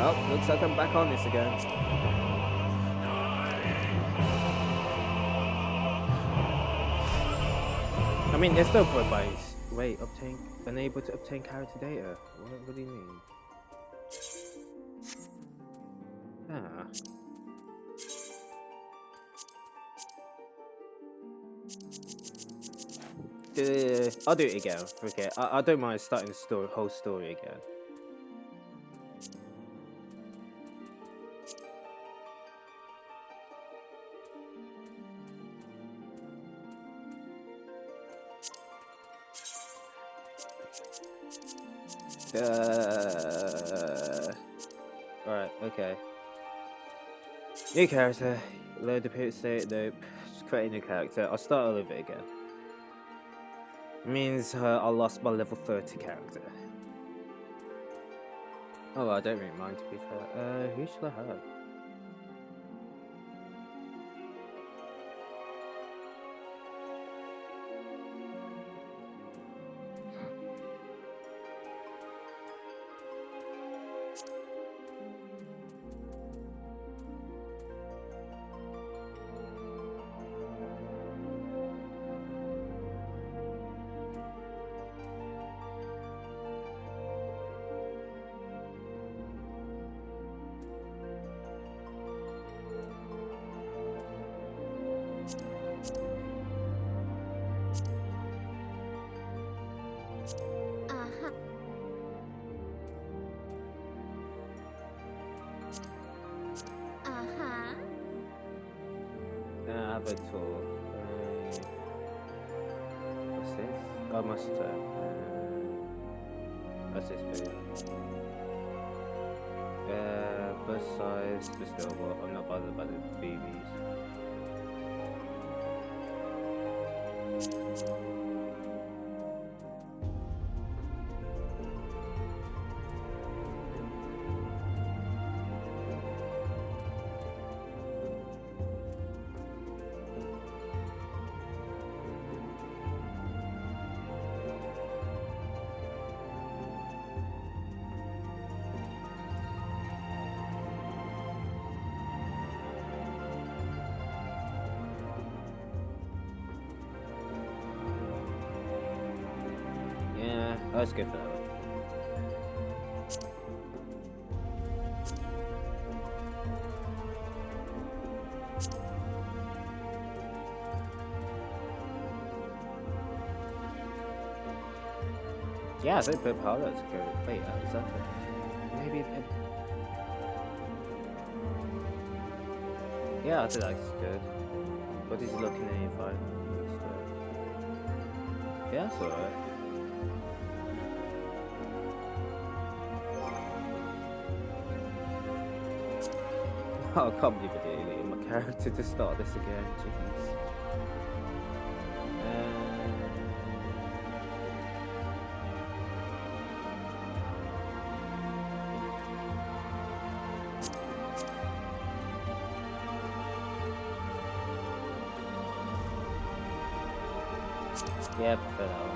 Oh, looks like I'm back on this again. I mean, there's no point by... Wait, unable to obtain character data. What do you mean? Ah. I'll do it again. Okay, I don't mind starting the whole story again. Alright, okay. New character. Load the pit state. Nope. Just create a new character. I'll start all over again. Means I lost my level 30 character. Oh, I don't really mind to be fair. Who should I have? Avatar. What's this? Oh, Master. What's this video? Bus size, just over. I'm not bothered by the BBs. Let's go for that one. Yeah, I think Pip Harlow's good. Wait, is that it? Maybe it... Yeah, I think that's good. What is he looking at you for? Yeah, that's alright. Oh, I can't believe I deleted my character to start this again. Jeez. Yeah, prefer that one.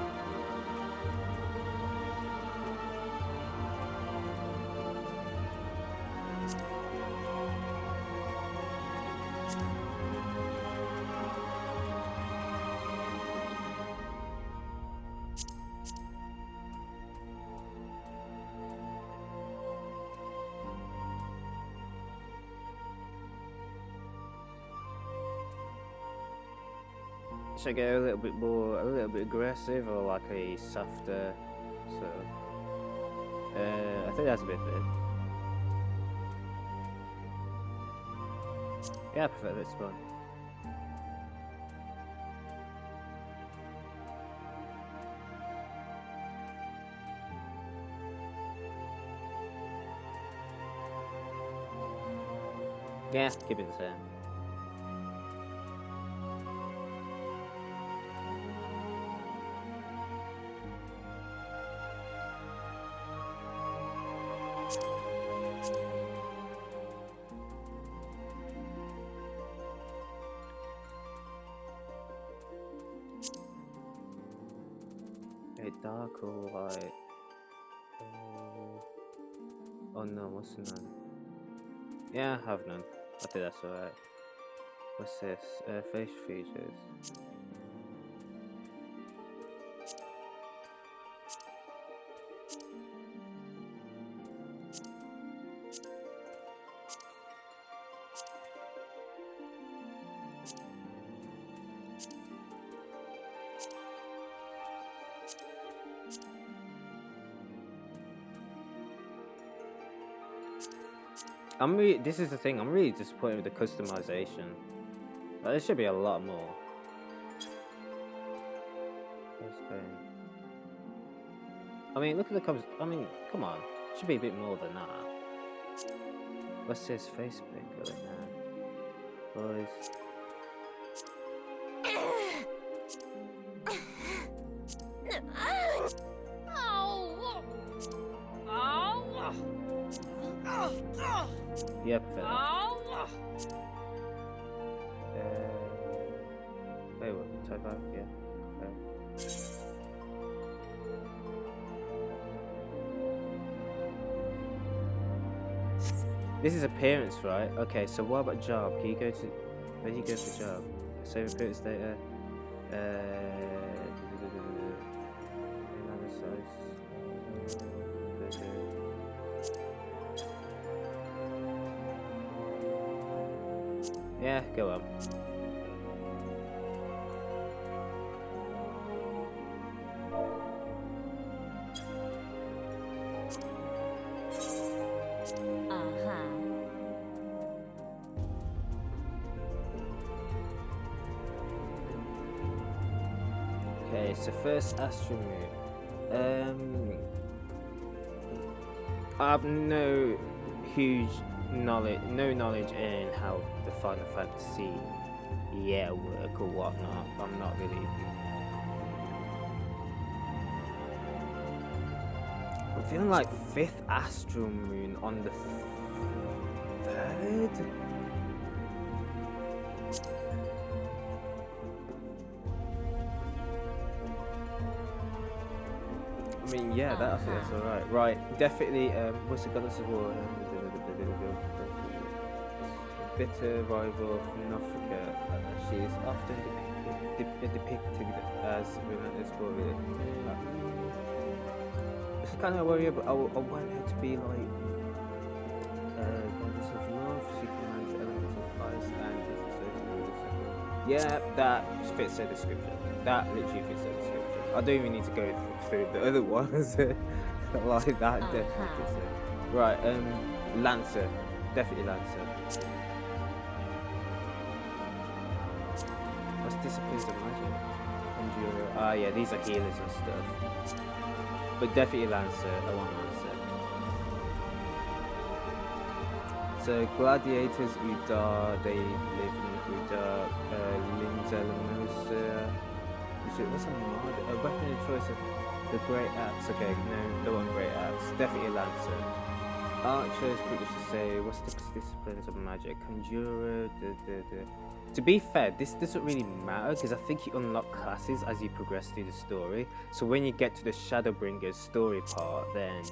Should I go a little bit aggressive, or like a softer sort of? I think that's a bit fit. Yeah, I prefer this one. Yeah, keep it the same. Dark or light? Oh no, what's none? Yeah, I have none. I think that's alright. What's this? Face features. This is the thing. I'm really disappointed with the customization. There should be a lot more. I mean, look at the covers. I mean, come on. Should be a bit more than that. What's this face pick right now? Boys. Yep. Wait, what? Type out? Yeah. Okay. This is appearance, right? Okay, so what about job? Can you go to... Where do you go for job? Save appearance data. Yeah, go on. Okay, so first Astromute. I have no knowledge in how the Final Fantasy work or whatnot. I'm not really. I'm feeling like 5th Astromune on the 3rd. I mean, yeah, I think that's alright. Right, definitely. What's the goddess of war? Bitter rival from Africa. She is often depicted as relentless warrior. It's kind of a warrior, but I want her to be like goddess of love. She commands elements of ice and is associated with the yeah, that fits the description. That literally fits the description. I don't even need to go through the other ones like that. Definitely fits it. Right, Lancer, definitely Lancer. What's disciplines of magic? Enduro. Ah, yeah, these are healers and stuff. But definitely Lancer. I want Lancer. So gladiators, Udar, they live in Udar, Linza Lamosa. What's a weapon of choice of the Great Axe? Okay, no, the one Great Axe. Definitely Lancer. Archers, people should say, what's the disciplines of magic? Conjurer, To be fair, this doesn't really matter because I think you unlock classes as you progress through the story. So when you get to the Shadowbringers story part, then...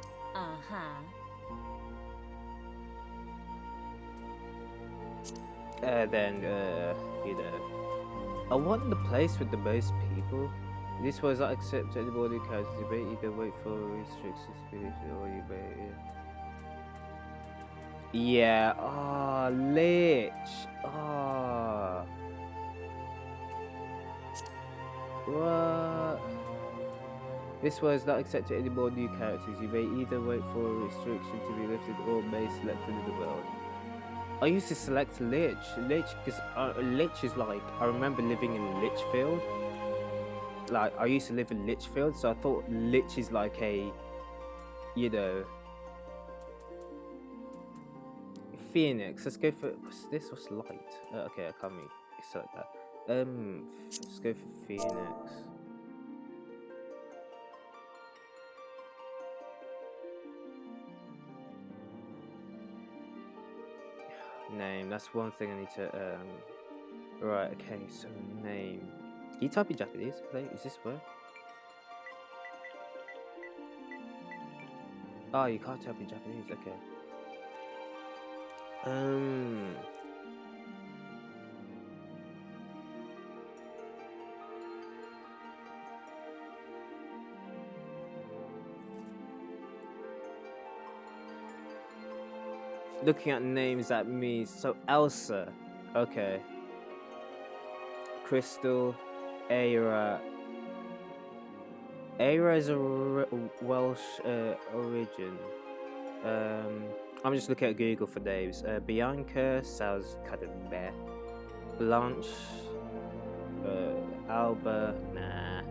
you know... I want the place with the most people. This was I accept anybody who carries debate, either wait for restrictions or you wait. Yeah, Lich. What? This was not accepted any more new characters. You may either wait for a restriction to be lifted or may select another world. I used to select Lich because Lich is like, I remember living in Lichfield. Like, I used to live in Lichfield, so I thought Lich is like a, you know, Phoenix. Let's go for, what's this? What's light? Okay, I can't really select that. Let's go for Phoenix. Name, that's one thing I need to, right, okay, so name. Can you type in Japanese? Is this word? Oh, you can't type in Japanese, okay. Um. Looking at names at me, so Elsa, okay. Crystal, Aira. Aira is a Welsh origin. I'm just looking at Google for names. Bianca sounds kind of meh. Blanche, Alba, nah.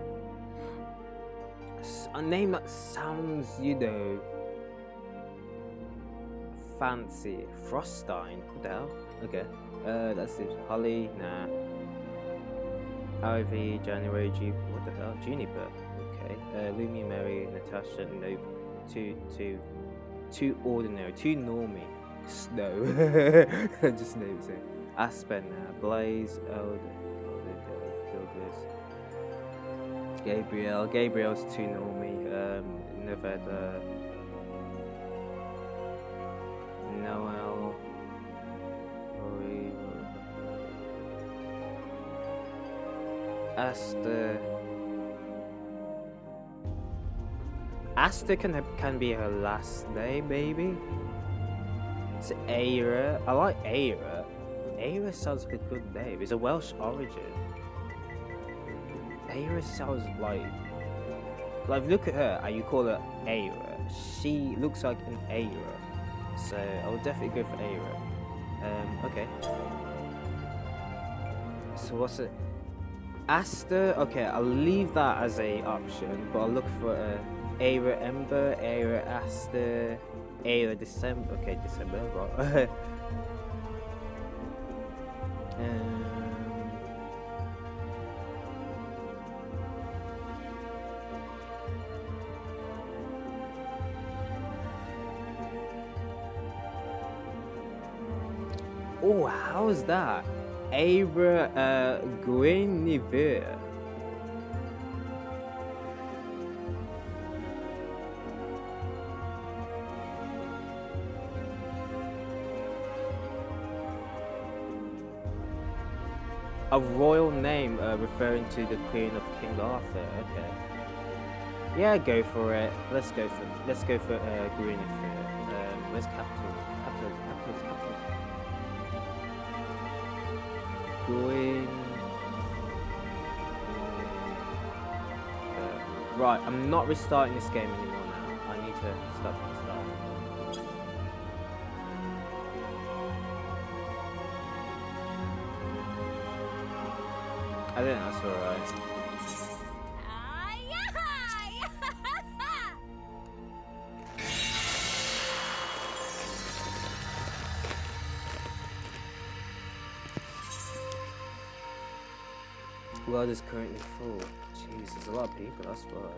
A name that sounds, you know, fancy. Frostine, what the hell? Okay. That's it. Holly, nah. Ivy, January, what the hell? Juniper, okay. Lumi, Mary, Natasha, nope. Too ordinary, too normie. Snow, just names it. Aspen, Blaze, Gabriel. Gabriel's too normie. Nevada, Noel, Asta. Asta can be her last name, maybe. It's Aira. I like Aira. Aira sounds like a good name. It's a Welsh origin. Aira sounds like look at her and you call her Aira. She looks like an Aira. So I would definitely go for Aira. Okay. So what's it? Asta. Okay, I'll leave that as a option, but I'll look for Aira Ember, Aira Asta, Aira December. Okay, December. Right. Oh, how's that? Aira Guinevere. A royal name referring to the Queen of King Arthur. Okay. Yeah, go for it. Let's go for Guinevere. Where's capital? Capital. Right, I'm not restarting this game anymore now. I need to start from the start. I think that's alright. World is currently full. Jeez, there's a lot of people, that's why.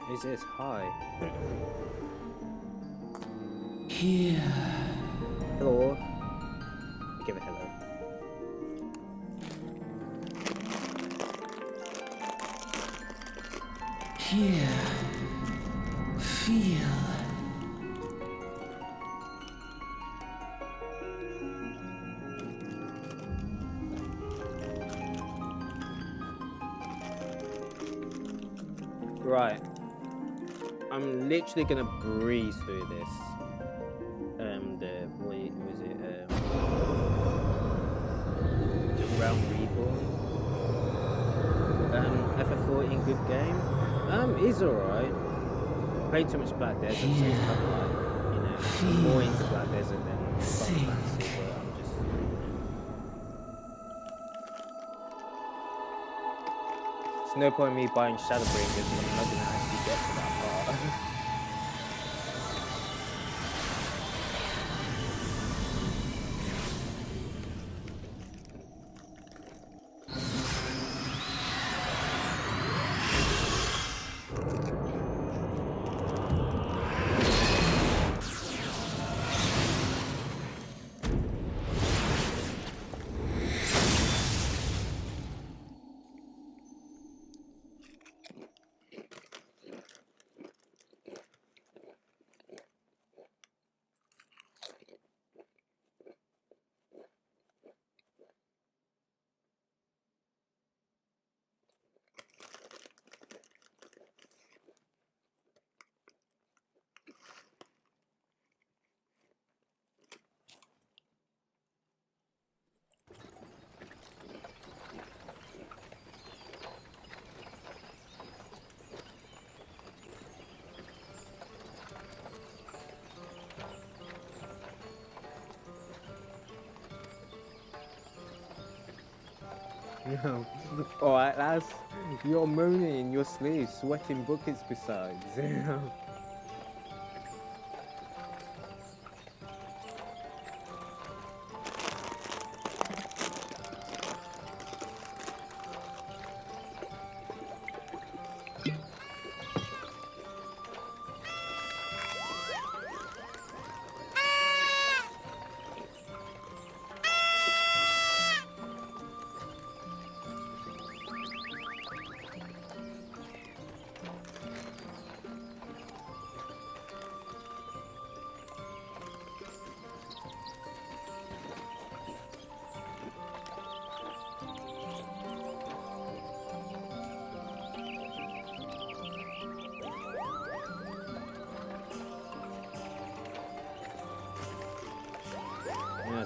Is this high? Here. Hello. Give it hello. Here. Feel. Right. I'm literally gonna breeze through this. What was it? Realm Reborn. FF14 good game. It's alright. Played too much Black Desert, so it's kind of like, you know, I'm more into Black Desert than Final Fantasy, but I'm just, there's no point in me buying Shadowbringers because I'm not gonna actually get to that part. No. Alright, lads. You're moaning in your sleep, sweating buckets besides. Yeah,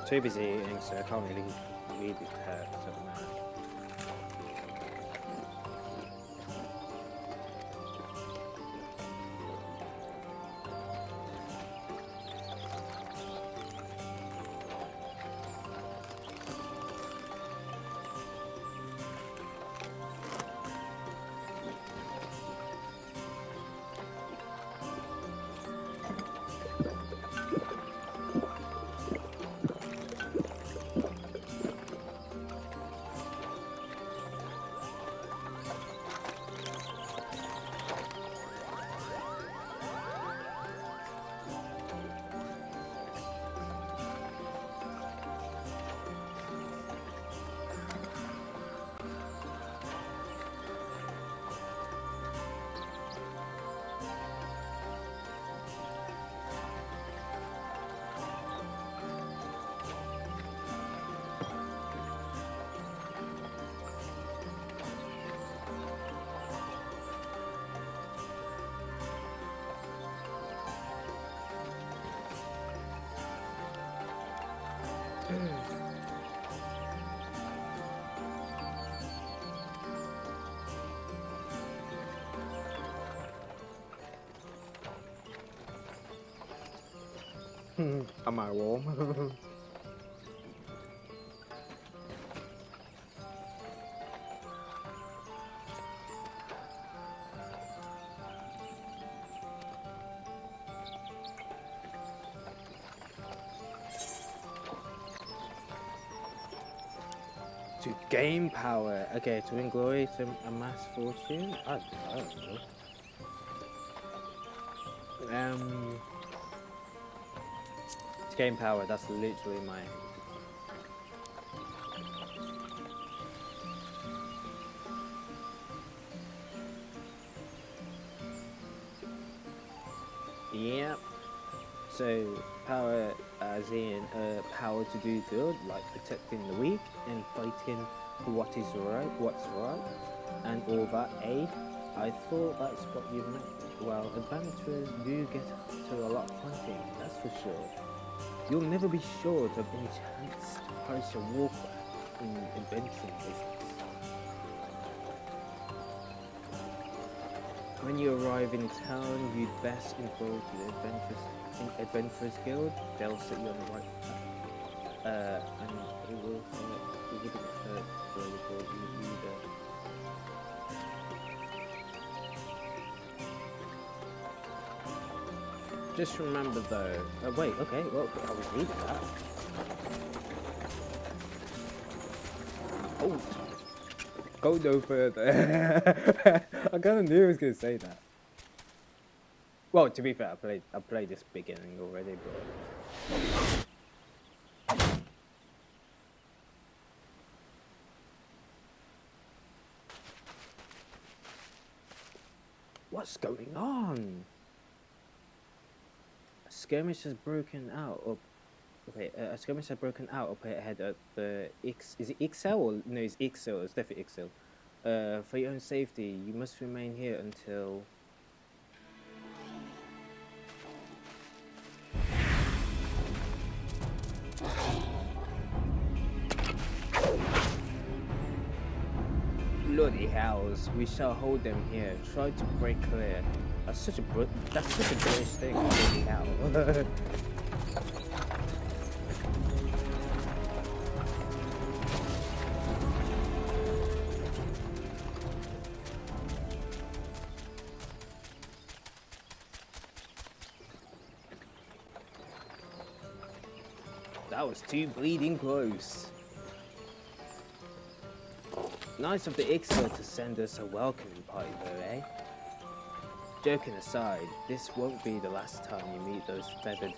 too busy eating, so I can't really read the text at the moment. Am I warm? To gain power. Okay, to win glory, to amass fortune. I don't know. To gain power, that's literally my. Yep. So power as in power to do good, like protecting the weak and fighting for what's right, and all that, eh? I thought that's what you meant. Well, adventurers do get to a lot of hunting, that's for sure. You'll never be short of any chance to polish a warcraft in adventuring business. When you arrive in town, you'd best inquire to the Adventurers Guild. They'll set you on the right path. And it wouldn't hurt for you either. Just remember though. Wait, okay, well, I was reading that. Oh, go no further. I kind of knew I was gonna say that. Well, to be fair, I played this beginning already, but. What's going on? A skirmish has broken out up. Okay, a skirmish has broken out up ahead at the X. Is it XL or no? It's XL. It's definitely XL. For your own safety, you must remain here until. Bloody hells! We shall hold them here. Try to break clear. That's such a British thing. Bloody hell! That was too bleeding close. Nice of the Ixo to send us a welcoming party though, eh? Joking aside, this won't be the last time you meet those feathered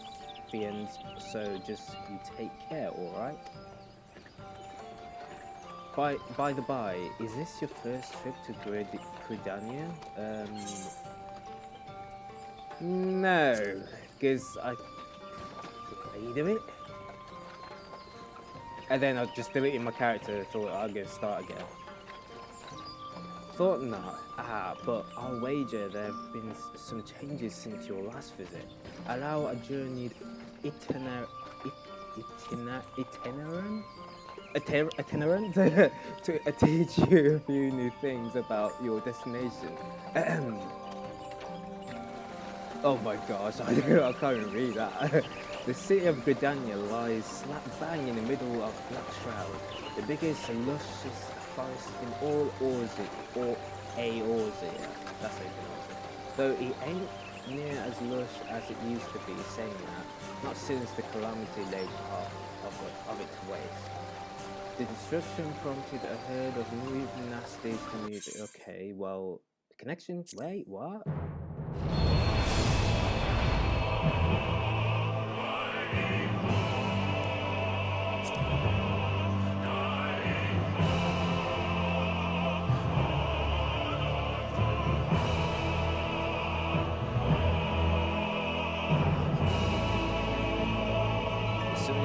fiends, so just you take care, alright? By the by, is this your first trip to Gridania? No, because I played of it. And then I just deleted my character, thought I'd go start again. Thought not. But I'll wager there have been some changes since your last visit. Allow a journeyed itinerant to teach you a few new things about your destination. Oh my gosh, I can't even read that. The city of Gridania lies slap bang in the middle of Black Shroud, the biggest and luscious forest in all Eorzea, or Eorzea, that's how you pronounce it. Though it ain't near as lush as it used to be, saying that, not since the calamity laid of its waste. The destruction prompted a herd of new nasties to move it. Okay, well, the connection, wait, what?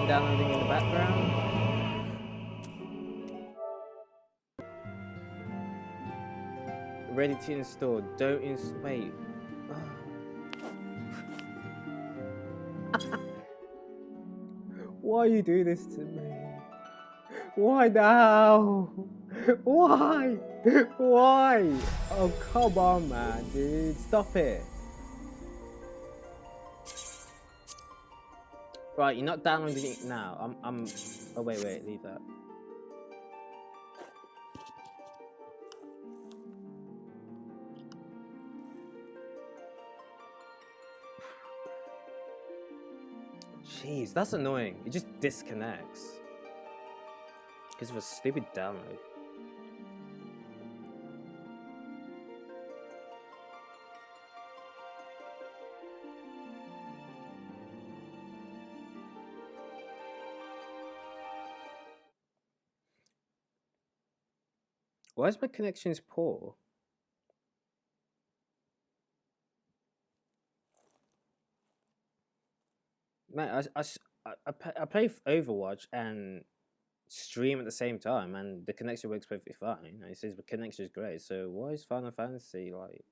Downloading in the background. Ready to install. Don't wait. Why you do this to me? Why now? Why? Why? Oh come on, man, dude, stop it. Right, you're not downloading it now. Oh wait, leave that. Jeez, that's annoying. It just disconnects because of a stupid download. Why is my connections poor? Man, I play Overwatch and stream at the same time, and the connection works perfectly fine. And it says the connection is great. So why is Final Fantasy like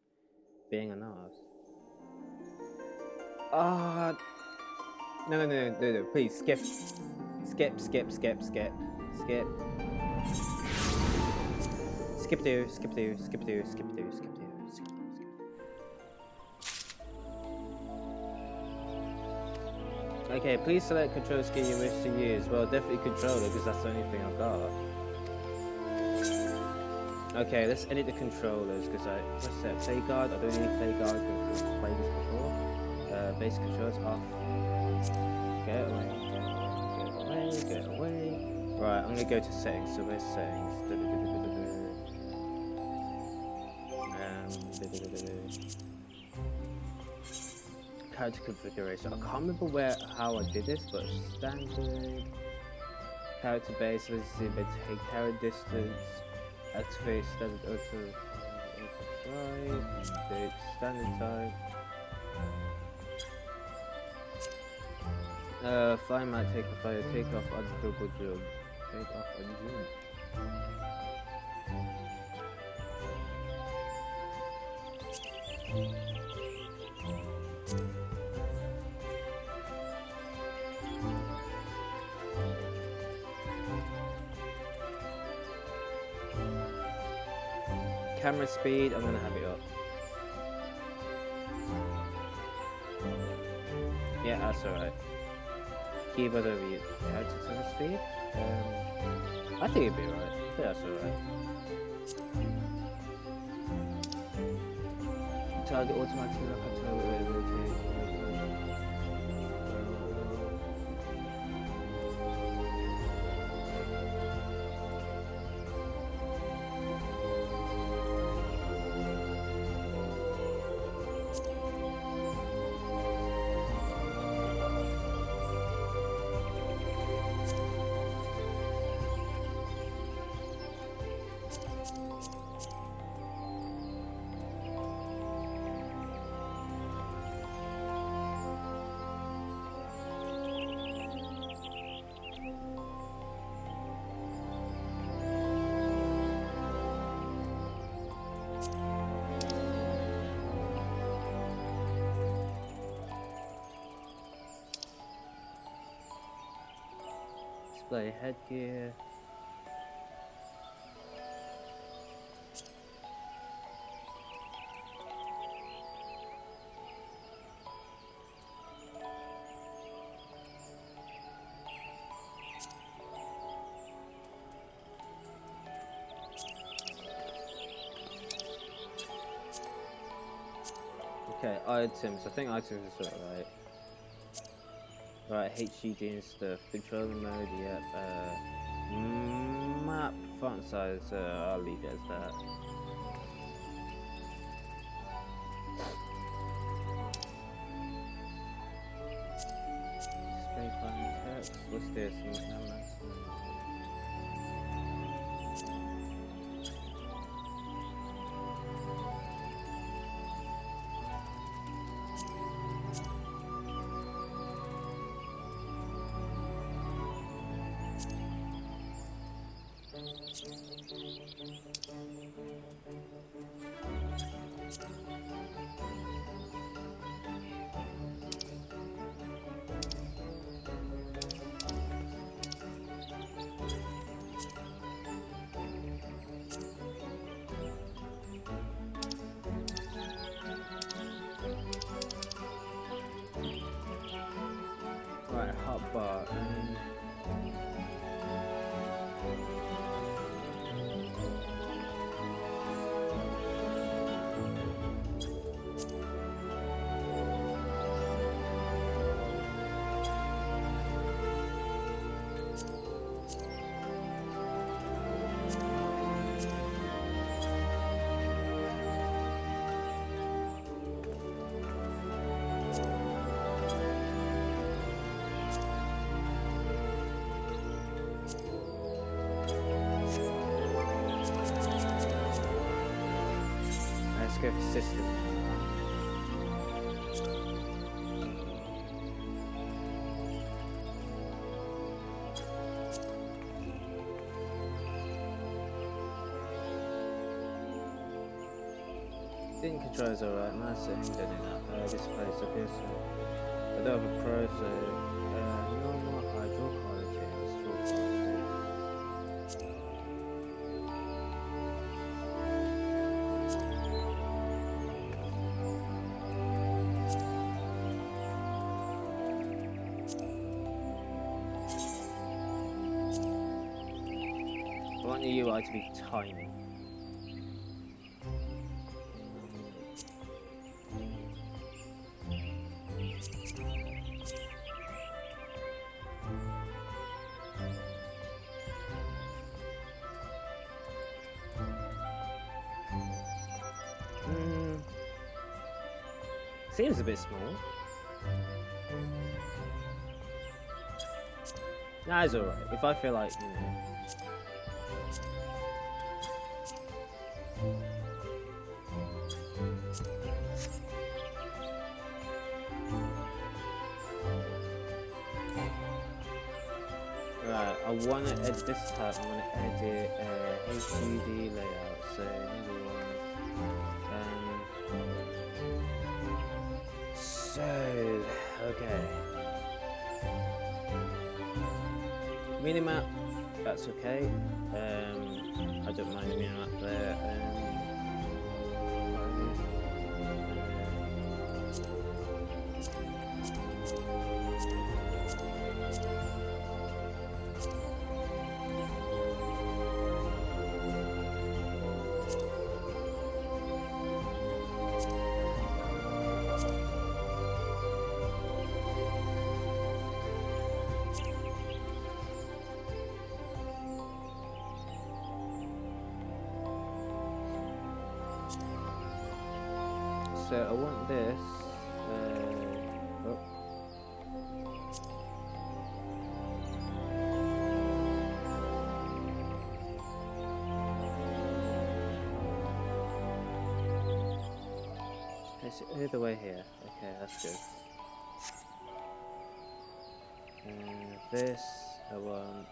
being an arse? Ah, no! Please skip. Skip. Skip to. Okay, please select control skill you wish to use. Well, definitely controller, because that's the only thing I've got. Okay, let's edit the controllers, because what's that? Play guard? I don't need play guard, because I've played this before. Basic controls off. Get away. Right, I'm gonna go to settings. So where's settings? Character configuration. I can't remember how I did this, but standard character base. Let's see, maintain character distance. Activate standard auto. Right. Standard type. Fly might take a fire. Take off unkillable jump. Take off and jump. Camera speed, I'm gonna have it up. Yeah, that's alright. Keyboard overview. Character center speed? I think it'd be alright. Yeah, that's alright. Target automatically lock up to rotate. Display headgear. Okay, items. I think items is sort of right. Right, HUD and stuff. Controller mode, yep. Map font size, I'll leave it as that. Display font text. What's this? Right, hotbar. Let's go for system. Steam controller's alright, nice aimed in it. Displays up here, so I don't have a pro, so normal high draw quality and straw quality. I want the UI to be tiny. Seems a bit small. Nah, it's alright. If I feel like, you know. Right, I want to edit this time. I want to edit HUD layout. So, number one. Okay. Minimap, that's okay. I don't mind the minimap there. So I want this. Oh. Place it all the way here. Okay, that's good. This I want.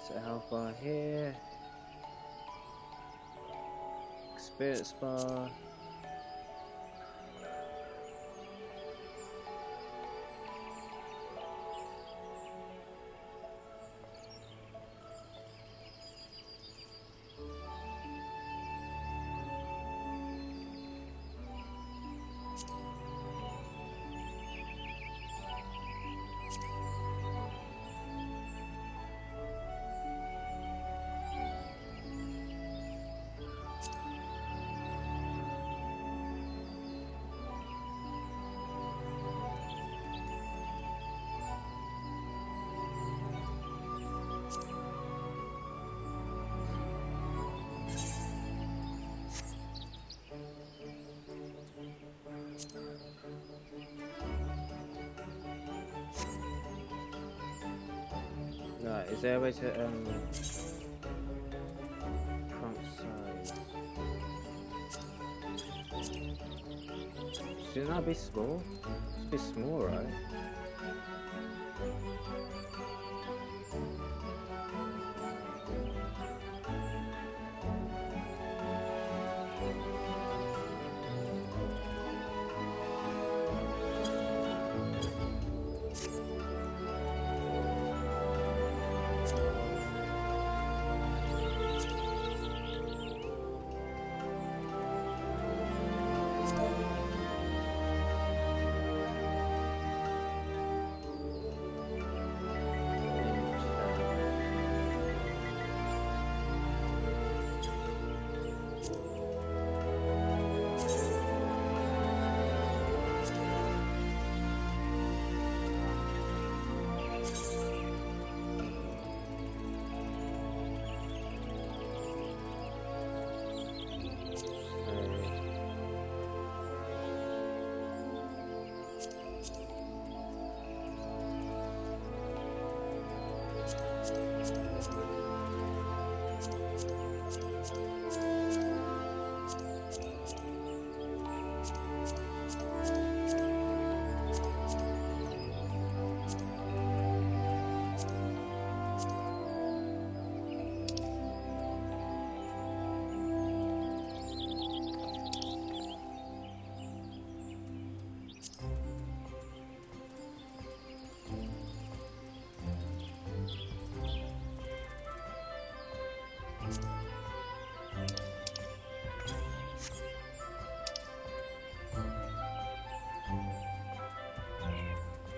So health bar here, experience bar, Right, is there a way to front size? Shouldn't that be small? It should be small, right?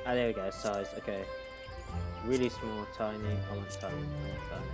Ah, there we go, size, okay. Really small, tiny, I want tiny, I want tiny.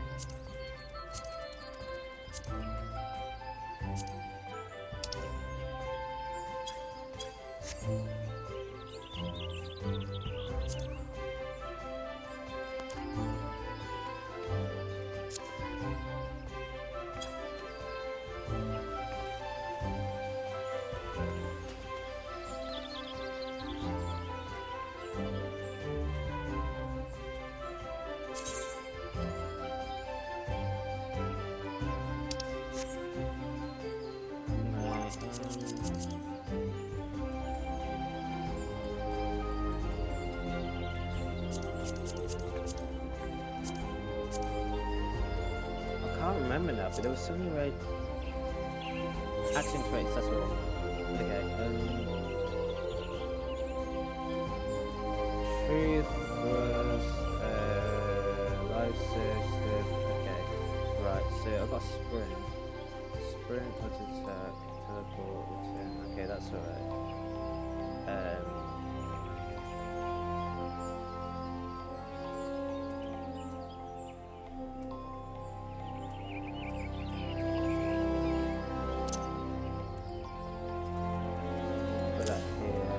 I can't remember now, but there was something where action traits, that's what. Okay, truth was life search stuff. Okay, right, so I got sprint, attack, teleport, return. Okay, that's alright. Put that here.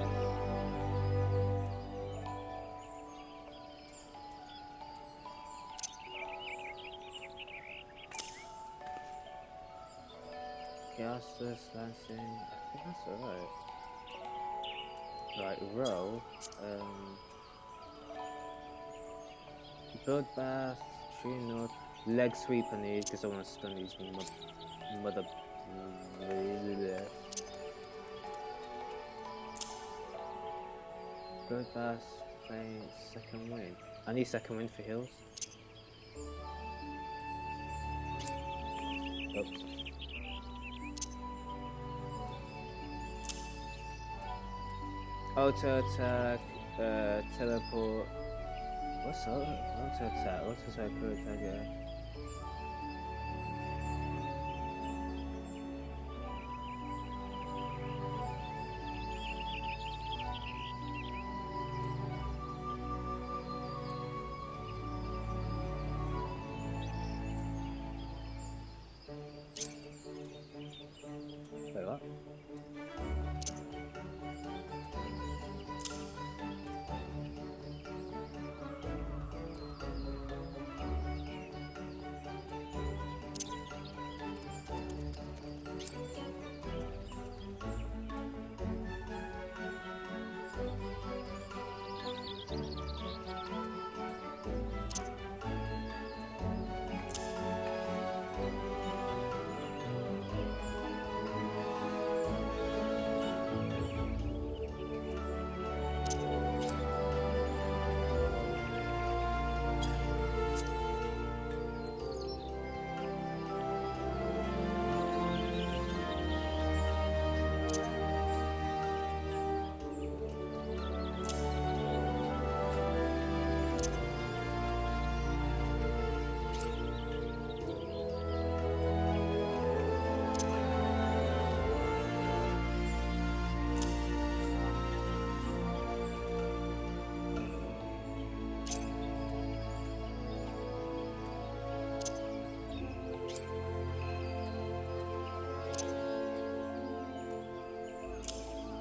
Gasless lancing. I think that's alright. Right, roll. Build bath, tree north, leg sweep I need because I want to stun these mother. Build bath, faint, second wind. I need second wind for heals. Oops. Auto attack, teleport. What's auto attack? Auto attack, quick attack, yeah. Wait, what?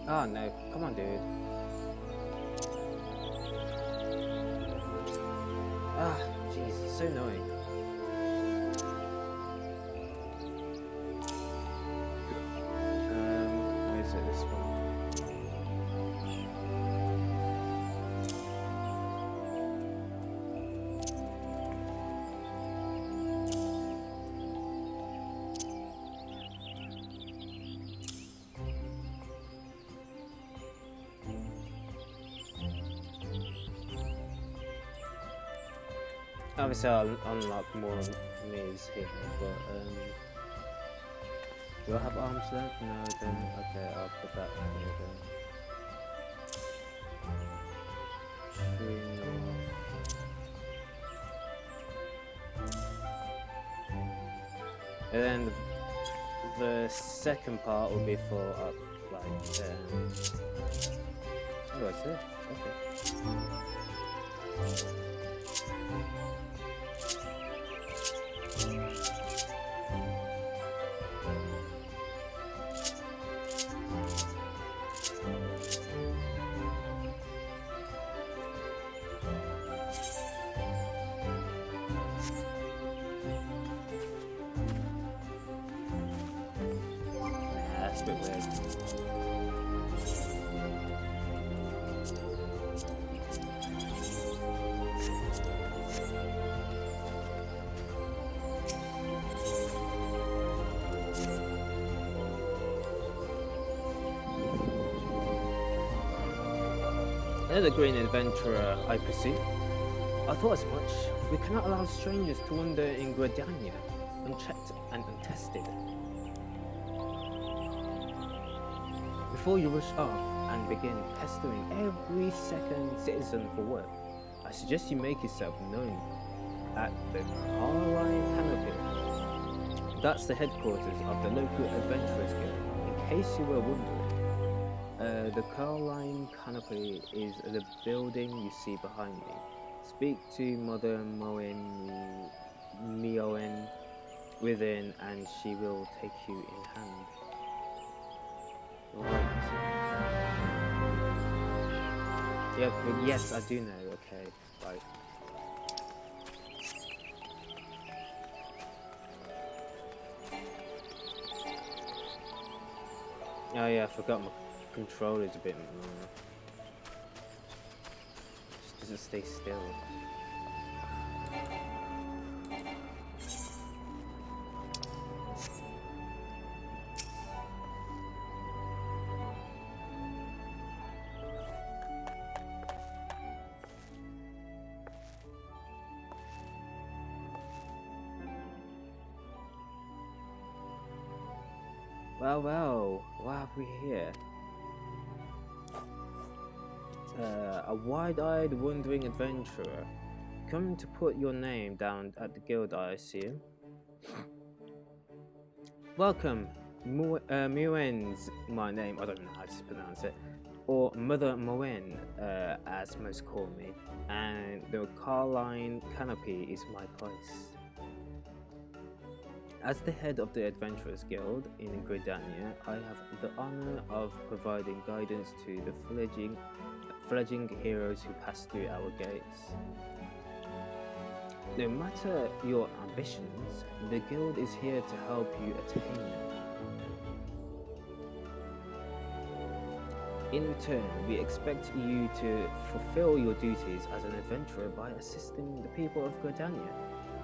Oh no, come on, dude. Ah, jeez, it's so annoying. Where is it? This one. Obviously, I'll unlock more maze here, but do I have arms left? No, I don't. Okay, I'll put that here then. Tree north. And then the second part will be for oh, that's it. That's a bit weird. Another green adventurer, I perceive. I thought as much. We cannot allow strangers to wander in Gridania, unchecked and untested. Before you rush off and begin pestering every second citizen for work, I suggest you make yourself known at the Carline Canopy. That's the headquarters of the local Adventurers Guild, in case you were wondering. The Carline Canopy is the building you see behind me. Speak to Mother Mioen within and she will take you in hand. Right. Yeah, but yes, I do know, okay, right. Oh yeah, I forgot my controller's a bit just doesn't stay still. Well, what have we here? A wide-eyed, wandering adventurer. Come to put your name down at the guild, I assume. Welcome. Muen's my name. I don't know how to pronounce it. Or Mother Moen, as most call me. And the Carline Canopy is my place. As the head of the Adventurers Guild in Gridania, I have the honor of providing guidance to the fledgling heroes who pass through our gates. No matter your ambitions, the Guild is here to help you attain them. In return, we expect you to fulfill your duties as an adventurer by assisting the people of Gridania.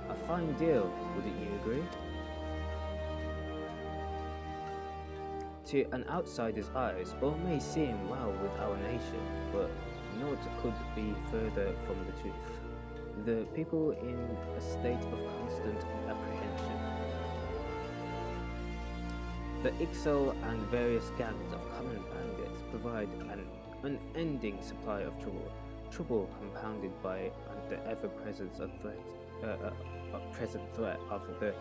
A fine deal, wouldn't you agree? To an outsider's eyes, all may seem well with our nation, but naught could be further from the truth. The people in a state of constant apprehension. The Ixal and various gangs of common bandits provide an unending supply of trouble compounded by the ever-present threat of the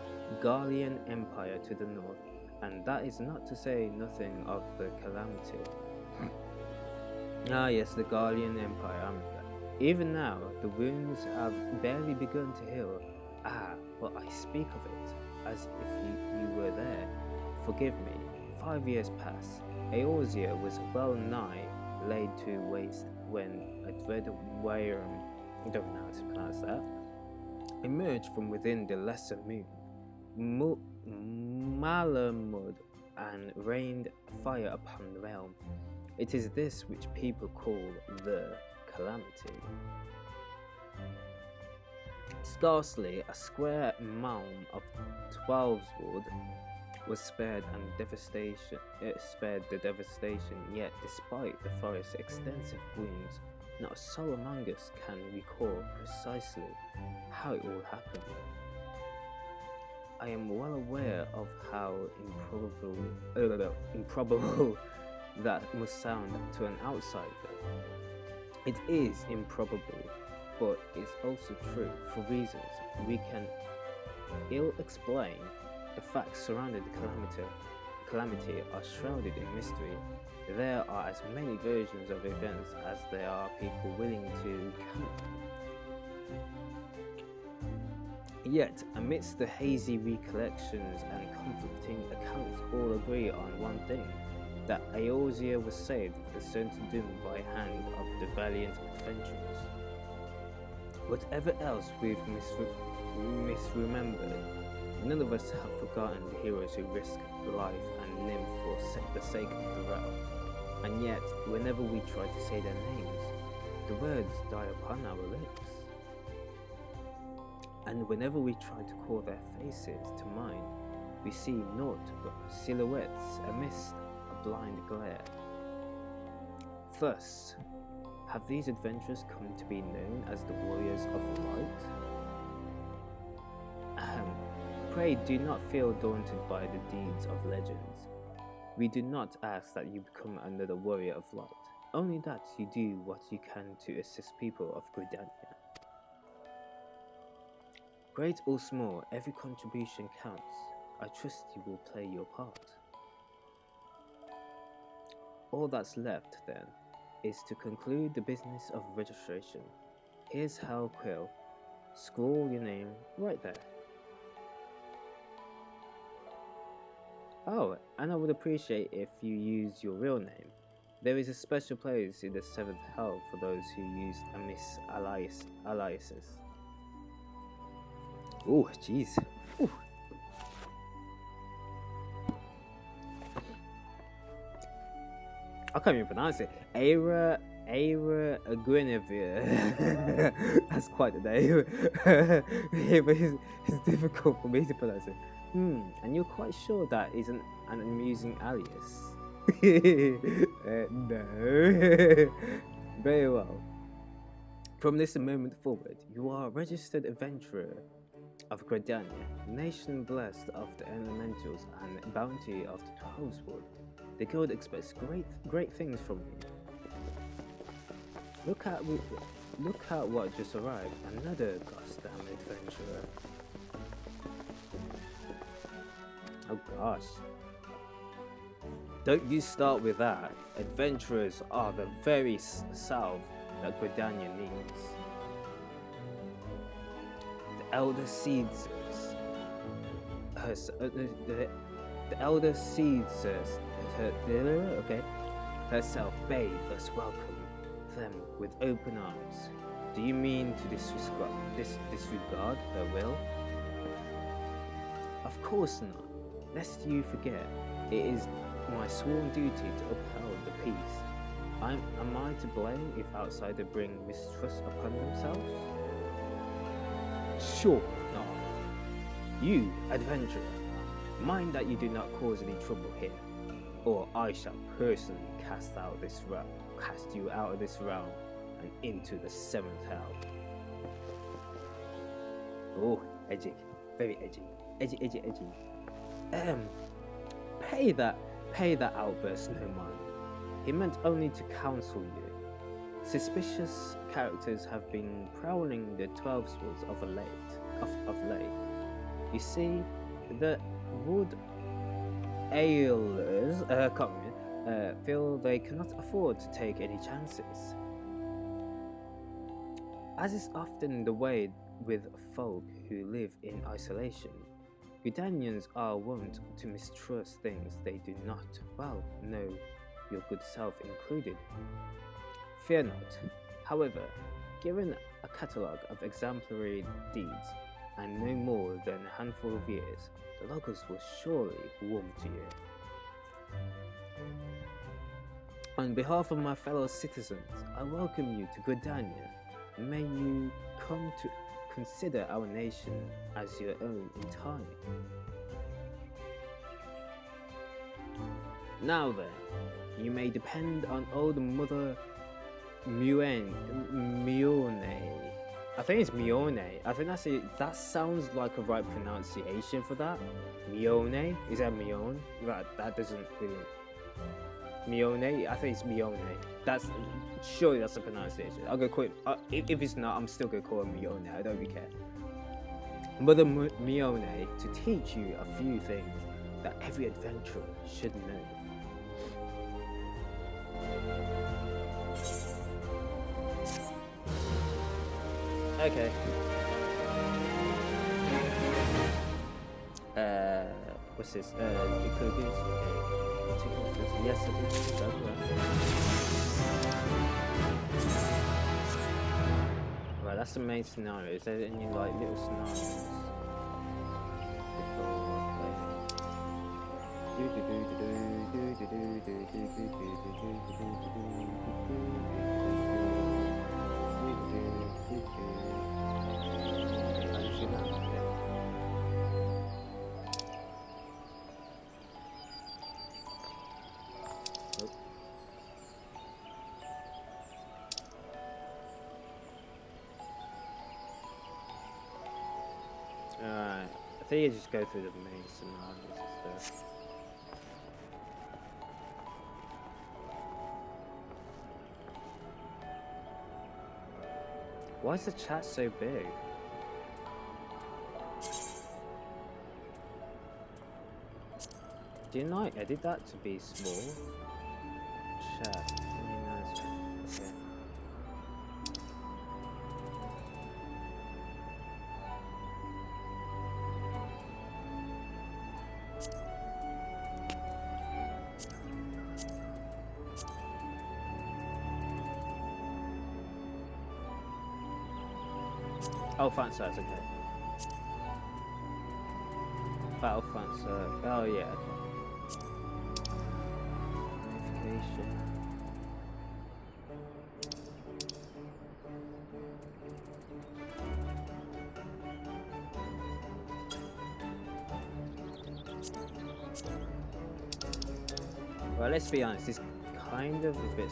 Garlean Empire to the north. And that is not to say nothing of the calamity. Ah yes, the Garlean Empire, I remember. Even now, the wounds have barely begun to heal. But I speak of it as if you were there. Forgive me, 5 years pass. Eorzea was well nigh laid to waste when a dread Wyrm, I don't know how to pronounce that, emerged from within the Lesser Moon. Malamud and rained fire upon the realm. It is this which people call the calamity. Scarcely a square mound of 12's wood was spared the devastation, yet despite the forest's extensive wounds, not a soul among us can recall precisely how it all happened. I am well aware of how improbable that must sound to an outsider. It is improbable, but it's also true for reasons we can ill explain. the facts surrounding the calamity are shrouded in mystery. There are as many versions of events as there are people willing to count. Yet, amidst the hazy recollections and conflicting accounts, all agree on one thing, that Eorzea was saved with a certain doom by hand of the valiant adventurers. Whatever else we've misremembered, none of us have forgotten the heroes who risked life and limb for the sake of the realm. And yet, whenever we try to say their names, the words die upon our lips. And whenever we try to call their faces to mind, we see naught but silhouettes amidst a blind glare. Thus, have these adventurers come to be known as the Warriors of Light? Pray do not feel daunted by the deeds of legends. We do not ask that you become another Warrior of Light, only that you do what you can to assist people of Gridania. Great or small, every contribution counts. I trust you will play your part. All that's left, then, is to conclude the business of registration. Here's how Quill. Scrawl your name right there. Oh, and I would appreciate if you use your real name. There is a special place in the 7th Hell for those who use Amiss aliases. Oh, jeez. I can't even pronounce it. Aira Guinevere. That's quite a name. Yeah, but it's difficult for me to pronounce it. And you're quite sure that isn't an amusing alias? No. Very well. From this moment forward, you are a registered adventurer of Gridania, nation blessed of the elementals and bounty of the Twelveswood. The guild expects great things from you. Look at what just arrived, another goddamn adventurer. Oh gosh. Don't you start with that. Adventurers are the very salve that Gridania needs. The Elder Seeders. The Elder Seeders herself bade us welcome them with open arms. Do you mean to disregard her will? Of course not. Lest you forget, it is my sworn duty to uphold the peace. Am I to blame if outsiders bring mistrust upon themselves? Sure not. You, adventurer, mind that you do not cause any trouble here, or I shall personally cast you out of this realm and into the 7th Hell. Oh, edgy, very edgy, edgy. Pay that outburst no mind. He meant only to counsel you. Suspicious characters have been prowling the Twelveswoods of late. You see, the Wood Ailers feel they cannot afford to take any chances. As is often the way with folk who live in isolation, Gridanians are wont to mistrust things they do not well know, your good self included. Fear not. However, given a catalogue of exemplary deeds and no more than a handful of years, the locals will surely warm to you. On behalf of my fellow citizens, I welcome you to Gridania. May you come to consider our nation as your own in time. Now then, you may depend on old Mother Mione. I think it's Mione. I think that's it. That sounds like a right pronunciation for that. Mione? Is that Mione? That doesn't really... Mione? I think it's Mione. Surely that's a pronunciation. I'll go call it, if it's not, I'm still gonna call it Mione. I don't really care. Mother Mione to teach you a few things that every adventurer should know. Okay. What's this? The cookies? Yes, I think so. Right, that's the main scenario. Is there any like little scenarios Alright, I think you just go through the main scenarios and stuff. Why is the chat so big? Didn't I edit that to be small? Chat. Okay. Oh, fancy, that's okay. Battle fancy. Oh, yeah, okay. Notification. Well, let's be honest, it's kind of a bit.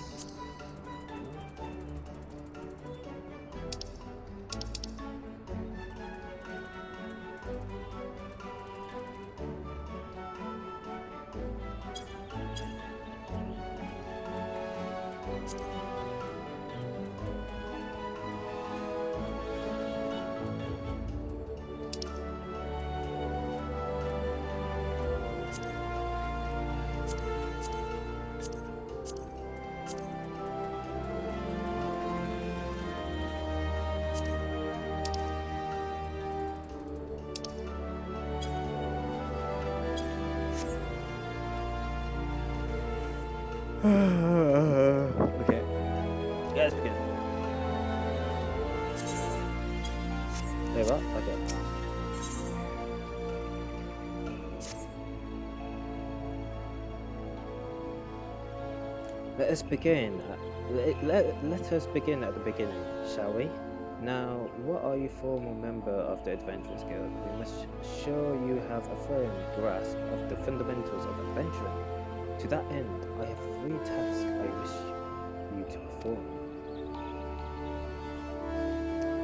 Okay. Yeah, let's begin. There we are. Okay. Let us begin. Let us begin at the beginning, shall we? Now, what are you, former member of the Adventurers Guild? We must show you have a firm grasp of the fundamentals of adventuring. To that end, I have 3 tasks I wish you to perform.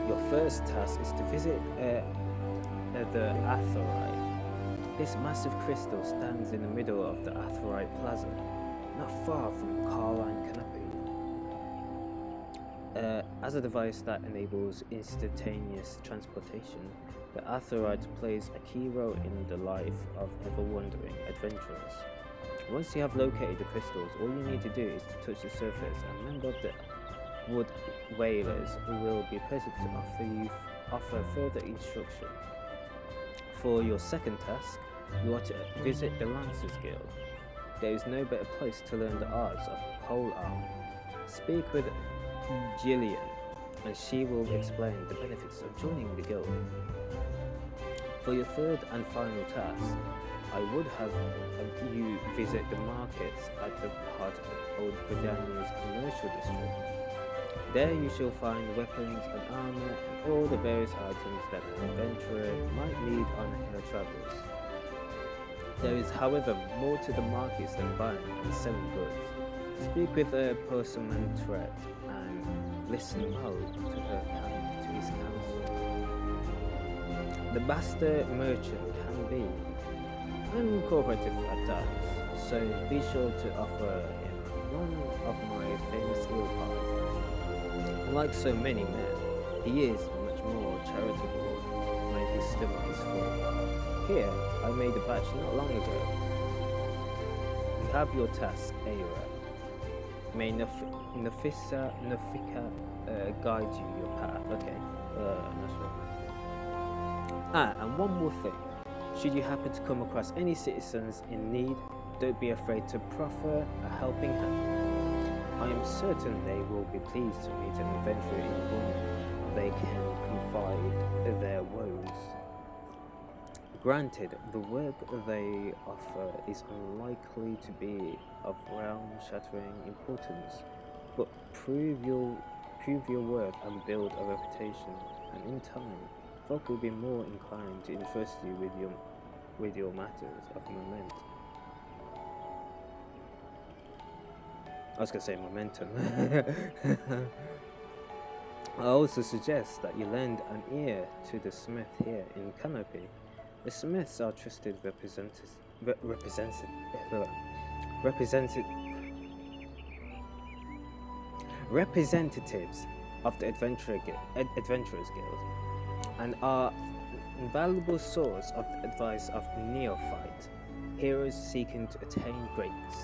Your first task is to visit the Aetheryte. This massive crystal stands in the middle of the Aetheryte Plaza, not far from Carline Canopy. As a device that enables instantaneous transportation, the Aetheryte plays a key role in the life of ever-wandering adventurers. Once you have located the crystals, all you need to do is to touch the surface, and a member of the Wood Whalers will be present to offer further instruction. For your second task, you are to visit the Lancers Guild. There is no better place to learn the arts of pole arm. Speak with Gillian, and she will explain the benefits of joining the guild. For your third and final task, I would have you visit the markets at the heart of Old Britannia's commercial district. There you shall find weapons and armor and all the various items that an adventurer might need on her travels. There is, however, more to the markets than buying and selling goods. Speak with a Pursumantrette and listen well to his counsel. The master merchant can be uncooperative at times, so be sure to offer him one of my famous eel pies. Unlike so many men, he is much more charitable. My his stomach is full. Here, I made a batch not long ago. You have your task, Aura. May Nafika guide you your path. Okay, I'm not sure. And one more thing. Should you happen to come across any citizens in need, don't be afraid to proffer a helping hand. I am certain they will be pleased to meet an adventurer in whom they can confide their woes. Granted, the work they offer is unlikely to be of realm-shattering importance, but prove your worth and build a reputation, and in time, folk will be more inclined to entrust you with your matters of moment. I was gonna say momentum. I also suggest that you lend an ear to the smith here in Canopy. The smiths are trusted representatives of the Adventurers Guild, and are invaluable source of the advice of neophyte heroes seeking to attain greatness.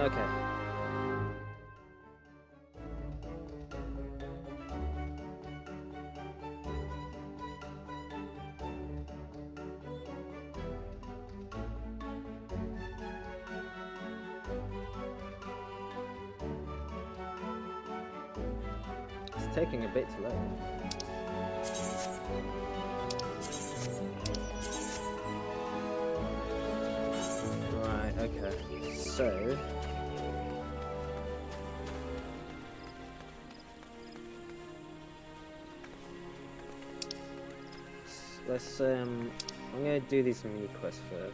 Okay. It's taking a bit to load. Right, okay. So let's I'm gonna do these mini quests first.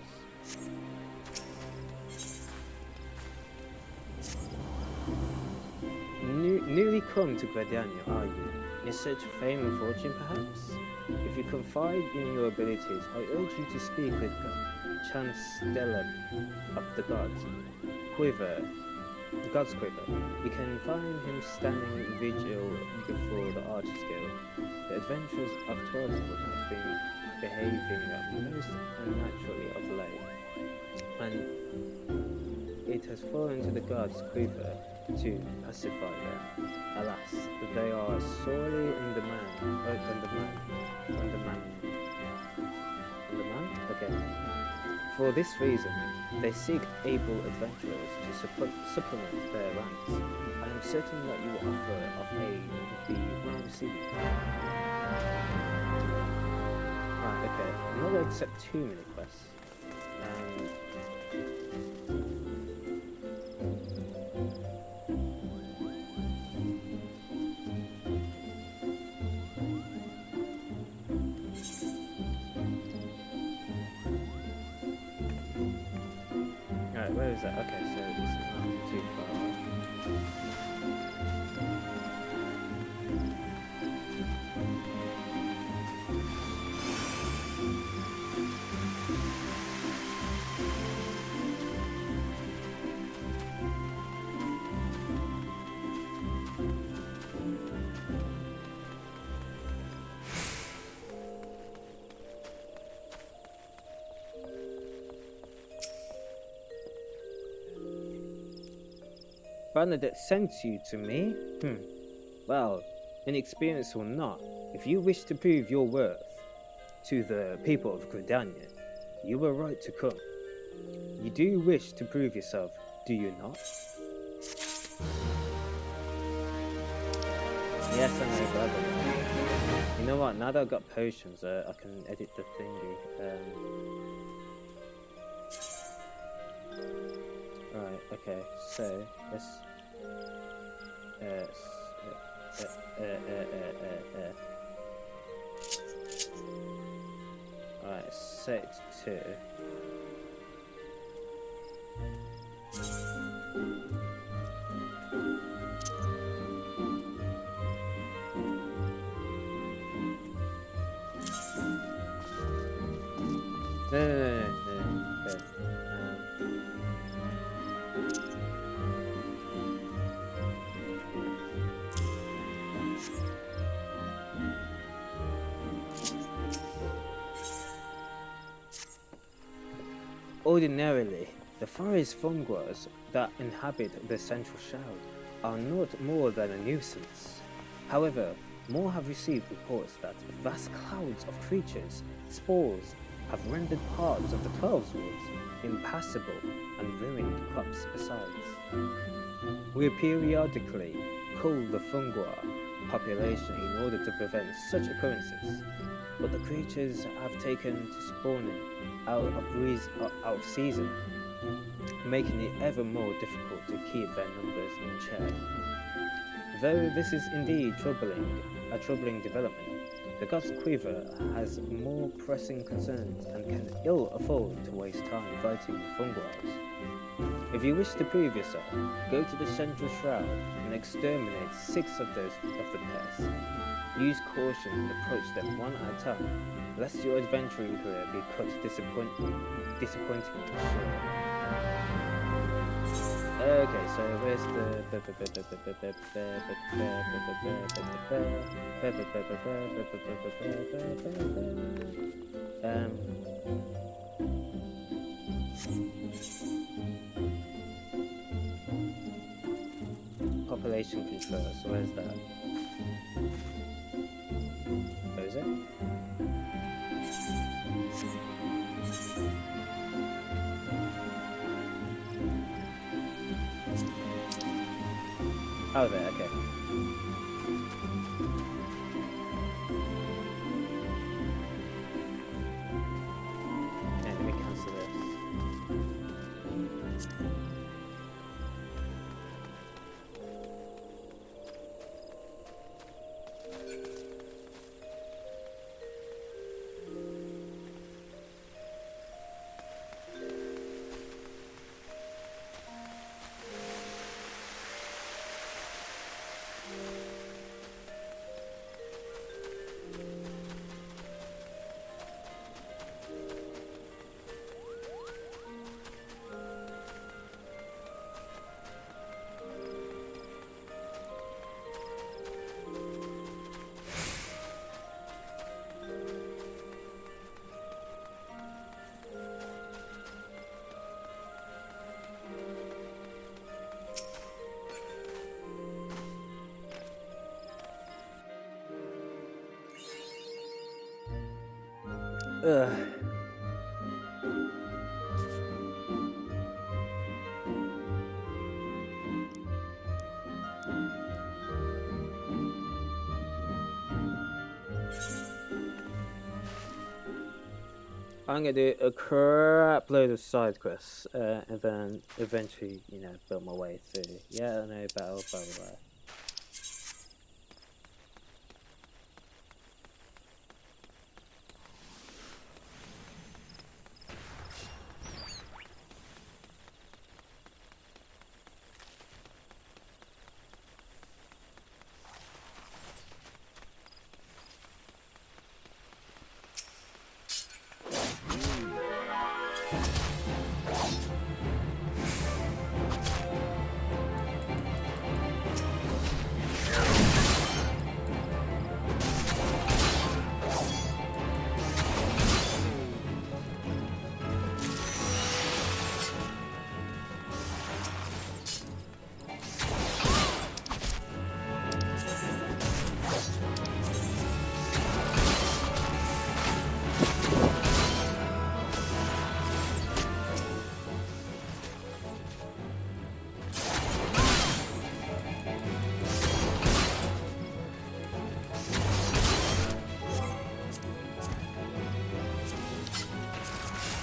Newly come to Gridania, are you? In search of fame and fortune, perhaps? If you confide in your abilities, I urge you to speak with Chancellor of the Gods Quiver. God's Quiver. You can find him standing vigil before the Archers Guild. The adventurers of Tweleswood have been behaving most unnaturally of late, and it has fallen to the God's Quiver to pacify them. Alas, they are sorely undermanned. Okay. For this reason, they seek able adventurers to supplement their ranks. I am certain that your offer of aid would be well received. Right, okay. I'm not going to accept too many quests. Alright, where is that? Okay, so this is not too far. Bernadette sent you to me? Well, inexperienced or not, if you wish to prove your worth to the people of Gridania, you were right to come. You do wish to prove yourself, do you not? Yes, I know, brother. You know what, now that I've got potions, I can edit the thingy. Right, okay, so let's alright, set to No. Good. Ordinarily, the forest fungus that inhabit the central shroud are not more than a nuisance. However, more have received reports that vast clouds of creatures, spores, have rendered parts of the 12 woods impassable and ruined crops besides. We periodically cull the fungi population in order to prevent such occurrences, but the creatures have taken to spawning out of season, making it ever more difficult to keep their numbers in check. Though this is indeed a troubling development, the God's Quiver has more pressing concerns and can ill afford to waste time fighting the fungi. If you wish to prove yourself, go to the Central Shroud and exterminate 6 of the pests. Use caution and approach them one at a time, lest your adventuring career be cut disappointingly short. Okay, so where's population control, so where's that? Where is it? Oh, there, okay. Okay, let me cancel this. Ugh. I'm gonna do a crap load of side quests, and then eventually, build my way through. Yeah, I know, battle, blah blah blah.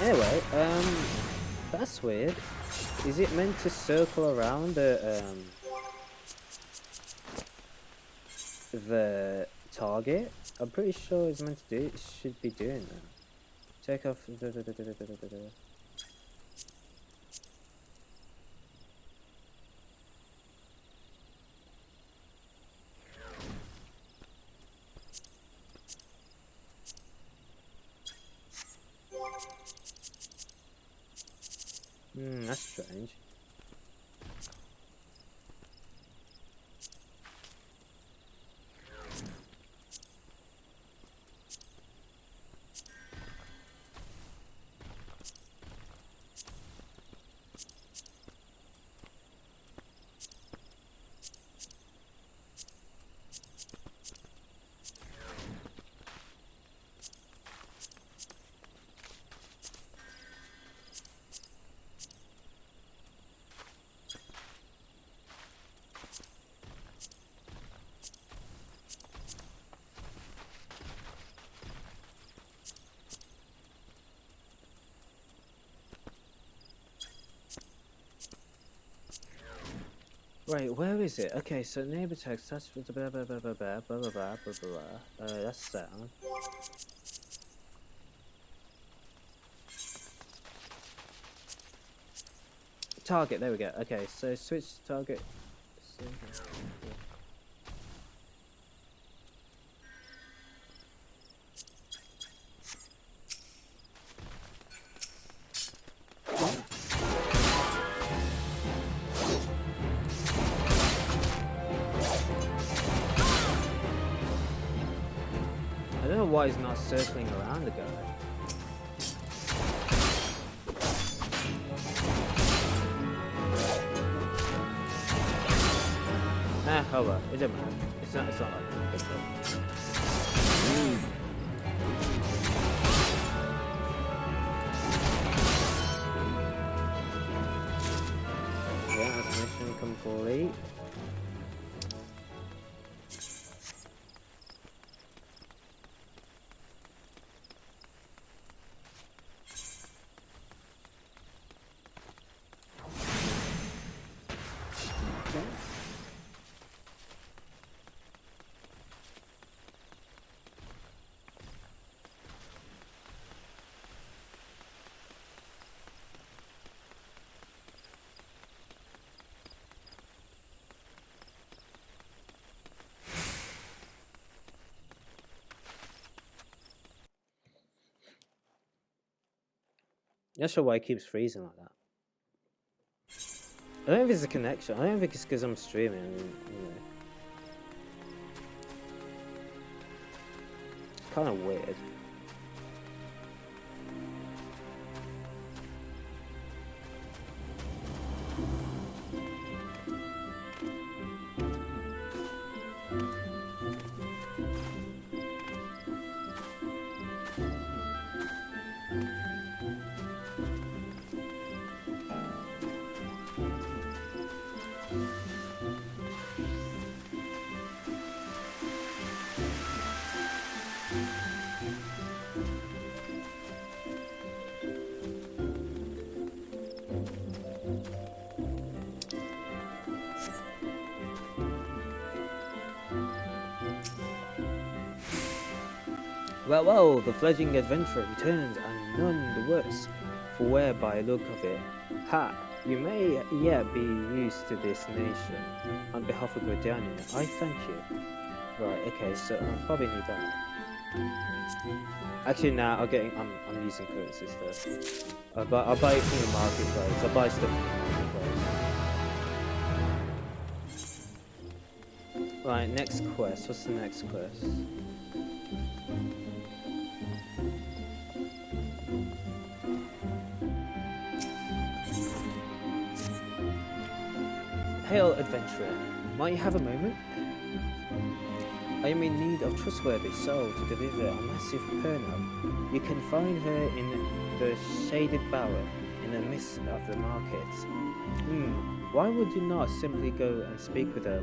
Anyway, that's weird. Is it meant to circle around the target? I'm pretty sure it's meant to do. It should be doing that. Take off. that's strange. Right, where is it? Okay, so neighbor text, that's blah blah blah blah blah blah blah blah blah blah blah. That's sound. Target, there we go. Okay, so switch target. I don't know why he's not circling around the guy. Oh well, it doesn't matter. It's not like a big deal. Yeah, that's mission complete. Not sure why it keeps freezing like that. I don't know if it's a connection. I don't think it's because I'm streaming. You know. It's kind of weird. Well, the fledgling adventurer returns, and none the worse, for where by look of it, ha, you may yet be used to this nation. On behalf of Gridania, I thank you. Right, okay, so I probably need that. Actually, now I'm using currency stuff. I'll buy it from the marketplace. I'll buy stuff from the marketplace. Right, next quest. What's the next quest? Hail, adventurer. Might you have a moment? I am in need of trustworthy soul to deliver a massive perno. You can find her in the shaded bower in the midst of the markets. Why would you not simply go and speak with her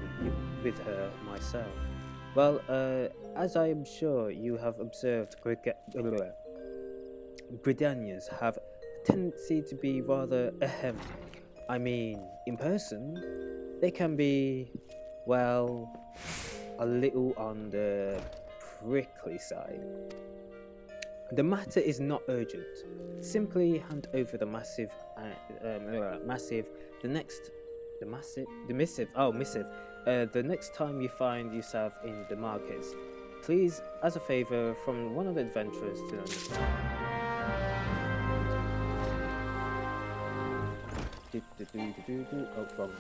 myself? Well, as I am sure you have observed, Gridanians have a tendency to be rather I mean, in person, they can be, well, a little on the prickly side. The matter is not urgent. Simply hand over the missive. The next time you find yourself in the markets, please, as a favor from one of the adventurers to understand. Oh, wrong.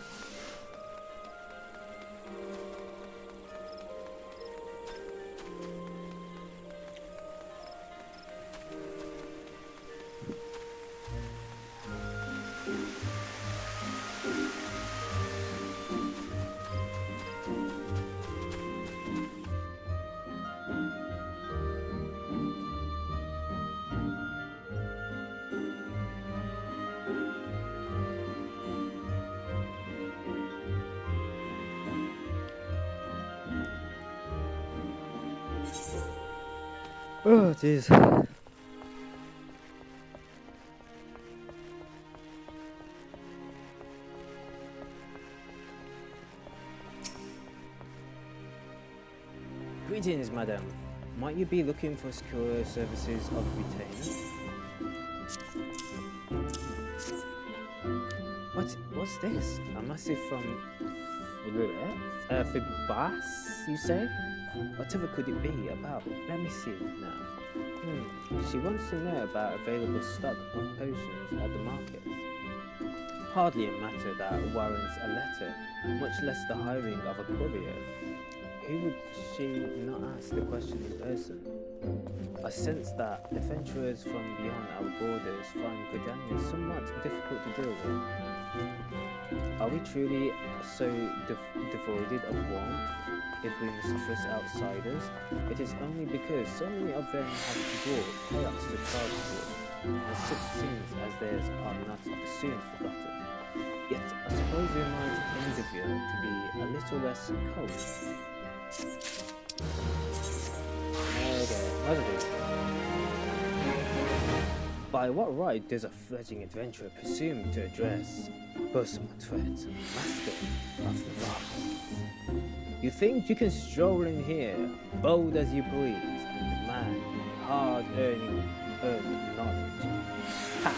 Oh, jeez. Greetings, madam. Might you be looking for secure services of retainer? What's this? A massive from Fibas, you say? Whatever could it be about? Let me see now. She wants to know about available stock of potions at the market. Hardly a matter that warrants a letter, much less the hiring of a courier. Who would she not ask the question in person? I sense that adventurers from beyond our borders find Gridania somewhat difficult to deal with. Are we truly so devoid of warmth if we mistrust outsiders? It is only because so many of them have brought chaos to childhood, and such sins as theirs are not soon forgotten. Yet I suppose we might endeavour to be a little less cold. Okay, what is it? By what right does a fledgling adventurer presume to address Bosamotret, master of the Vast? You think you can stroll in here, bold as you please, and demand hard-earned knowledge? Ha!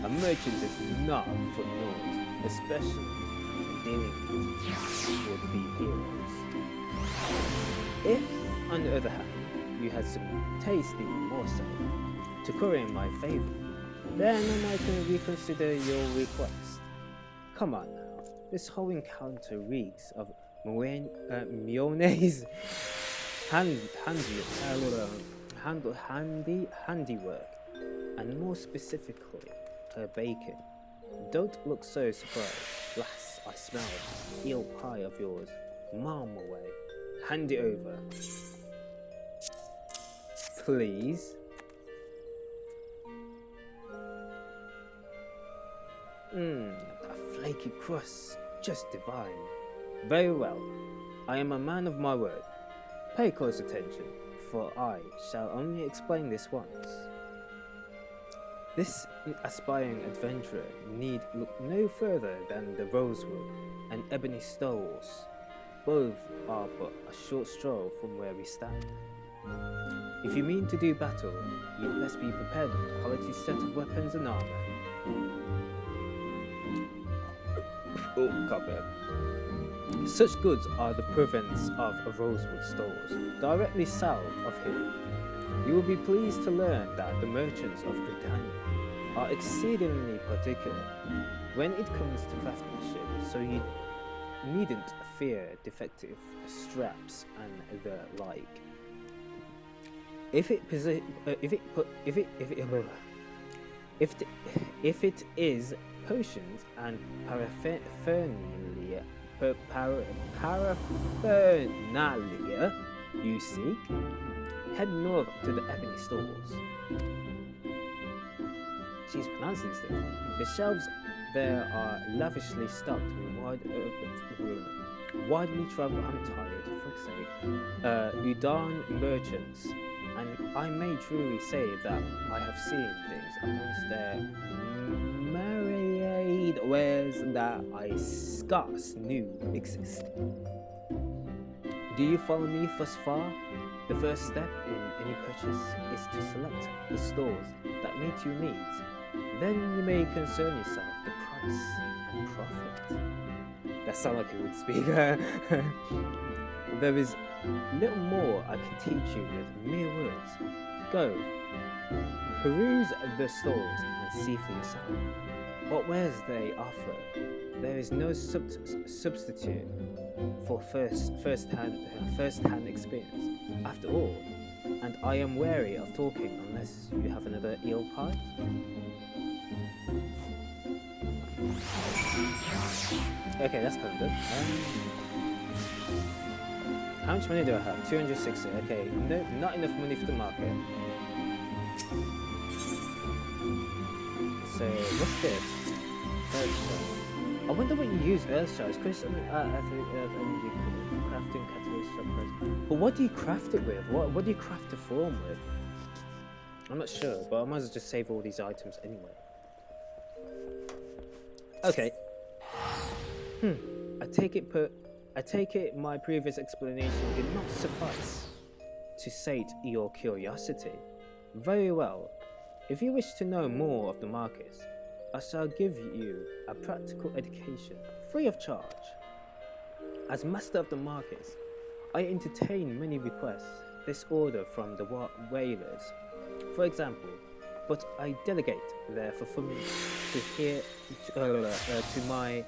A merchant is not for naught, especially dealing with would-be heroes. If, on the other hand, you had some tasty morsel to curry in my favour, then I might reconsider your request. Come on now, this whole encounter reeks of mayonnaise handiwork, and more specifically, her bacon. Don't look so surprised, lass. I smell eel pie of yours. Marm away. Hand it over. Please. A flaky crust, just divine. Very well, I am a man of my word. Pay close attention, for I shall only explain this once. This aspiring adventurer need look no further than the Rosewood and Ebony Stoles. Both are but a short stroll from where we stand. If you mean to do battle, you best be prepared with a quality set of weapons and armor. Oh, copper. Such goods are the province of Rosewood Stores, directly south of here. You will be pleased to learn that the merchants of Britannia are exceedingly particular when it comes to craftsmanship, so you needn't fear defective straps and the like. If it is potions and paraphernalia you seek, head north to the Ebony Stores. She's pronounced these things. The shelves there are lavishly stocked with widely travelled, I'm tired, for fuck's sake, Udan merchants, and I may truly say that I have seen things amongst their myriad wares that I scarce knew existed. Do you follow me thus far? The first step in any purchase is to select the stores that meet your needs. Then you may concern yourself with the price and profit. That sounds like a good speaker. There is little more I can teach you with mere words. Go, peruse the stores and see for yourself. what wares they offer, there is no substitute for first-hand experience. After all, and I am wary of talking unless you have another eel pie. Okay, that's kind of good. How much money do I have? 260. Okay, no, not enough money for the market. So, what's this? Earthshard. I wonder what you use Earthshards. Crafting catalyst subpress. But what do you craft it with? What do you craft the form with? I'm not sure, but I might as well just save all these items anyway. Okay. I take it my previous explanation did not suffice to sate your curiosity. Very well. If you wish to know more of the Marquis, I shall give you a practical education, free of charge. As Master of the Marquis, I entertain many requests this order from the whalers, for example, but I delegate their fulfillment to my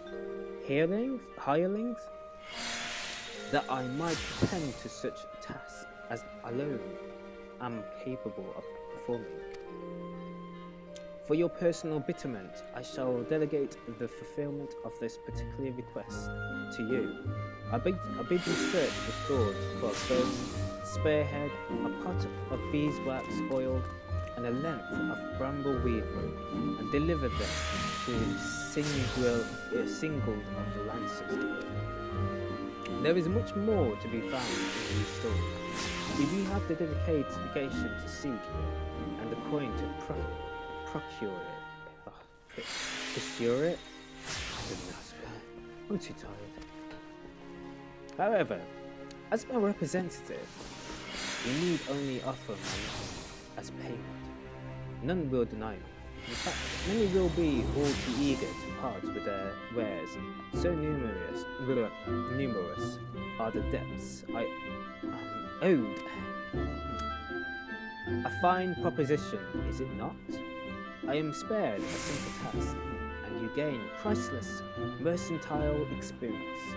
hirelings, that I might attend to such tasks as alone am capable of performing. For your personal betterment, I shall delegate the fulfillment of this particular request to you. I bid you search the stores for a first spearhead, a pot of beeswax oil, and a length of brambleweed rope, and deliver them to singled of the lancers. There is much more to be found in these stores. If you have the dedication to seek it, and the coin to procure it, pursue it, I'm too tired. However, as my representative, you need only offer money as payment. None will deny me. In fact, many will be all too eager to part with their wares. So numerous are the debts I am owed. A fine proposition, is it not? I am spared a simple task, and you gain priceless mercantile experience.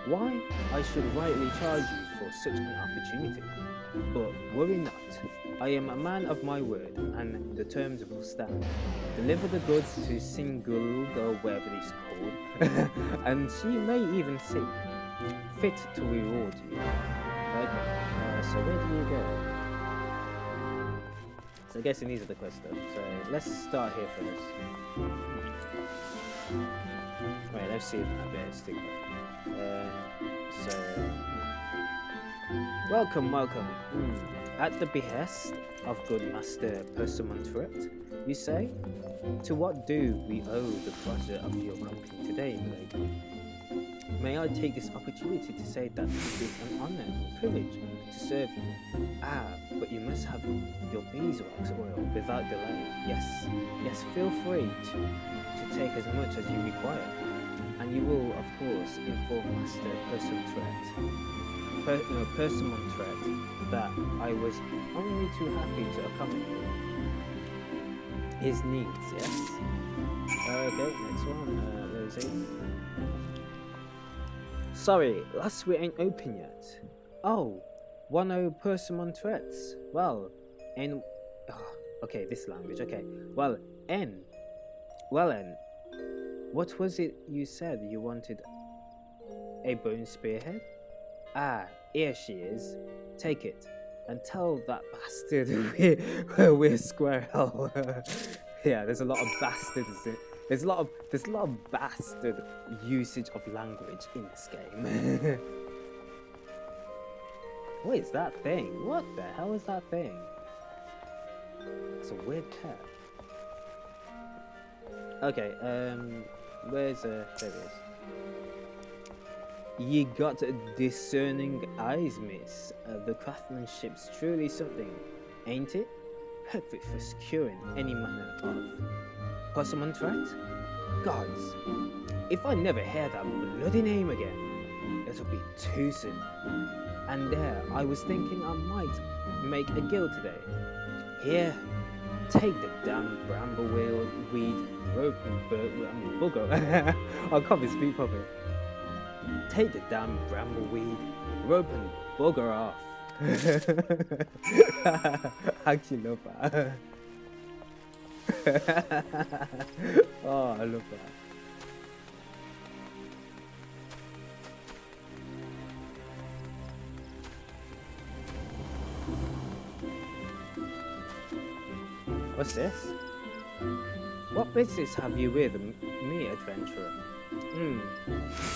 Why I should rightly charge you for such an opportunity? But worry not, I am a man of my word, and the terms will stand. Deliver the goods to Singulda, or whatever it's called, and she may even see fit to reward you. Okay, so where do you go? So I guess these are the quest stuff. So let's start here first. Right, let's see if that bit is stigma. Welcome. At the behest of good Master Persimonthret, you say? To what do we owe the pleasure of your company today, lady? May I take this opportunity to say that it is an honor and privilege to serve you. Ah, but you must have your beeswax oil without delay. Yes, feel free to take as much as you require. And you will, of course, inform Master Persimonthret that I was only too happy to accommodate his needs, yes? Okay, next one. Where is it? Sorry, last we ain't open yet. Oh, 10 Persimonthret's. Well, okay, this language, okay. Well, N, what was it you said you wanted? A bone spearhead? Ah, here she is. Take it, and tell that bastard we're Squirrel. Yeah, there's a lot of bastards. There's a lot of bastard usage of language in this game. What is that thing? What the hell is that thing? It's a weird pet. Okay, where's there it is. Ye got discerning eyes, miss. The craftsmanship's truly something, ain't it? Perfect for securing any manner of Persimonthret? Gods, if I never hear that bloody name again, it'll be too soon. And there, I was thinking I might make a guild today. Here, Take the damn weed rope and booger. I can't be speak properly. Take the damn brambleweed rope and booger off. I actually love that. Oh, I love that. What's this? What business have you with me, adventurer?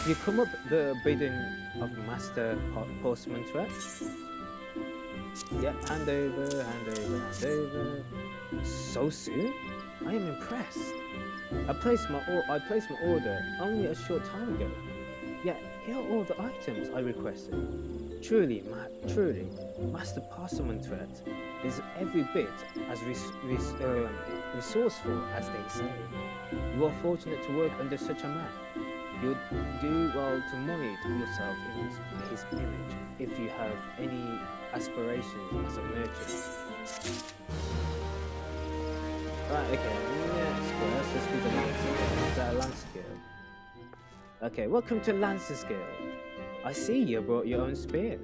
You come up the bidding of Master Postman Threat? Yep, hand over. So soon? I am impressed. I placed my order only a short time ago. Yet here are all the items I requested. Truly, Master Postman Threat is every bit as resourceful as they say. You are fortunate to work under such a man. You would do well to mold yourself in his image if you have any aspirations as a merchant. Right, okay, next quest, let's do the Lancer Guild. Okay, welcome to Lancer's Guild. I see you brought your own spear.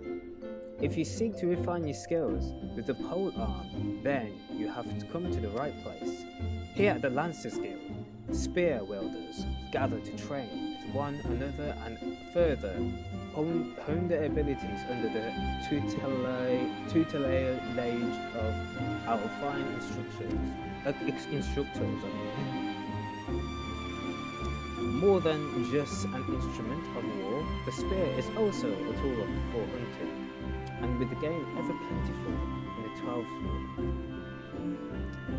If you seek to refine your skills with the pole arm, then you have to come to the right place. Here at the Lancer's Guild, spear wielders gather to train with one another and further hone their abilities under the tutelage of our fine instructors. More than just an instrument of war, the spear is also a tool for hunting, and with the game ever plentiful in the 12th floor.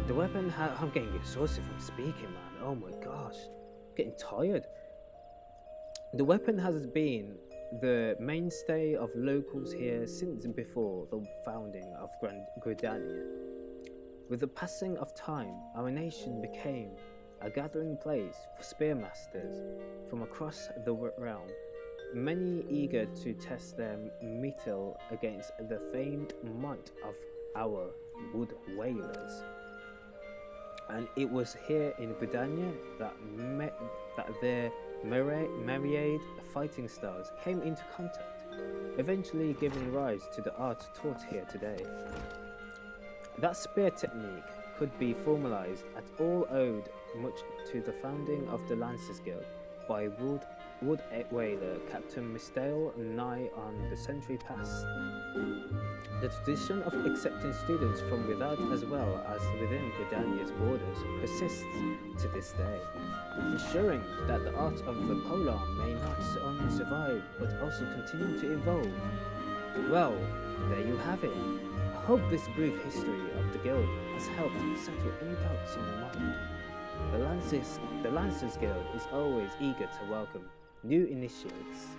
The weapon I'm getting exhausted from speaking, man. Oh my gosh. I'm getting tired. The weapon has been the mainstay of locals here since before the founding of Gridania. With the passing of time, our nation became a gathering place for spearmasters from across the realm, many eager to test their mettle against the famed might of our wood whalers. And it was here in Gridania that their myriad fighting styles came into contact, eventually giving rise to the art taught here today. That spear technique could be formalized at all owed much to the founding of the Lancers Guild by wood whaler Captain Mistale nigh on the century past. The tradition of accepting students from without as well as within Gridania's borders persists to this day, ensuring that the art of the polearm may not only survive but also continue to evolve. Well, there you have it. I hope this brief history of the guild has helped settle any doubts in your mind. The Lancers Guild is always eager to welcome new initiates.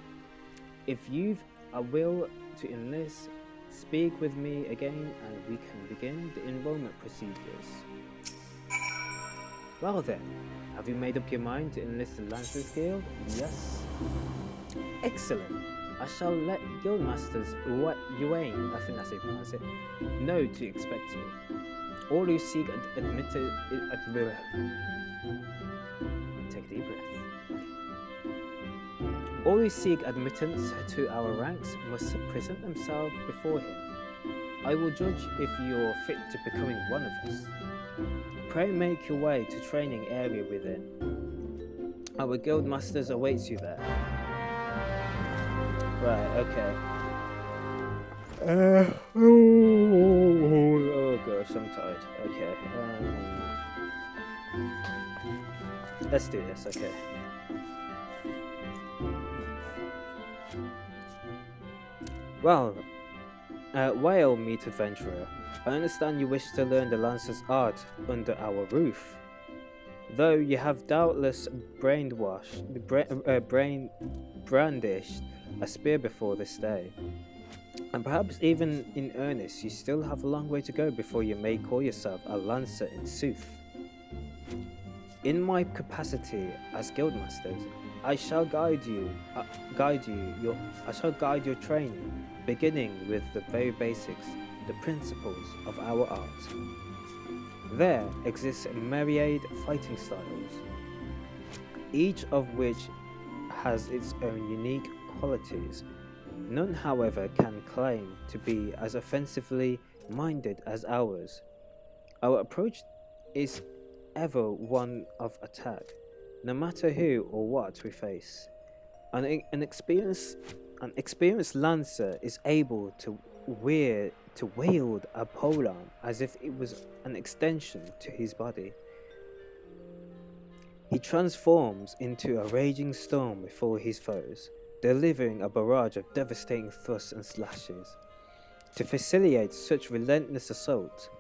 If you've a will to enlist, speak with me again and we can begin the enrollment procedures. Well then, have you made up your mind to enlist the Lancers Guild? Yes? Excellent. I shall let Guildmasters Yuane, I think that's how you pronounce it, know to expect you. All who seek take a deep breath. All who seek admittance to our ranks must present themselves before him. I will judge if you're fit to becoming one of us. Pray make your way to training area within. Our Guildmasters awaits you there. Right, okay. Oh gosh, I'm tired. Okay. Let's do this, okay. Well, well, meat adventurer, I understand you wish to learn the Lancer's art under our roof. Though you have doubtless brandished a spear before this day, and perhaps even in earnest, you still have a long way to go before you may call yourself a Lancer in sooth. In my capacity as Guildmasters, I shall guide your training, beginning with the very basics, the principles of our art. There exists a myriad fighting styles, each of which has its own unique qualities. None, however, can claim to be as offensively minded as ours. Our approach is ever one of attack, no matter who or what we face. An experienced lancer is able to wield a polearm as if it was an extension to his body. He transforms into a raging storm before his foes, delivering a barrage of devastating thrusts and slashes. To facilitate such relentless assault,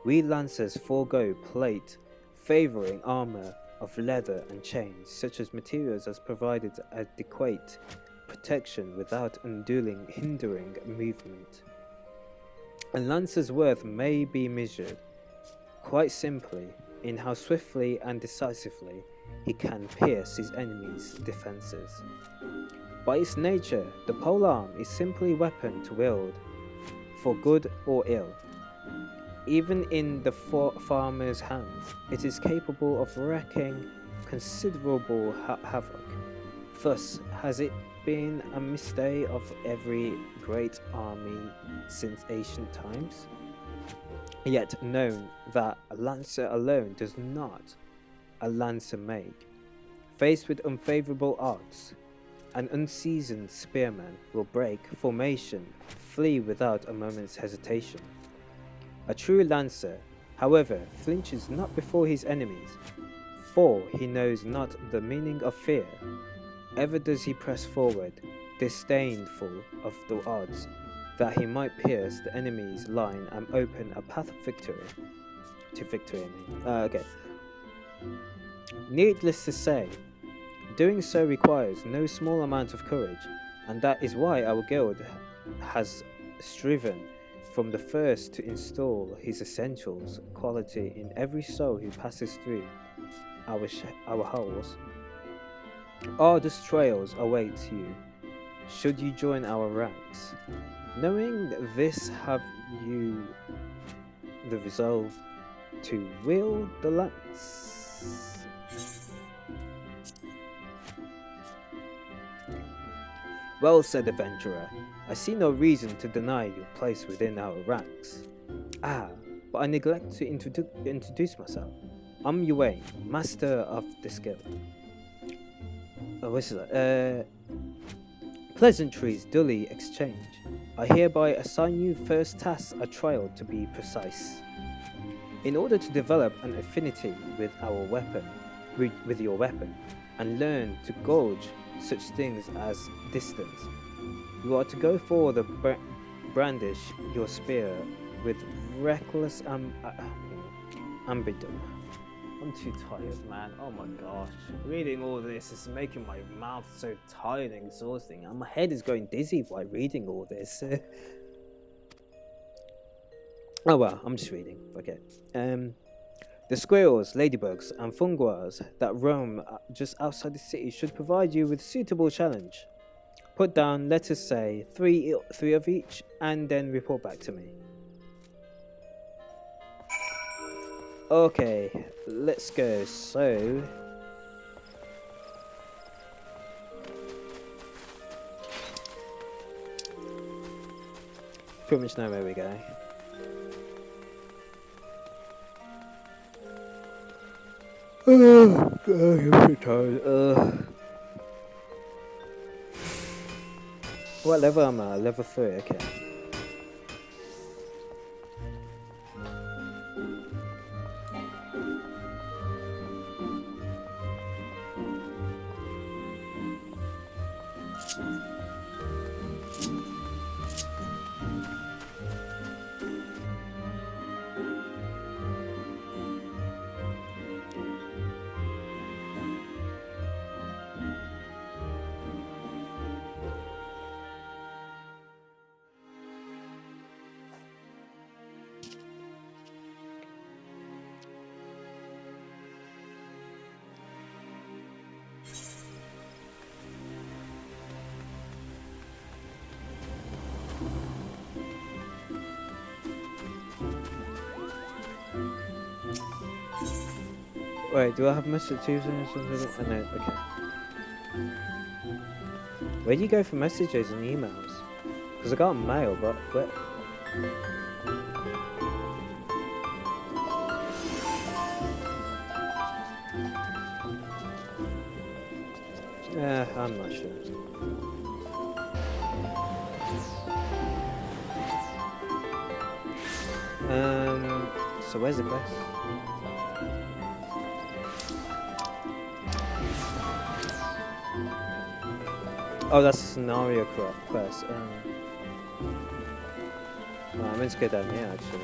we lancers forego plate, favoring armor of leather and chains, such as materials as provided adequate protection without unduly hindering movement. A lancer's worth may be measured, quite simply, in how swiftly and decisively he can pierce his enemy's defenses. By its nature, the polearm is simply a weapon to wield, for good or ill. Even in the farmer's hands, it is capable of wreaking considerable havoc. Thus has it been a mainstay of every great army since ancient times. Yet known that a lancer alone does not a lancer make. Faced with unfavorable odds, an unseasoned spearman will break formation, flee without a moment's hesitation. A true lancer, however, flinches not before his enemies, for he knows not the meaning of fear. Ever does he press forward, disdainful of the odds, that he might pierce the enemy's line and open a path of victory. Needless to say, doing so requires no small amount of courage, and that is why our guild has striven from the first to install his essentials quality in every soul who passes through our halls. Arduous trails await you, should you join our ranks. Knowing this, have you the resolve to wield the lance? Well said, adventurer. I see no reason to deny your place within our ranks. But I neglect to introduce myself. I'm Yue, master of this guild. What's that? Pleasantries duly exchanged. I hereby assign you first task a trial, to be precise. In order to develop an affinity with your weapon, and learn to gauge such things as distance, you are to go for the brandish your spear with reckless ambition. I'm too tired, man. Oh my gosh. Reading all this is making my mouth so tired and exhausting. And my head is going dizzy by reading all this. Oh well, I'm just reading. Okay. The squirrels, ladybugs, and funguas that roam just outside the city should provide you with a suitable challenge. Put down, let us say, three of each, and then report back to me. Okay, let's go. So, pretty much know where we go. Oh god, I'm so tired. What level am I? Level 3, okay. Wait, do I have messages or something? Oh, no, okay. Where do you go for messages and emails? Because I got a mail, but where? I'm not sure. So where's the quest? Oh, that's a scenario quest. Oh, I meant to go down here actually.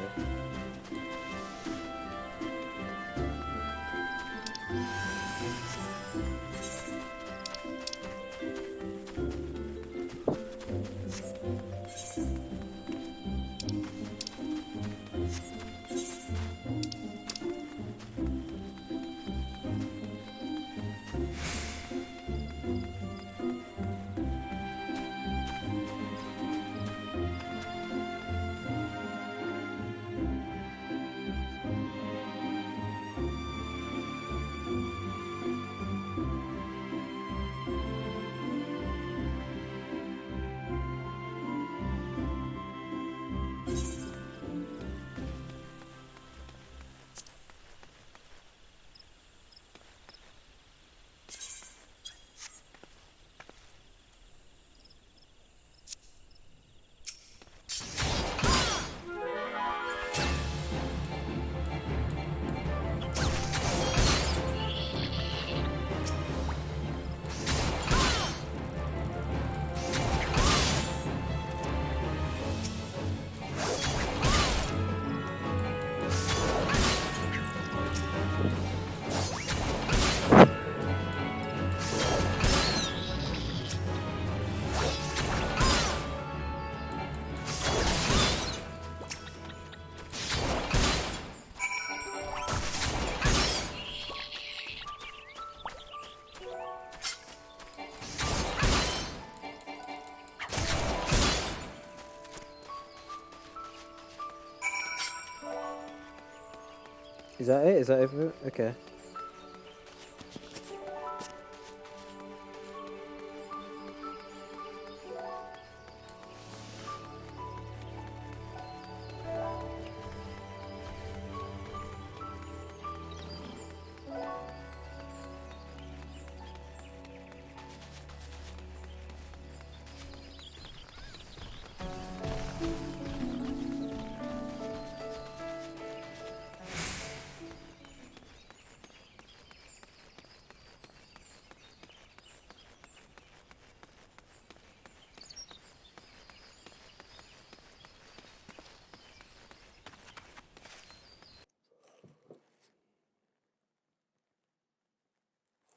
Is that it? Is that everything? Okay.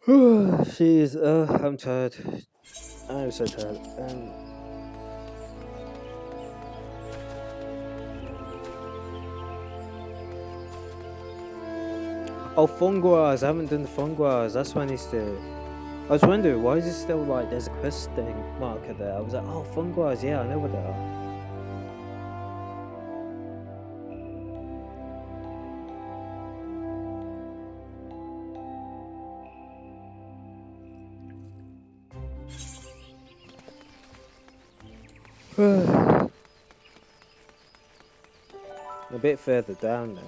Jeez, I'm tired. I'm so tired. Oh, Funguas! I haven't done the Funguas. That's when he's still. I was wondering why is it still like there's a quest thing marker there. I was like, oh, Funguas, yeah, I know what they are. A bit further down there.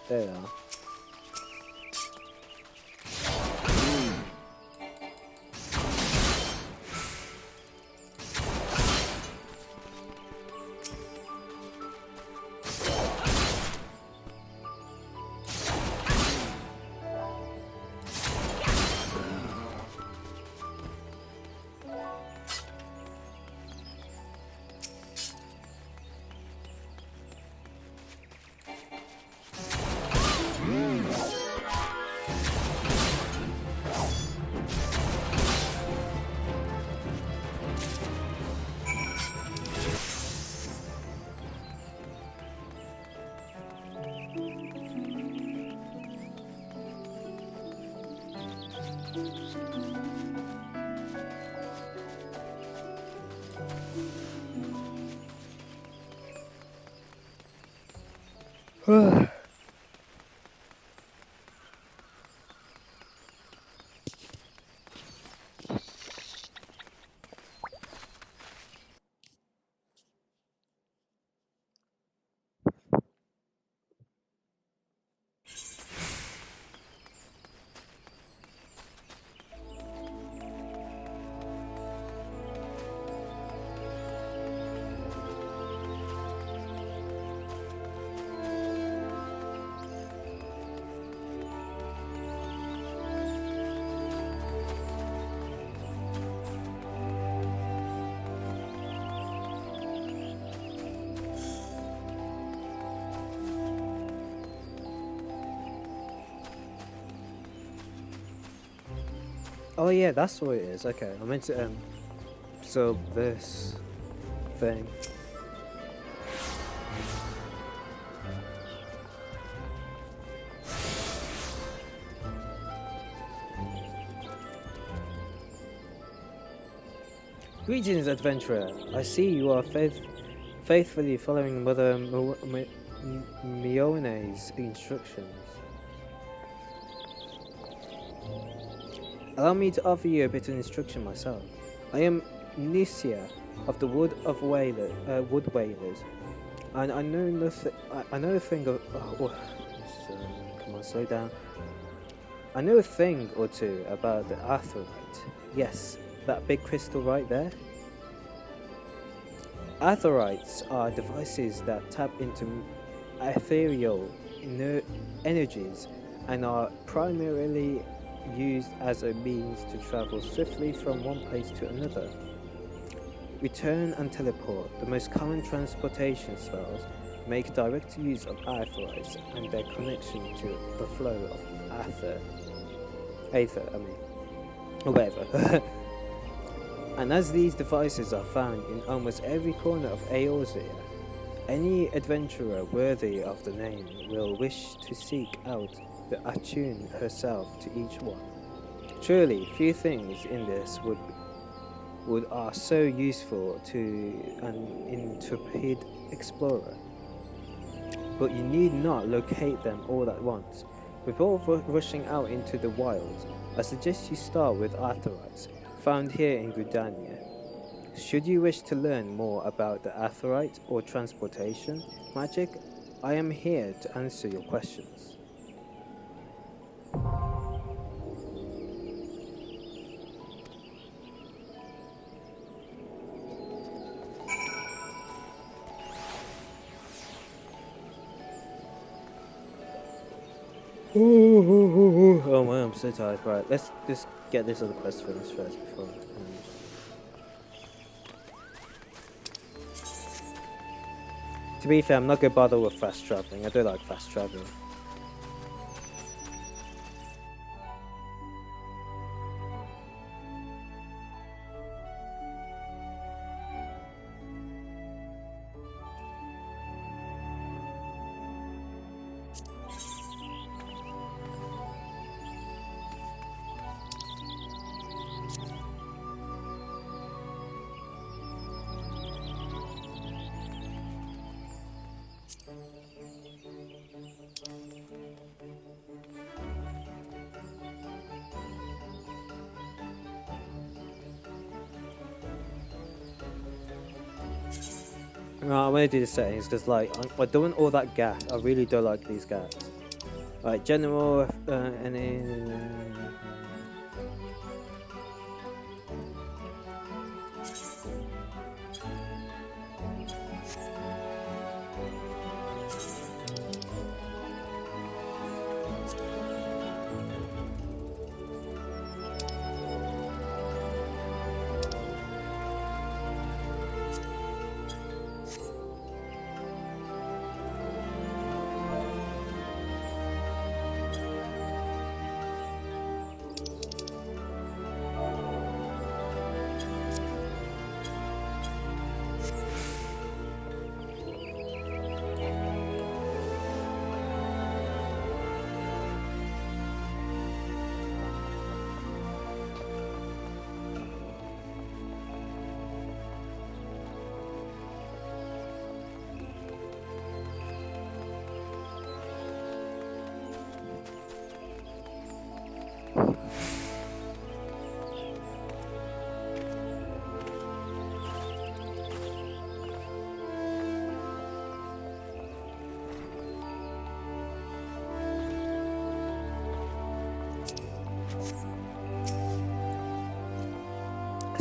There they are. Oh yeah, that's what it is. Okay, I meant to so this thing. Greetings, adventurer. I see you are faithfully following Mother Mione's instructions. Allow me to offer you a bit of instruction myself. I am Nisia of the Wood Whalers, and I know nothing. I know a thing of. Come on, slow down. I know a thing or two about the Aetheryte. Yes, that big crystal right there. Aetherytes are devices that tap into ethereal energies and are primarily used as a means to travel swiftly from one place to another. Return and teleport, the most common transportation spells, make direct use of Aetherytes and their connection to the flow of Aether, or whatever. And as these devices are found in almost every corner of Eorzea, any adventurer worthy of the name will wish to seek out to attune herself to each one. Surely, few things in this would are so useful to an intrepid explorer. But you need not locate them all at once. Before rushing out into the wild, I suggest you start with Aetherytes, found here in Gridania. Should you wish to learn more about the Aetheryte or transportation magic, I am here to answer your questions. Oh man, I'm so tired. Right, let's just get this other quest finished first before. To be fair, I'm not gonna bother with fast traveling. I do like fast traveling. No, I'm gonna do the settings because, like, I'm doing all that gas. I really don't like these gas. Like, general, and then.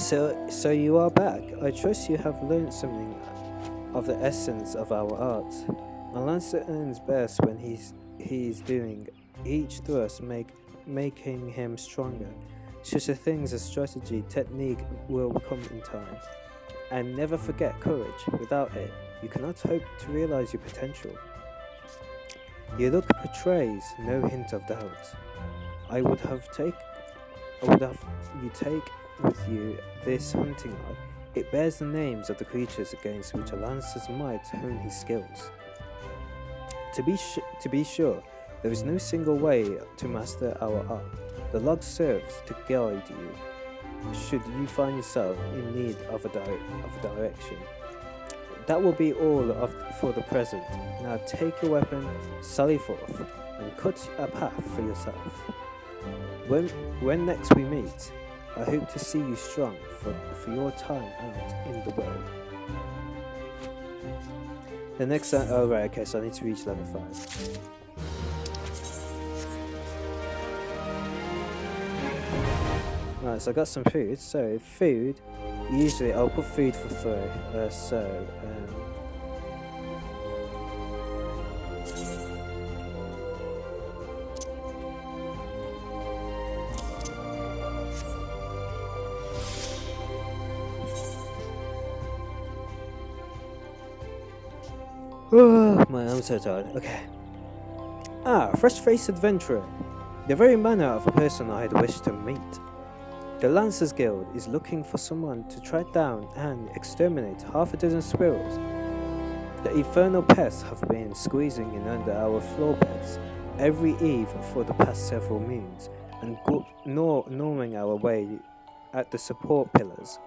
So you are back. I trust you have learned something of the essence of our art. A lancer earns best when he's doing each thrust, making him stronger. Such a thing as a strategy technique will come in time. And never forget courage. Without it, you cannot hope to realize your potential. Your look betrays no hint of doubt. I would have you take with you this hunting log. It bears the names of the creatures against which a lancer's might hone his skills. To be sure, there is no single way to master our art. The log serves to guide you should you find yourself in need of a direction. That will be all for the present. Now take your weapon, sally forth, and cut a path for yourself. When next we meet, I hope to see you strong for your time out in the world. The next time, oh right, okay, so I need to reach level 5. Right, so I got some food. So food, usually I'll put food for free. I'm so tired. Okay. Fresh-faced adventurer. The very manner of a person I had wished to meet. The Lancers Guild is looking for someone to track down and exterminate half a dozen squirrels. The infernal pests have been squeezing in under our floor beds every eve for the past several moons and gnawing our way at the support pillars.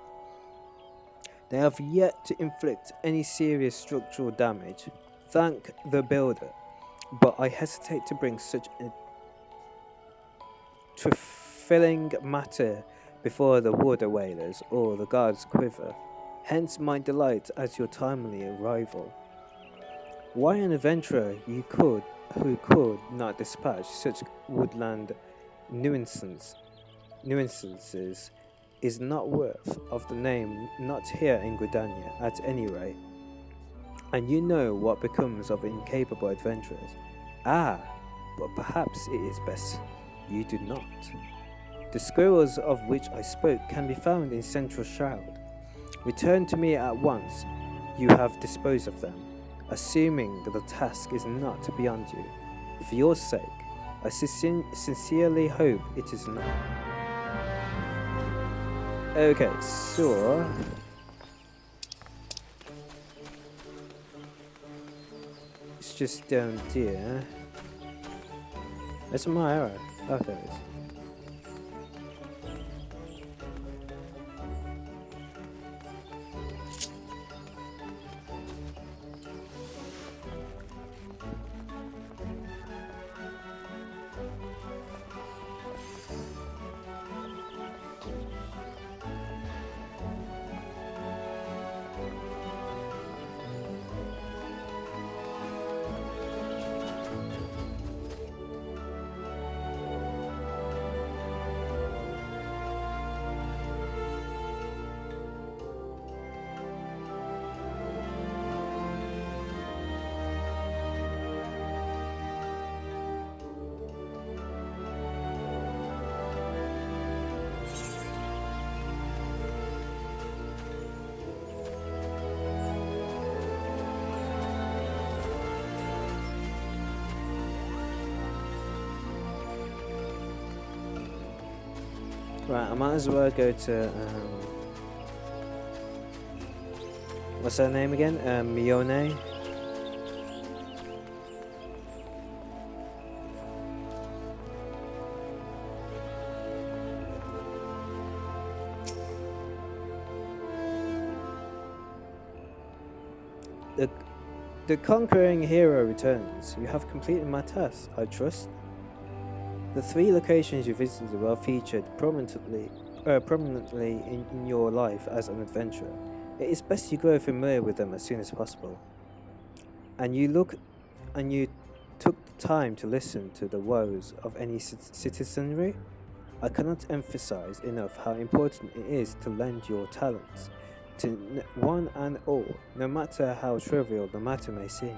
They have yet to inflict any serious structural damage, thank the builder, but I hesitate to bring such a fulfilling matter before the water whalers or the guards quiver, hence my delight at your timely arrival. Why an adventurer who could not dispatch such woodland nuisances is not worth of the name, not here in Gridania at any rate. And you know what becomes of incapable adventurers. But perhaps it is best you do not. The squirrels of which I spoke can be found in Central Shroud. Return to me at once you have disposed of them, assuming the task is not beyond you. For your sake, I sincerely hope it is not. Okay, so it's just down there. That's my arrow. Oh, there it is. Right, I might as well go to, what's her name again? Mione. The conquering hero returns. You have completed my task, I trust. The 3 locations you visited were featured prominently in your life as an adventurer. It is best you grow familiar with them as soon as possible. And you took the time to listen to the woes of any citizenry. I cannot emphasize enough how important it is to lend your talents to one and all, no matter how trivial the matter may seem.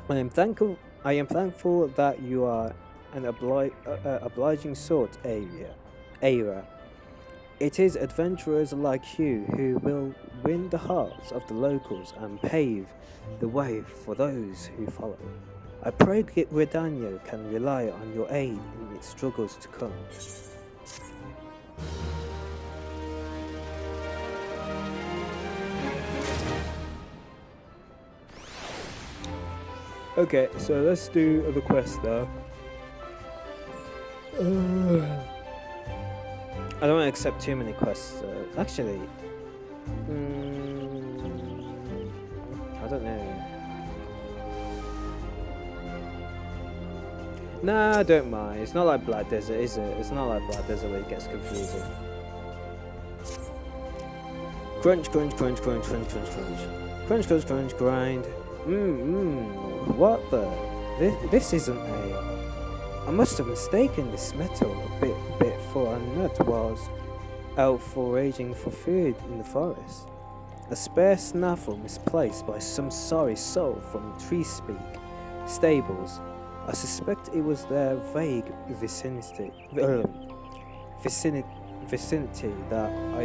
I am thankful that you are an obliging sort, Aira. It is adventurers like you who will win the hearts of the locals and pave the way for those who follow. I pray Gridania can rely on your aid in its struggles to come. Okay, so let's do the quest though. I don't want to accept too many quests. Actually, I don't know. Nah, don't mind. It's not like Black Desert, is it? It's not like Black Desert where it gets confusing. Crunch, crunch, crunch, crunch, crunch, crunch, crunch. Crunch, crunch, crunch, grind. What the? This isn't a... I must have mistaken this metal a bit for a nut whilst out foraging for food in the forest. A spare snaffle misplaced by some sorry soul from Treespeak stables. I suspect it was their vague vicinity that I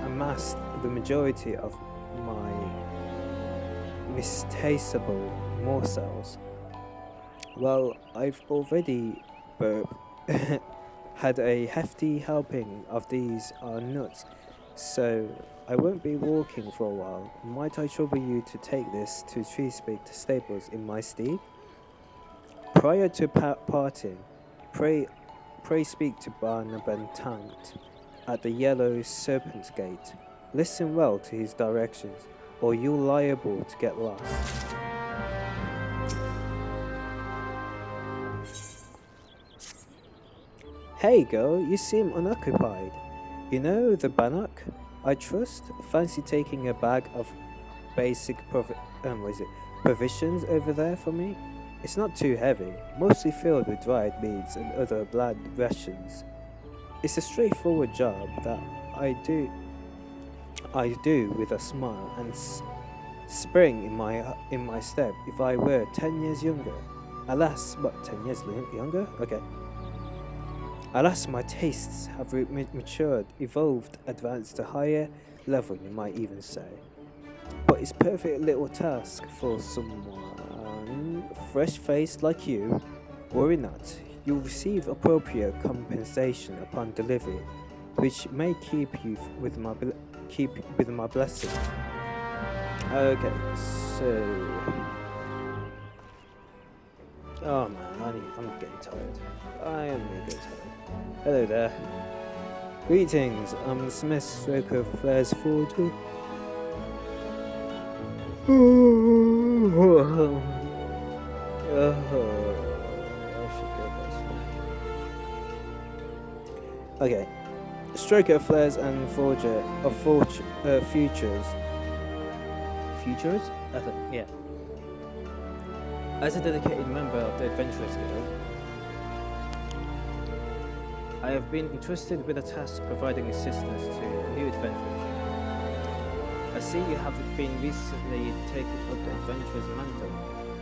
amassed the majority of my mistasteable morsels. Well, I've already had a hefty helping of these nuts, so I won't be walking for a while. Might I trouble you to take this to Treespeak stables in my stead? Prior to parting, pray speak to Barnabentant at the Yellow Serpent Gate. Listen well to his directions, or you're liable to get lost. Hey girl, you seem unoccupied. You know the Bannock, I trust? Fancy taking a bag of basic provisions over there for me? It's not too heavy, mostly filled with dried meats and other bland rations. It's a straightforward job that I do with a smile and spring in my step. If I were 10 years younger, alas, what, 10 years younger? Okay. Alas, my tastes have matured, evolved, advanced to higher level, you might even say. But it's perfect little task for someone fresh-faced like you. Worry not, you'll receive appropriate compensation upon delivery, which may keep you with my blessing. Okay, so... Oh man, I'm getting tired. I am getting tired. Hello there. Greetings, I'm Smith Stroker Flares Forger. Okay. Stroker Flares and Forger of Futures. Futures? Yeah. As a dedicated member of the Adventurers Guild, I have been entrusted with a task providing assistance to new adventurers. I see you have been recently taken up the adventurer's mantle.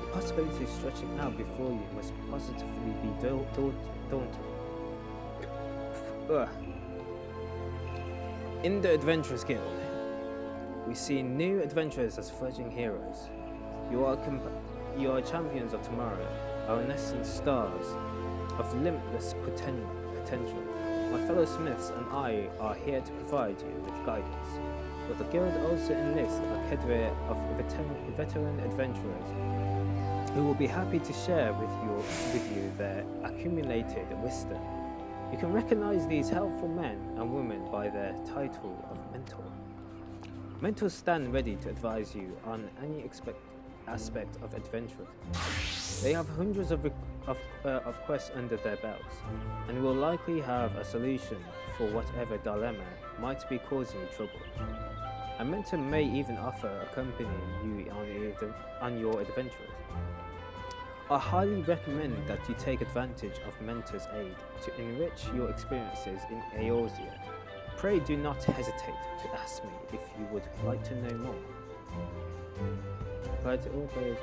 The possibilities stretching out before you must positively be daunting. In the Adventurers Guild, we see new adventurers as fledgling heroes. You are champions of tomorrow, our nascent stars of limitless potential. My fellow smiths and I are here to provide you with guidance, but the guild also enlists a cadre of veteran adventurers who will be happy to share with you their accumulated wisdom. You can recognize these helpful men and women by their title of mentor. Mentors stand ready to advise you on any aspect of adventure. They have hundreds of quests under their belts, and will likely have a solution for whatever dilemma might be causing you trouble. A mentor may even offer accompanying you on your adventures. I highly recommend that you take advantage of Mentor's aid to enrich your experiences in Eorzea. Pray do not hesitate to ask me if you would like to know more. Apply to all players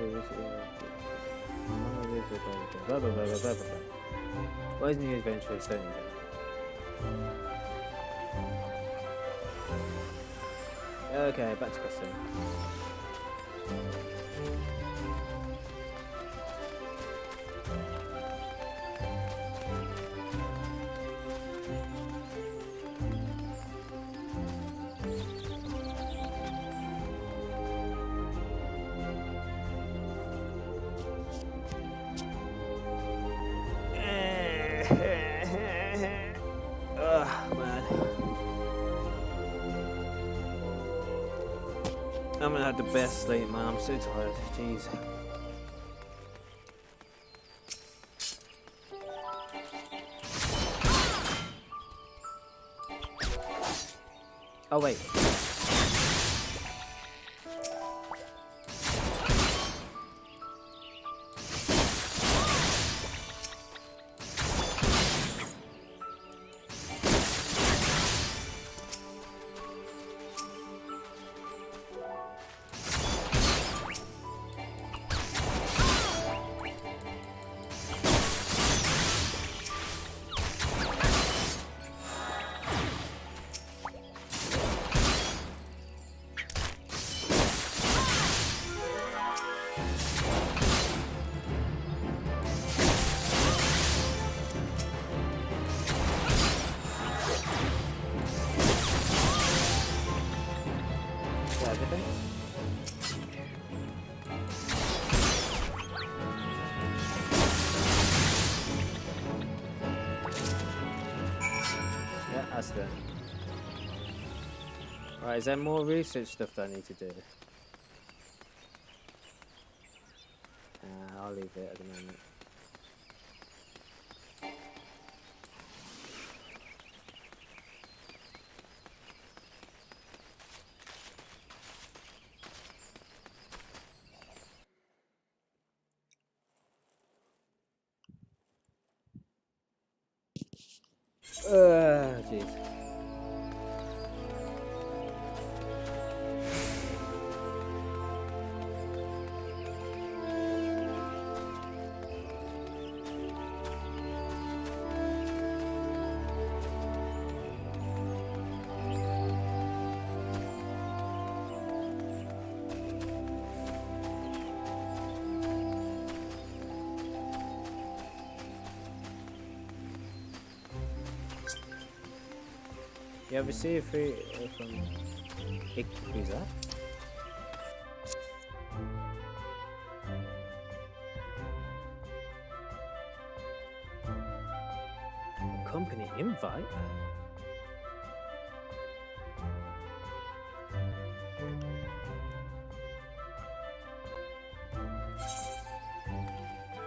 What is New Adventure saying? Okay, back to question. Ugh, man. I'm gonna have the best sleep, man. I'm so tired. Jeez. Oh, wait. Yeah, that's done. Right, is there more research stuff that I need to do? I'll leave it at the moment. Jeez. You ever see a free from who's that? Company invite?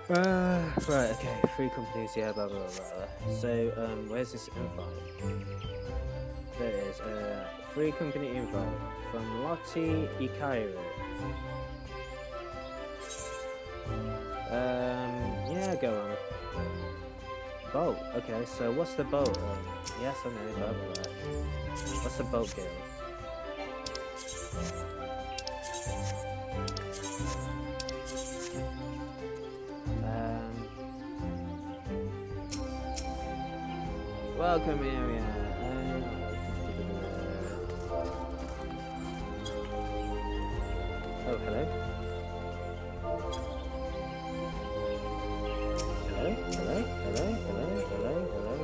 Right, okay, free companies, yeah, blah blah blah blah. So, where's this invite? There it is, free company invite from Lottie Ikairo. Yeah, go on. Boat, okay, so what's the boat? Yes, I know, blah blah blah. What's the boat guild? Welcome area. Oh, hello. Hello, hello, hello, hello, hello, hello.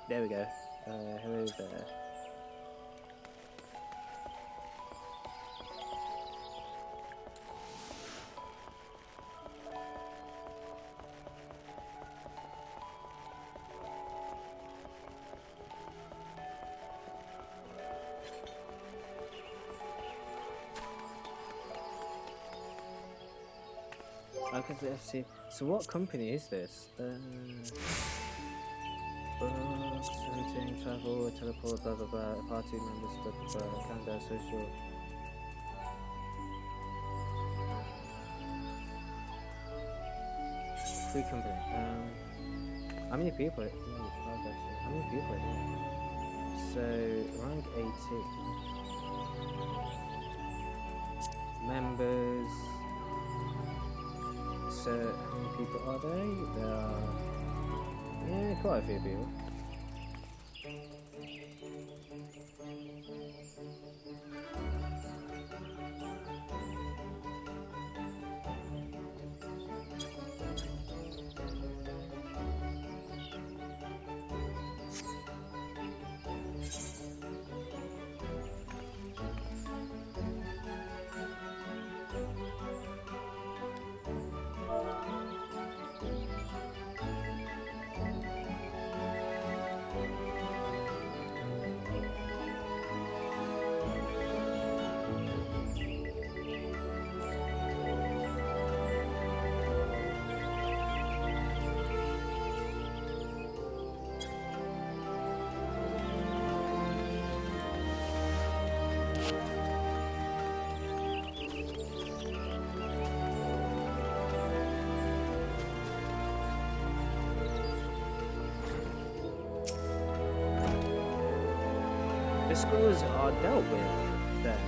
There we go. Hello there. Okay, so let's see. So what company is this? Renting, travel, teleport, blah blah blah. Party members, blah blah blah. Calendar, social. Free company. How many people? How many people are there? So rank 18. Members. So how many people are they? There are quite a few people. The scrolls are dealt with then.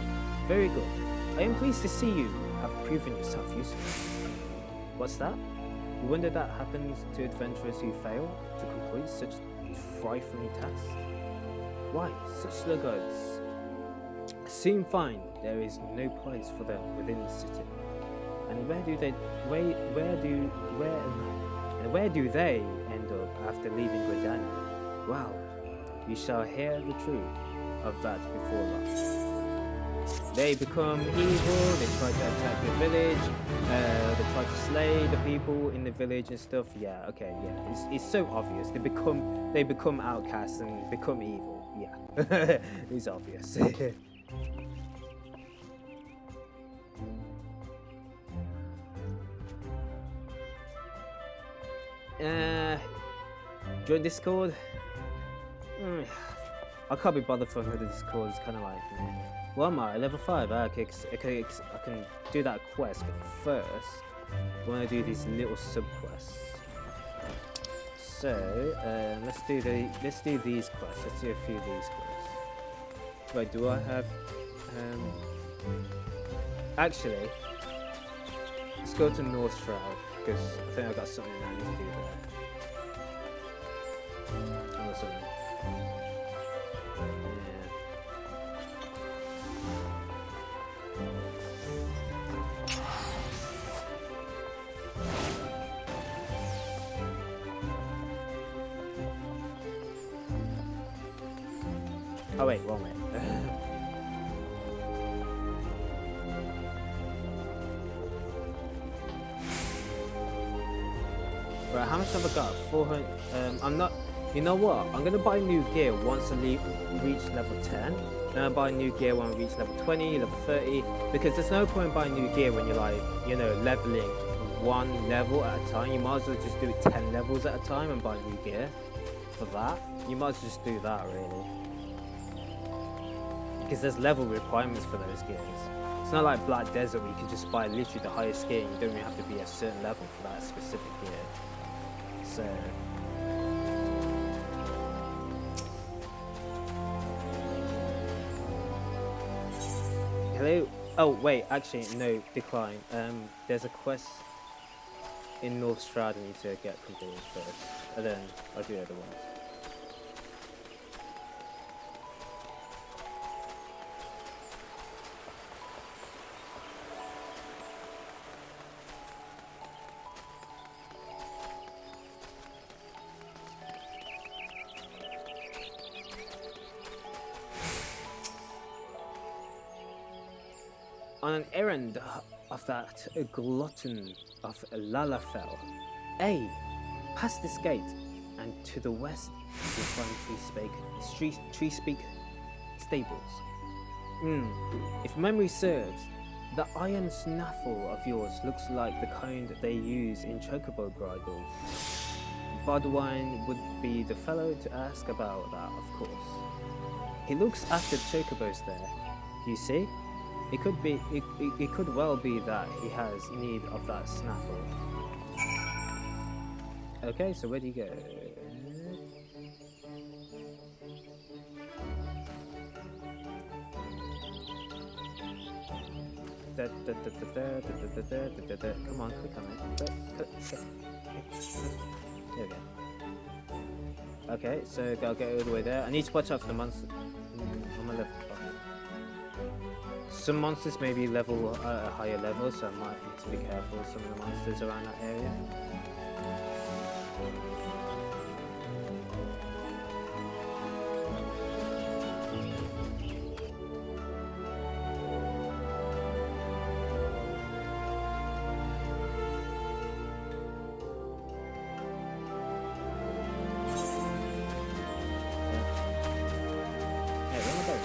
Very good. I am pleased to see you have proven yourself useful. What's that? You wonder that happens to adventurers who fail to complete such trifling tasks? Why, such sluggards soon find there is no place for them within the city. And where do they end up after leaving Gridania? Well, you shall hear the truth of that before long. They become evil, they try to attack the village, they try to slay the people in the village and stuff. Yeah, okay, yeah. It's so obvious. They become outcasts and become evil. Yeah. It's obvious. Join Discord? I can't be bothered for another Discord. It's kind of like, what am I? Level 5? Okay, I can do that quest, but first, I want to do these little sub-quests. So, let's do these quests. Let's do a few of these quests. Wait, do I have? Actually, let's go to North Shroud because I think I got something I need to do there. I got something. Oh wait, one minute. Right, how much have I got? 400. I'm not. You know what? I'm gonna buy new gear once I reach level 10. Then I buy new gear when I reach level 20, level 30. Because there's no point buying new gear when you're like, you know, leveling one level at a time. You might as well just do 10 levels at a time and buy new gear for that. You might as well just do that, really. Because there's level requirements for those gears. It's not like Black Desert where you can just buy literally the highest gear and you don't even have to be a certain level for that specific gear. So... Hello? Oh wait, actually no, decline. There's a quest in North Shroud I need to get completed first. And then I'll do the other ones. On an errand of that glutton of Lalafell. Past this gate, and to the west you'll find Tree Speak stables. If memory serves, The iron snaffle of yours looks like the kind they use in chocobo bridles. Bodwine would be the fellow to ask about that, of course. He looks after chocobos there. You see? It could well be that he has need of that snaffle. Okay, so where do you go? Come on, click on it. There we go. Okay, so I'll get all the way there. I need to watch out for the monster. On my left. Some monsters may be level at a higher level, so I might need to be careful of some of the monsters around that area. Hey, where am I going?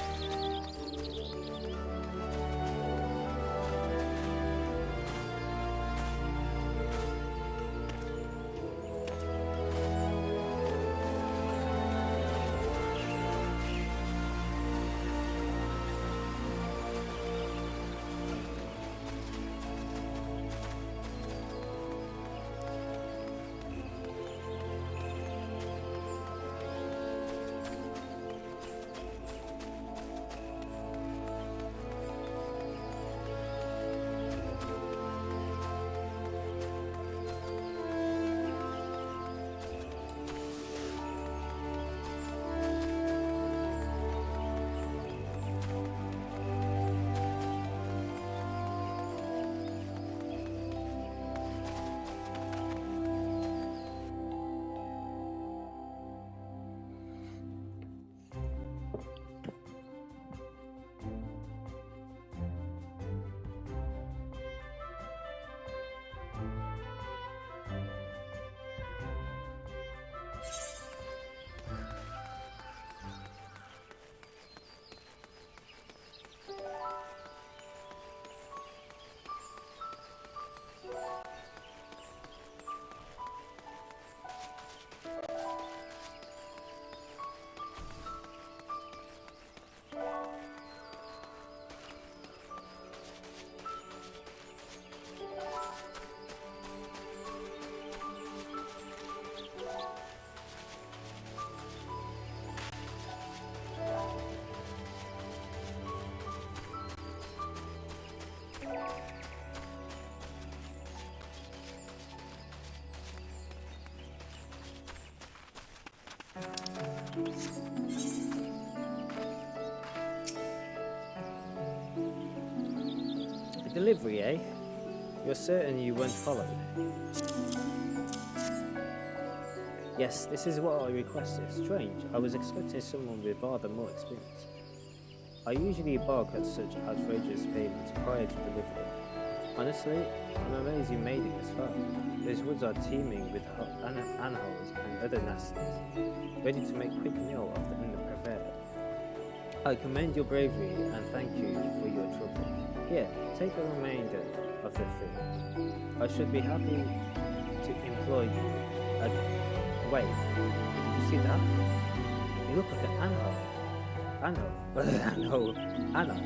A delivery, eh? You're certain you weren't followed? Yes, this is what I requested. Strange. I was expecting someone with rather more experience. I usually balk at such outrageous payments prior to delivery. Honestly, I'm amazed you made it this far. These woods are teeming with anholes and other nasties, ready to make quick meal of the unprepared. I commend your bravery and thank you for your trouble. Here, take the remainder of the food. I should be happy to employ you. Wait, did you see that? You look like an anhole. Anna.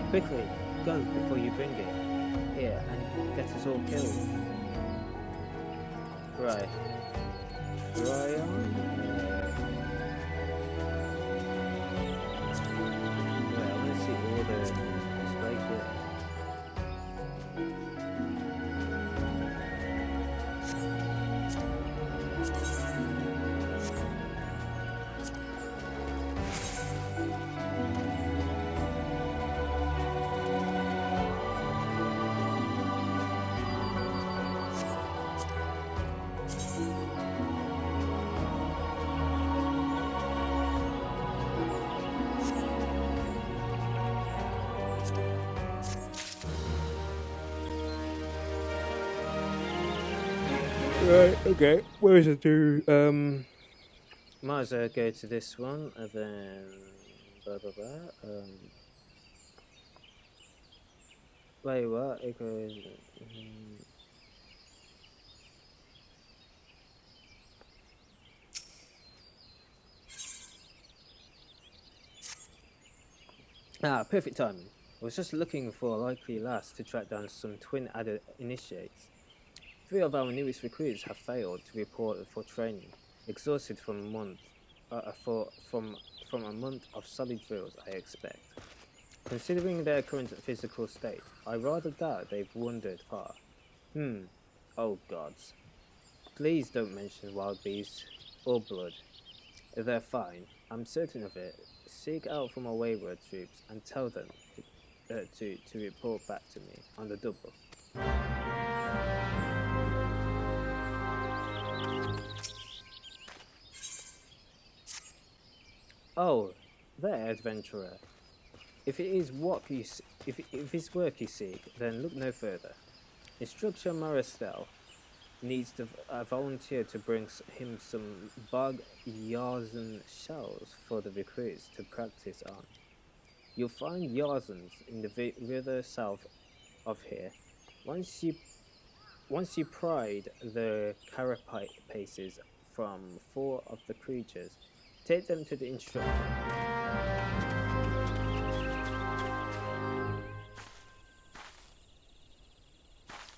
Quickly, go before you bring it here and get us all killed. Right. Try on. I want to see all the display here. Right, okay. Where is it to? Might as well go to this one and then blah blah blah. Wait, what? It goes. mm, perfect timing. I was just looking for a likely lass to track down some twin adder initiates. 3 of our newest recruits have failed to report for training, exhausted from a month, from a month of solid drills, I expect. Considering their current physical state, I rather doubt they've wandered far. Hmm. Oh gods. Please don't mention wild beasts or blood. They're fine. I'm certain of it. Seek out for my wayward troops and tell them to report back to me on the double. Oh, there, adventurer. If it is if it's work you seek, then look no further. Instructor Marastel needs a volunteer to bring him some bug Yarzen shells for the recruits to practice on. You'll find Yarzens in the river south of here. Once you once you pried the carapaces from 4 of the creatures, take them to the instructor.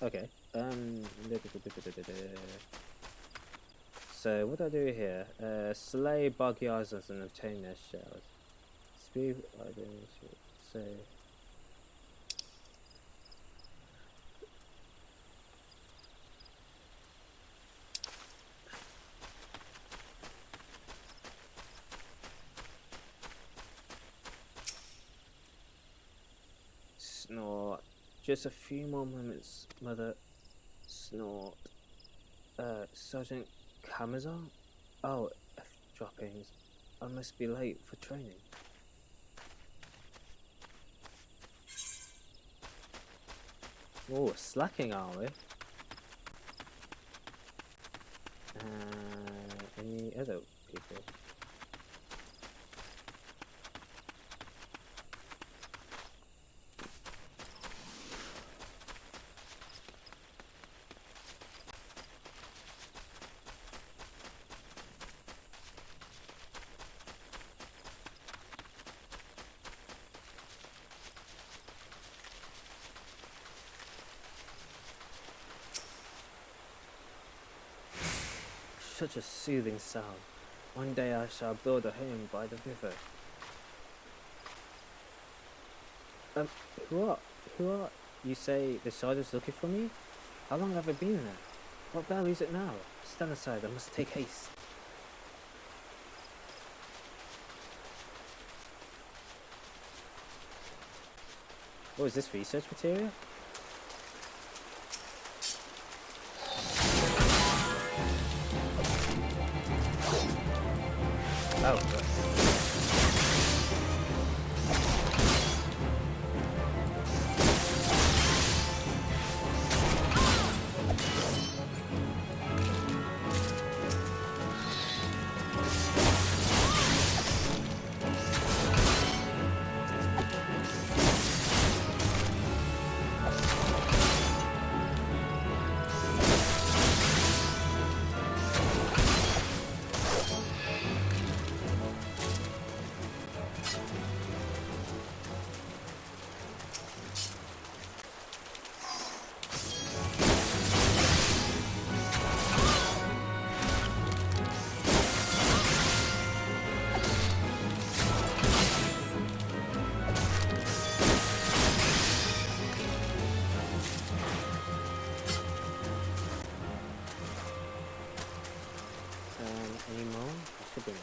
Okay. So what do I do here? Slay bug Yarzens and obtain their shells. Speed. I don't so. Snort. Just a few more moments, Mother. Snort. Sergeant Camazon? Oh, F droppings. I must be late for training. Oh, slacking, are we? Any other people? Such a soothing sound. One day I shall build a home by the river. Who are? Who are? You say the sergeant's looking for me? How long have I been there? What bell is it now? Stand aside, I must take haste. Oh, is this research material? Oh, God. Any more? I should be more.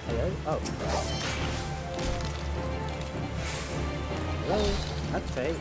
Hello? Oh. Hello? That's fake.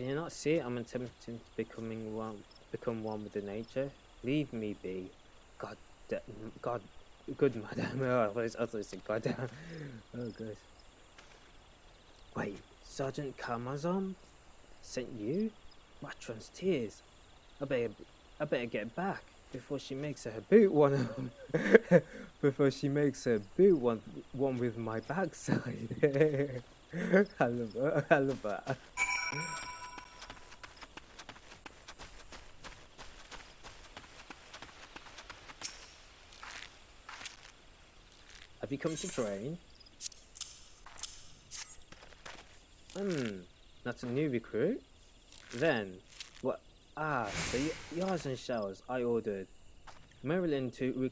you not see I'm attempting to become one with the nature? Leave me be. God, God, good madam. Oh, I thought it said God damn. Oh, good. Wait, Sergeant Kamazon sent you? Matron's tears. I better get back before she makes her boot one. Before she makes her boot one with my backside. I love that. I love that. Have you come to train? Not a new recruit? Then, what? Ah, so yours and Shells, I ordered Marilyn to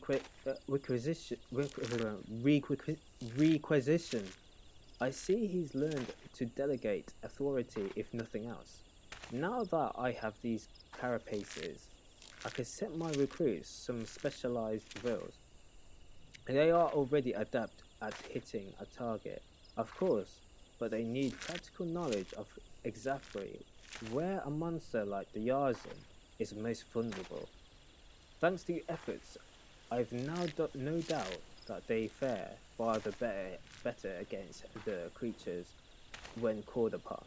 requisition. I see he's learned to delegate authority if nothing else. Now that I have these carapaces, I can set my recruits some specialized drills. They are already adept at hitting a target, of course, but they need practical knowledge of exactly where a monster like the Yarzan is most vulnerable. Thanks to your efforts, I've now no doubt that they fare far better against the creatures when called upon.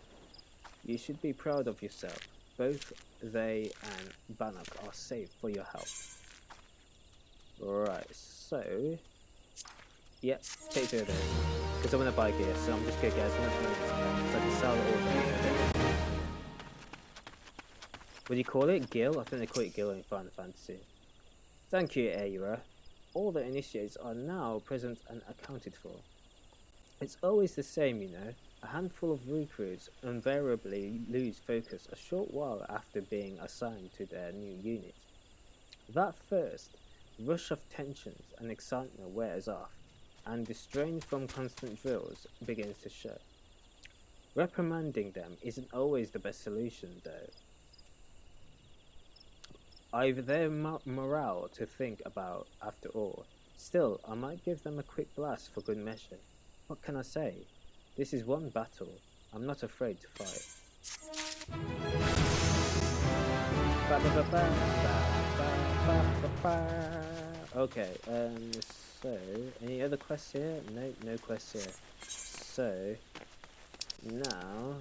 You should be proud of yourself. Both they and Bannock are safe for your help. Right, so... Yep, take care of those. Because I'm going to buy gear, so I'm just going to get as much money as I can, so I can sell it all. What do you call it? Gil? I think they call it Gil in Final Fantasy. Thank you, Aira. All the initiates are now present and accounted for. It's always the same, you know. A handful of recruits invariably lose focus a short while after being assigned to their new unit. That first rush of tensions and excitement wears off, and the strain from constant drills begins to show. Reprimanding them isn't always the best solution, though. I've their morale to think about after all. Still, I might give them a quick blast for good measure. What can I say? This is one battle. I'm not afraid to fight. Okay, so, any other quests here? Nope, no quests here. So, now,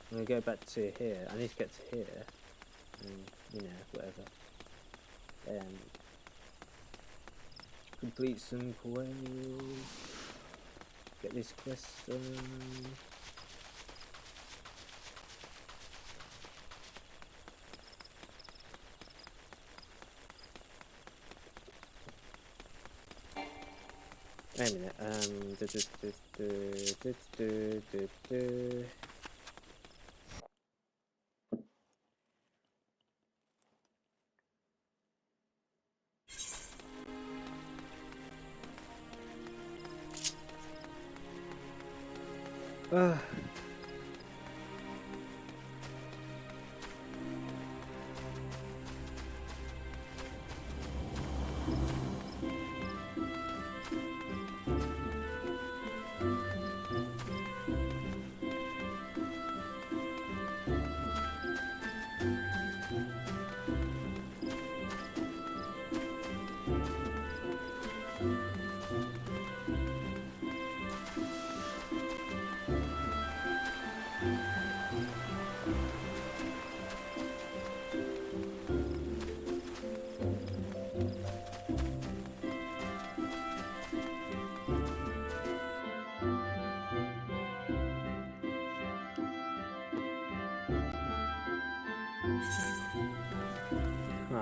I'm going to go back to here. I need to get to here. And, you know, whatever. Complete some quests. Get this quest done. Wait a minute,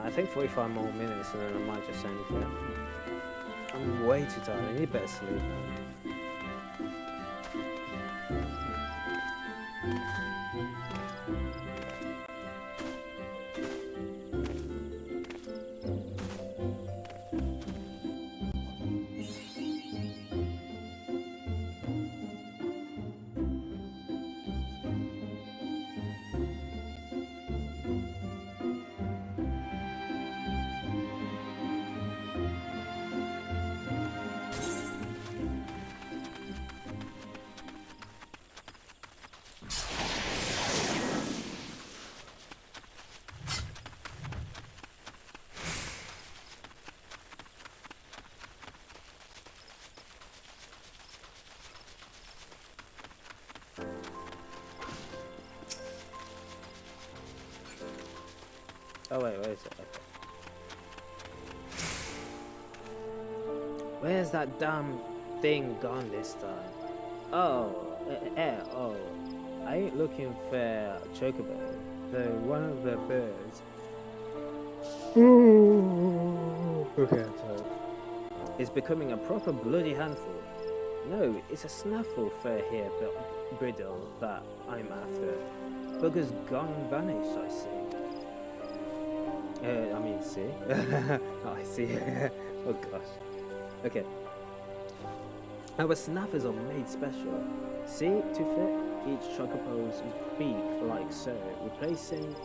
I think 45 more minutes and then I might just end it. I'm way too tired, I need better sleep. Oh wait, where is it? Okay. Where's that damn thing gone this time? Oh, oh. I ain't looking for a chocobo. Though one of the birds. Okay, I'm sorry. Is becoming a proper bloody handful. No, it's a snaffle fair here, bridle that I'm after. Bugger's gone and vanished, I see. I mean, see? Oh, I see. Oh gosh. Okay. Our snaffers are made special. See, to fit each chocobo's beak like so, replacing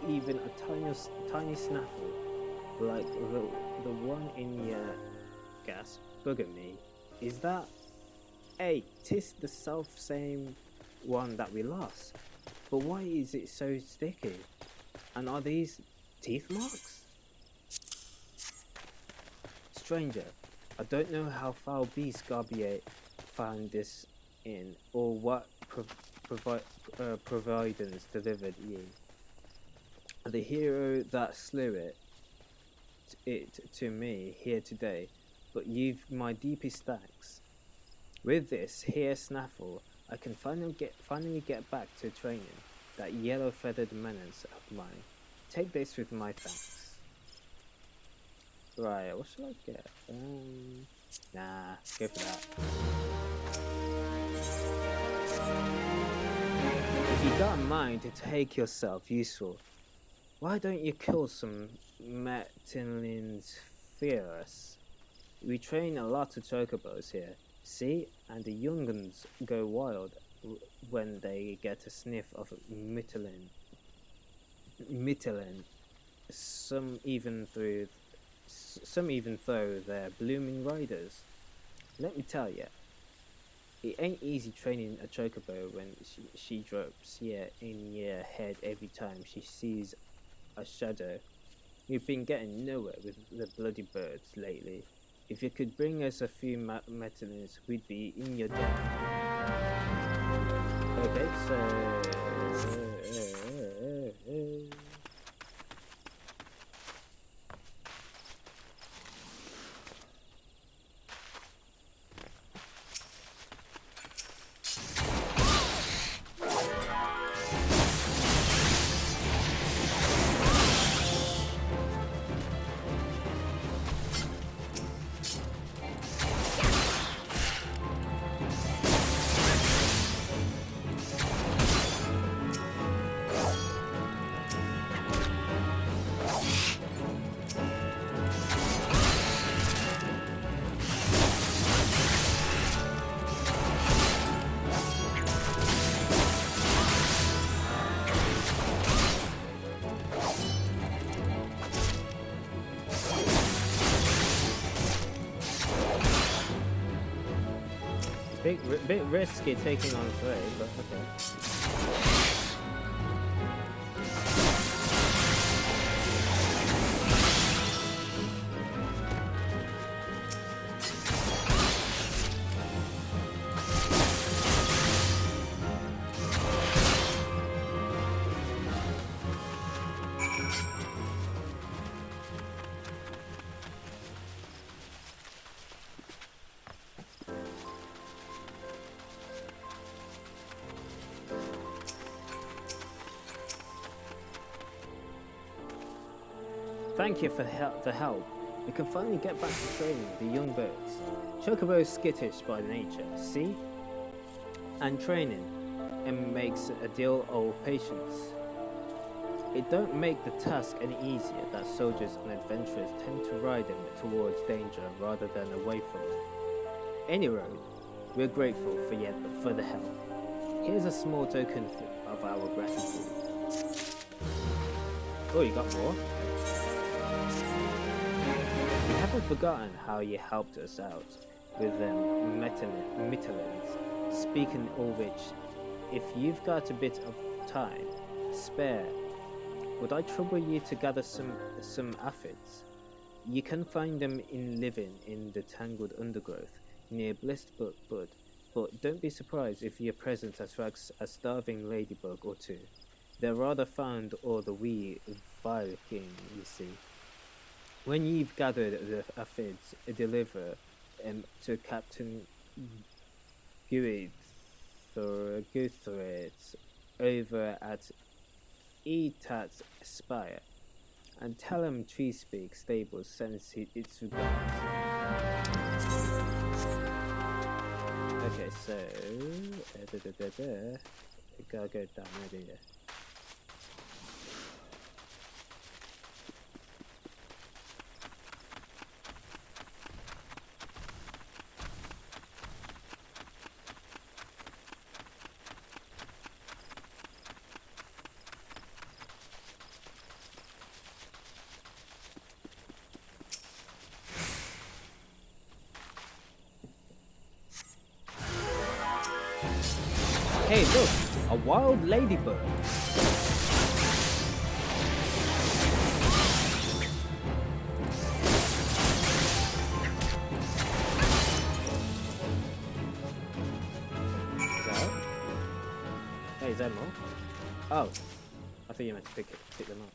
even a tiny snaffle like the one in your gas. Bugger me. Is that? Hey, 'tis the self-same one that we lost. But why is it so sticky? And are these teeth marks? Stranger, I don't know how foul beast Garbier found this in, or what providence delivered ye. The hero that slew it to me here today, but you've my deepest thanks. With this here snaffle, I can finally get back to training that yellow-feathered menace of mine. Take this with my thanks. Right, what should I get? Nah, go for that. If you got a mind to take yourself useful, why don't you kill some Metinlins fierce? We train a lot of chocobos here, see? And the younguns go wild when they get a sniff of Mytilin. Some even though they're blooming riders. Let me tell ya, it ain't easy training a chocobo when she drops in your head every time she sees a shadow. We've been getting nowhere with the bloody birds lately. If you could bring us a few Metalins, we'd be in your debt. Okay, so... Bit risky taking on Frey, but okay. Thank you for the help. We can finally get back to training the young birds. Chocobo is skittish by nature, see? And training and makes a deal of patience. It don't make the task any easier that soldiers and adventurers tend to ride them towards danger rather than away from it. Any road, we're grateful for the help. Here's a small token of our gratitude. Oh, you got more? We haven't forgotten how you helped us out with them Mytilins. Speaking of which, if you've got a bit of time spare, would I trouble you to gather some aphids? You can find them living in the tangled undergrowth near Blissbud, but don't be surprised if your presence attracts a starving ladybug or two. They're rather found or the wee Viking, you see. When you've gathered the aphids, deliver to Captain Guthred over at Etat's Spire, and tell him Treespeak Stables sends its regards. Okay, so gotta go down there, yeah. Hey, look! A wild ladybird! Is that it? Hey, is that more? Oh! I thought you meant to pick them up.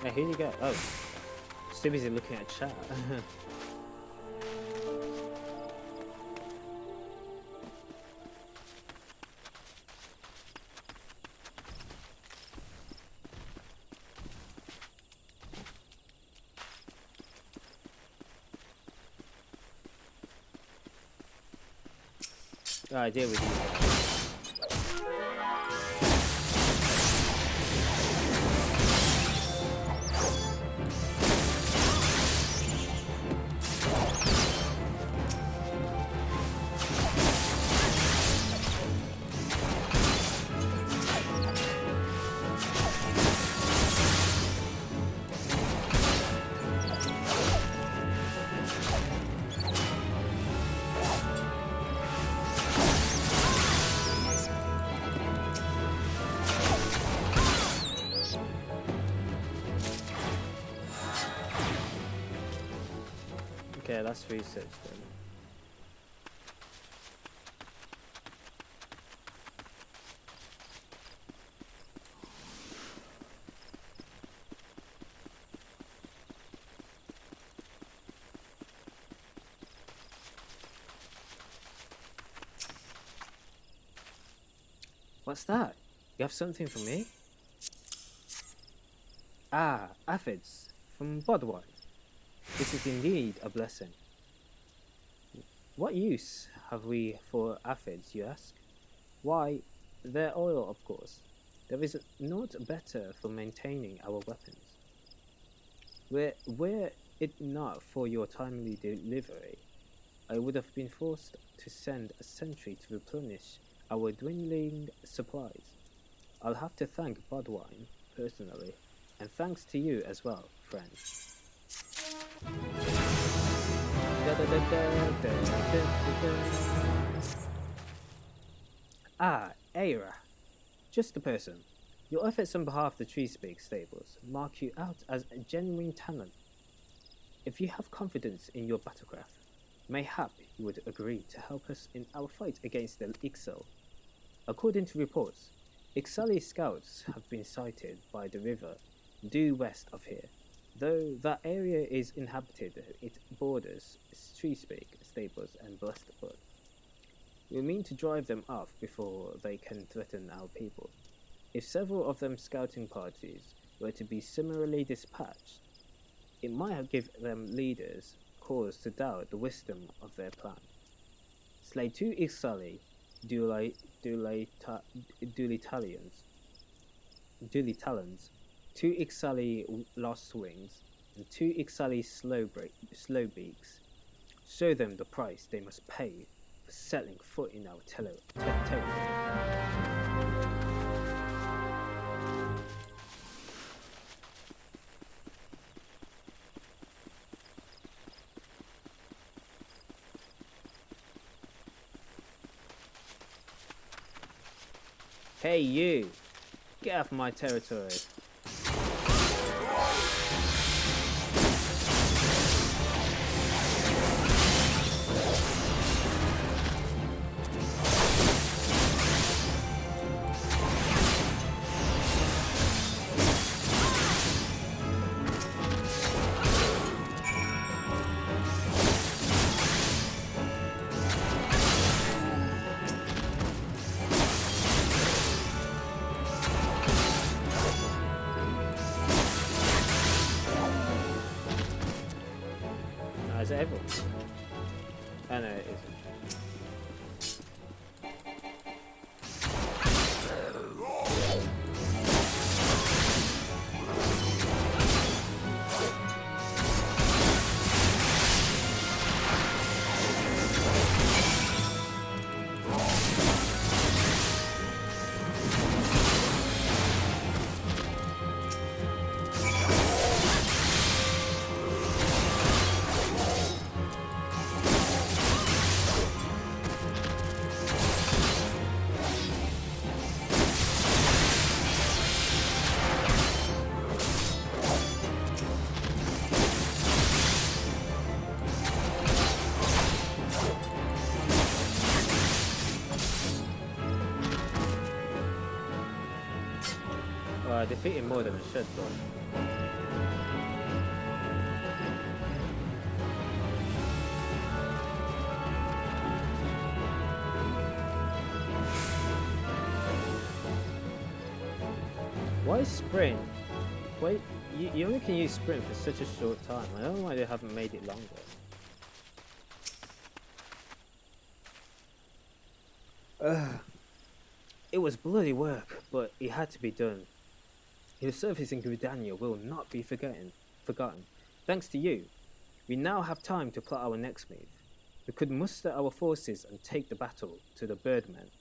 Hey, here you go. Oh, still busy looking at chat. I deal with you. Okay, that's research then. What's that? You have something for me? Ah, aphids from Budwine. This is indeed a blessing. What use have we for aphids, you ask? Why, their oil, of course. There is naught better for maintaining our weapons. Were it not for your timely delivery, I would have been forced to send a sentry to replenish our dwindling supplies. I'll have to thank Budwine personally, and thanks to you as well, friend. Ah, Aira. Just the person. Your efforts on behalf of the Treespeak Stables mark you out as a genuine talent. If you have confidence in your battlecraft, mayhap you would agree to help us in our fight against the Ixal. According to reports, Ixali scouts have been sighted by the river due west of here. Though that area is inhabited, it borders Treespeak Stables and Blessed. We mean to drive them off before they can threaten our people. If several of them scouting parties were to be similarly dispatched, it might give them leaders cause to doubt the wisdom of their plan. Slay 2 Ixali, Duly Talons, 2 Ixali Lost Wings, and 2 Ixali Slowbeaks. Show them the price they must pay for setting foot in our territory. Hey you! Get off my territory. Is it everyone? Oh no, it isn't. Well, I defeated more than I should, though. Why sprint? Wait, you only can use sprint for such a short time. I don't know why they haven't made it longer. It was bloody work, but it had to be done. Your service in Gridania will not be forgotten. Thanks to you, we now have time to plot our next move. We could muster our forces and take the battle to the Birdmen,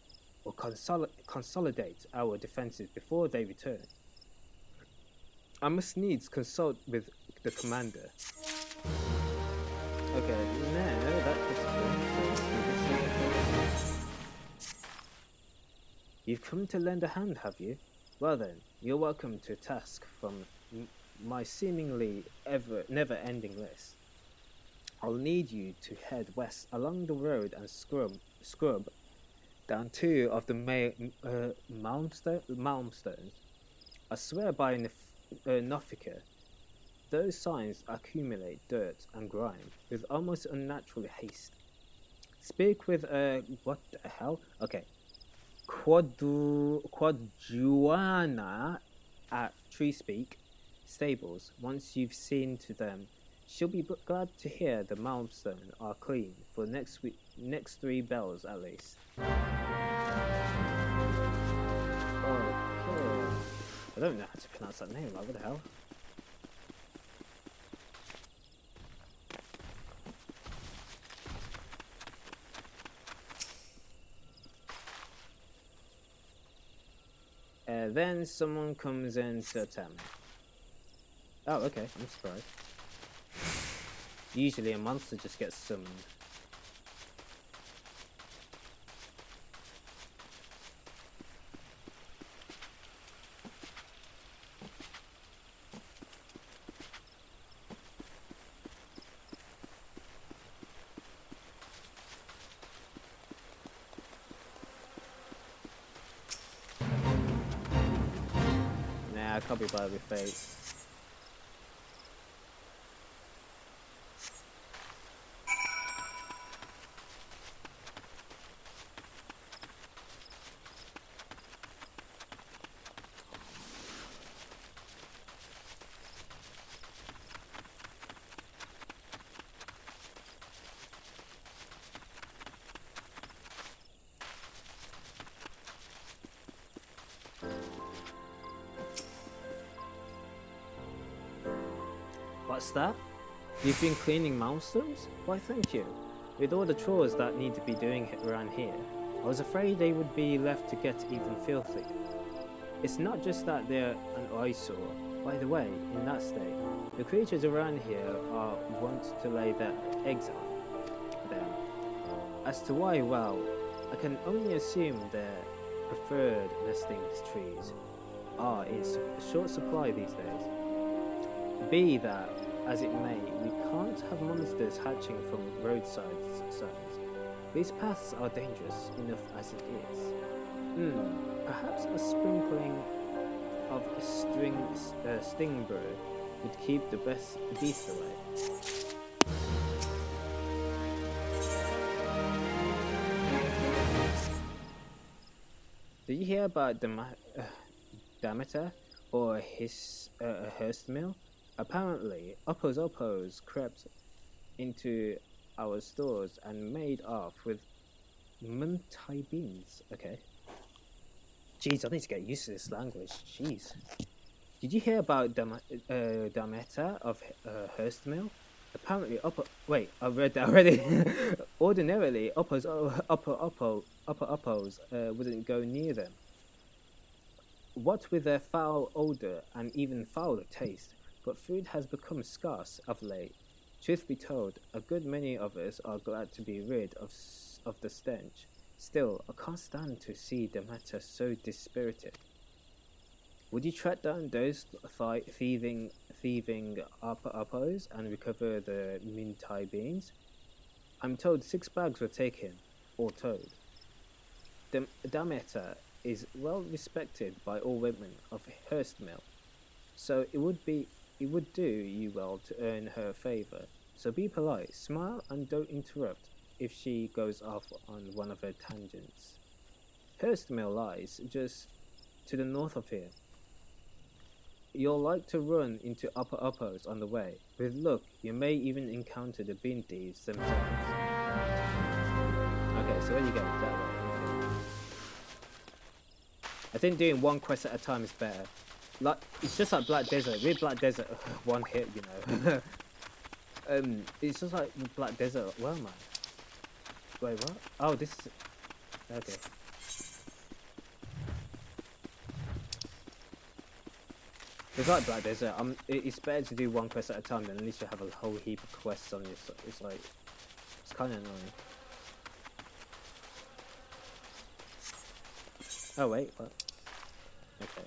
or consolidate our defenses before they return. I must needs consult with the commander. Okay, no, that is You've come to lend a hand, have you? Well then, you're welcome to a task from my seemingly never-ending list. I'll need you to head west along the road and scrub down 2 of the malmstones. I swear by Nothica, those signs accumulate dirt and grime with almost unnatural haste. Speak with what the hell? Okay. Quadjuana at Treespeak Stables. Once you've seen to them, she'll be glad to hear the milestone are clean for next 3 bells at least. Oh, I don't know how to pronounce that name. Like, what the hell? Then someone comes in to attempt. Oh, okay, I'm surprised. Usually a monster just gets summoned. Nah, I can't be bothered with fate. What's that? You've been cleaning milestones? Why, thank you. With all the chores that need to be doing around here, I was afraid they would be left to get even filthy. It's not just that they're an eyesore. By the way, in that state, the creatures around here are wont to lay their eggs on them. As to why, well, I can only assume their preferred nesting trees are in short supply these days. Be that as it may, we can't have monsters hatching from roadside signs. These paths are dangerous enough as it is. Perhaps a sprinkling of sting brew would keep the beast away. Did you hear about Demeter or his Hurstmill? Apparently, Oppos crept into our stores and made off with Muntai beans. Okay. Jeez, I need to get used to this language. Jeez. Did you hear about Demeter of Hurstmill? Apparently, wait, I read that already. Ordinarily, Oppos wouldn't go near them. What with their foul odor and even fouler taste, but food has become scarce of late. Truth be told, a good many of us are glad to be rid of the stench. Still, I can't stand to see Demeter so dispirited. Would you track down those thieving Oppos and recover the Muntai beans? I'm told 6 bags were taken, all told. Demeter is well respected by all women of Hurstmill, so it would do you well to earn her favour. So be polite, smile, and don't interrupt if she goes off on one of her tangents. Hurstmill lies just to the north of here. You'll like to run into Oppos on the way. With luck, you may even encounter the bean thieves themselves. Okay, so where you go? That way. Okay. I think doing one quest at a time is better. Like, it's just like Black Desert. With Black Desert, one hit, you know. It's just like Black Desert. Well, man. Wait, what? Oh, this is... Okay. It's like Black Desert. It's better to do one quest at a time, then at least you have a whole heap of quests on you. So it's like... It's kind of annoying. Oh, wait, what? Okay.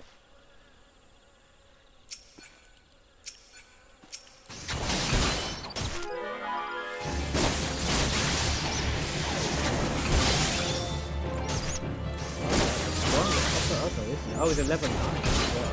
Oh, it's 11 9. Wow.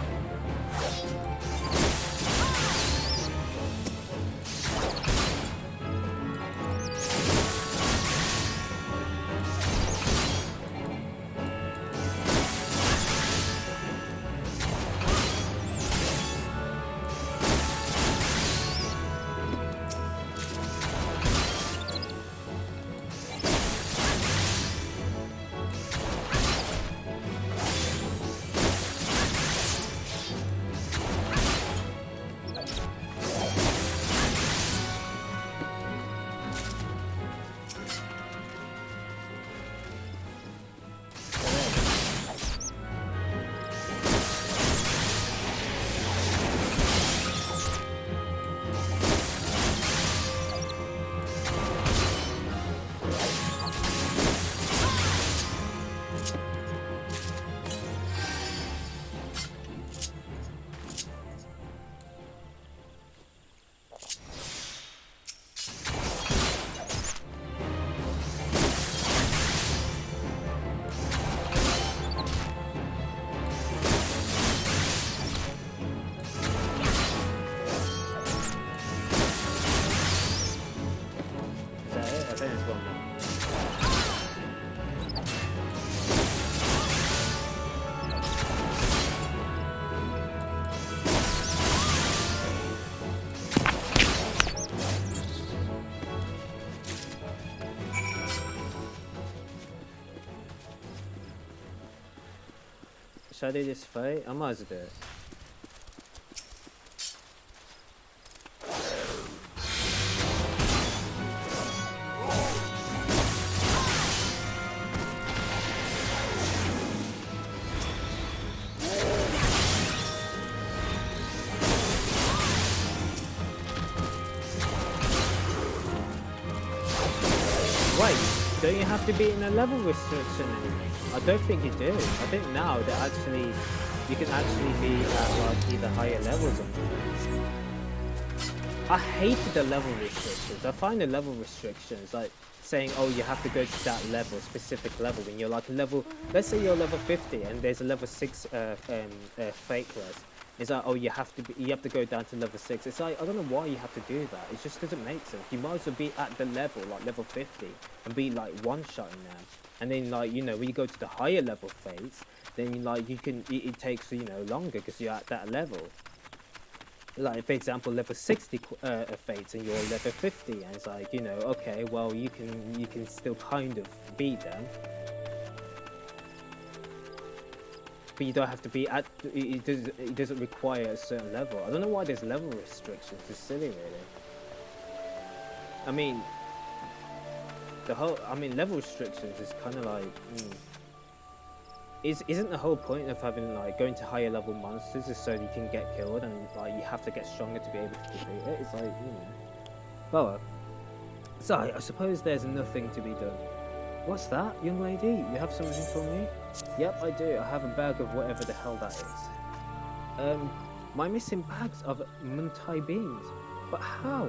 Should I do this fight? I might as well do it. don't you have to be in a level restriction anymore? I don't think you do. I think now that actually you can actually be at like either higher levels or not. I hated the level restrictions. I find the level restrictions like saying, oh, you have to go to that level, specific level. When you're like level, let's say you're level 50 and there's a level 6 fake res. It's like, oh, you have to go down to level 6. It's like, I don't know why you have to do that. It just doesn't make sense. You might as well be at the level, like level 50, and be like one-shotting them. And then like, you know, when you go to the higher level fates, then like you can, it takes, you know, longer because you're at that level. Like for example, level 60 fates and you're level 50, and it's like, you know, okay, well you can still kind of beat them, but you don't have to be at. It doesn't require a certain level. I don't know why there's level restrictions. It's silly, really. I mean, level restrictions is kind of like. Isn't the whole point of having like going to higher level monsters is so you can get killed and like you have to get stronger to be able to defeat it? It's like, you know. Well, so I suppose there's nothing to be done. What's that, young lady? You have something for me? Yep, I do. I have a bag of whatever the hell that is. My missing bags of Muntai beans. But how?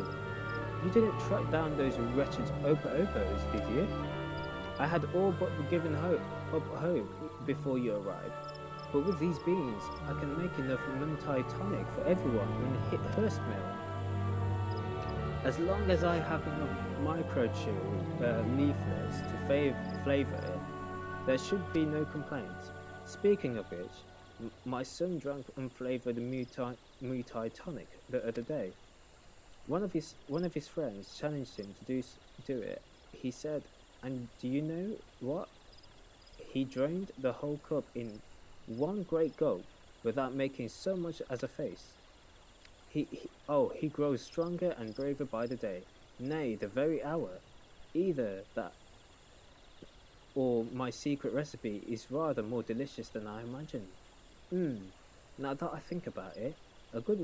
You didn't track down those wretched Opa-Opos, did you? I had all but given hope before you arrived. But with these beans, I can make enough Muntai tonic for everyone in Hurst Mill. As long as I have enough microchew leaflets to flavour it, there should be no complaints. Speaking of which, my son drank unflavoured Muay Thai tonic the other day. One of his friends challenged him to do it. He said, and do you know what? He drained the whole cup in one great gulp without making so much as a face. He grows stronger and braver by the day, nay, the very hour. Either that or my secret recipe is rather more delicious than I imagined. Now that I think about it, a good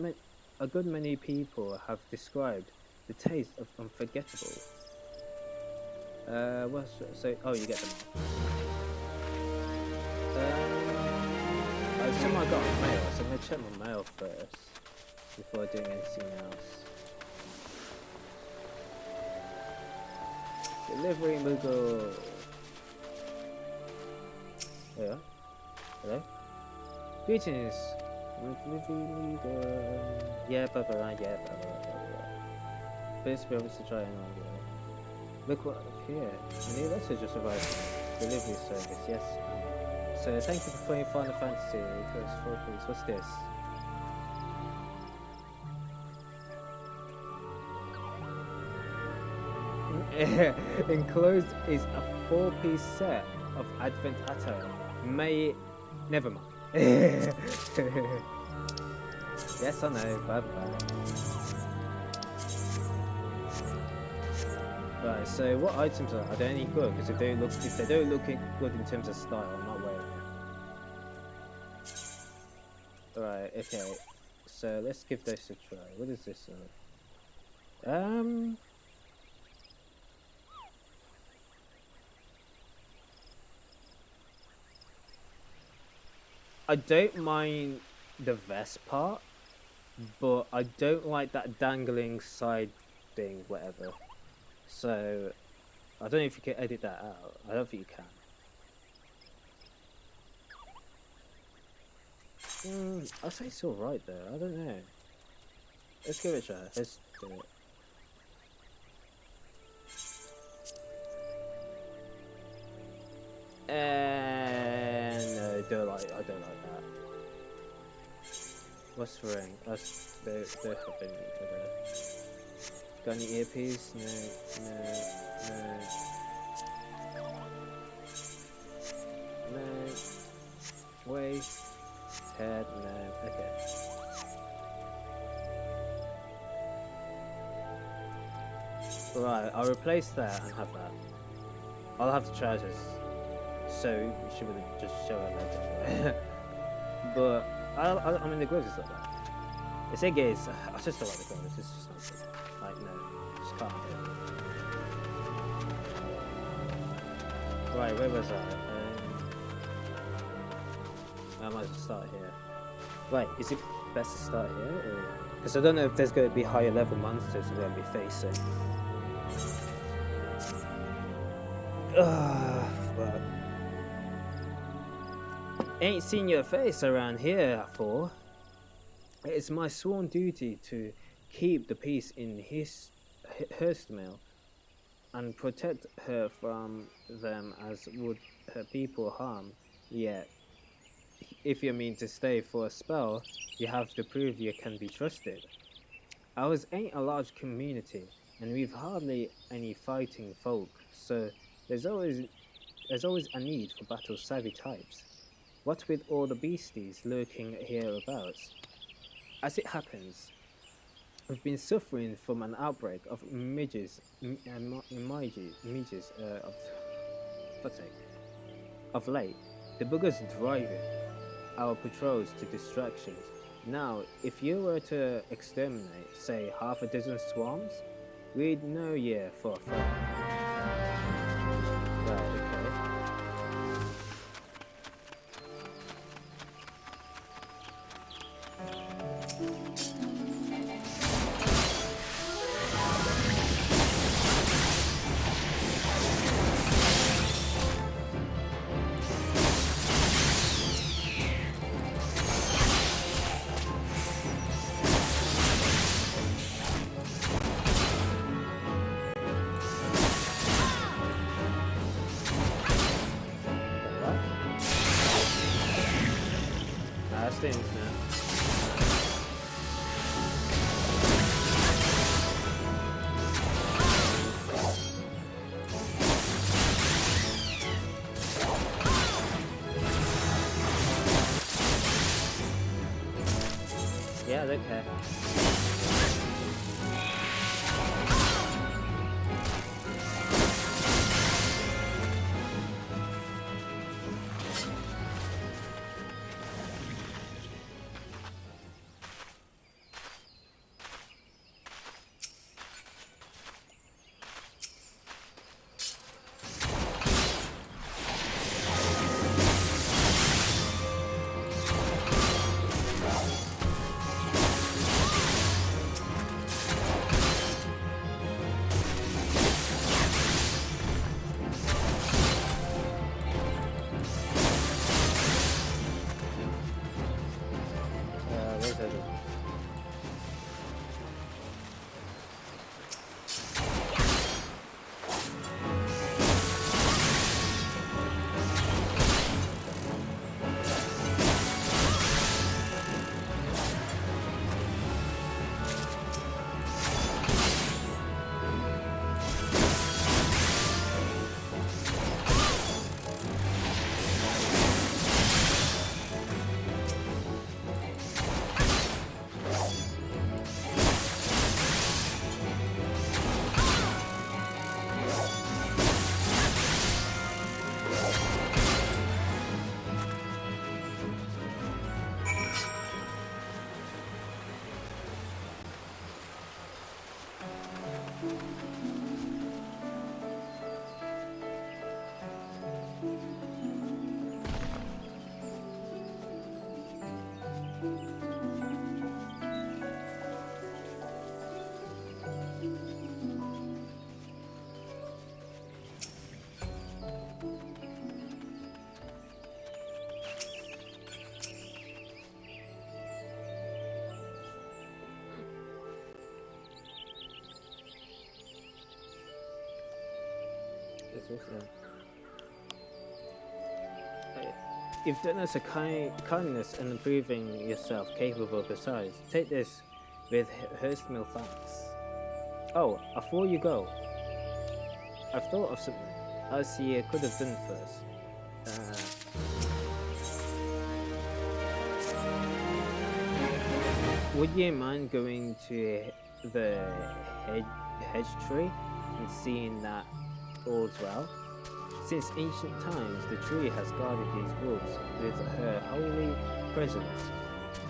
many people have described the taste of unforgettable. Oh, you get them. Someone got mail, so I'm gonna check my mail first before doing anything else. Delivery Moogle. Yeah. Hello. Greetings. Delivery Moogle. Yeah, blah blah blah. Yeah, blah blah blah. Please be able to try and look what here. A new letter just arrived. Delivery service. Yes. So thank you for playing Final Fantasy. Please. What's this? Enclosed is a 4-piece set of Advent attire. Never mind. Yes, I know. Bye bye. Right. So what items are they any good? Because if they don't look good in terms of style, I'm not wearing them. Right. Okay. So let's give this a try. What is this? I don't mind the vest part, but I don't like that dangling side thing, whatever. So, I don't know if you can edit that out. I don't think you can. I'd say it's alright though. I don't know. Let's give it a try. Let's do it. No, I don't like that. What's the ring? They're helping me for that. Got any earpiece? No. Waist, head, no. Okay. Right, I'll replace that and have that. I'll have to charge this. So she would have just show her later. But I mean the gloves is not bad. The thing is, I just don't like the gloves. It's just not good. Like no, just can't do it. Right, where was I? I might just start here. Right, is it best to start here? Because I don't know if there's going to be higher level monsters we're going to be facing. Fuck. Ain't seen your face around here before. It's my sworn duty to keep the peace in Hurstmill and protect her from them as would her people harm. Yet, if you mean to stay for a spell, you have to prove you can be trusted. Ours ain't a large community, and we've hardly any fighting folk, so there's always a need for battle-savvy types. What with all the beasties lurking hereabouts? As it happens, we've been suffering from an outbreak of midges, of late. The buggers driving our patrols to distractions. Now, if you were to exterminate, say, half a dozen swarms, we'd know you for a fact. Right, okay. Things now. Yeah, okay. You've done us a kindness and proving yourself capable besides. Take this with Hurstmill thanks. Oh, before you go, I've thought of something as you could have done first. Would you mind going to the hedge tree and seeing that all's well? Since ancient times, the tree has guarded these woods with her holy presence.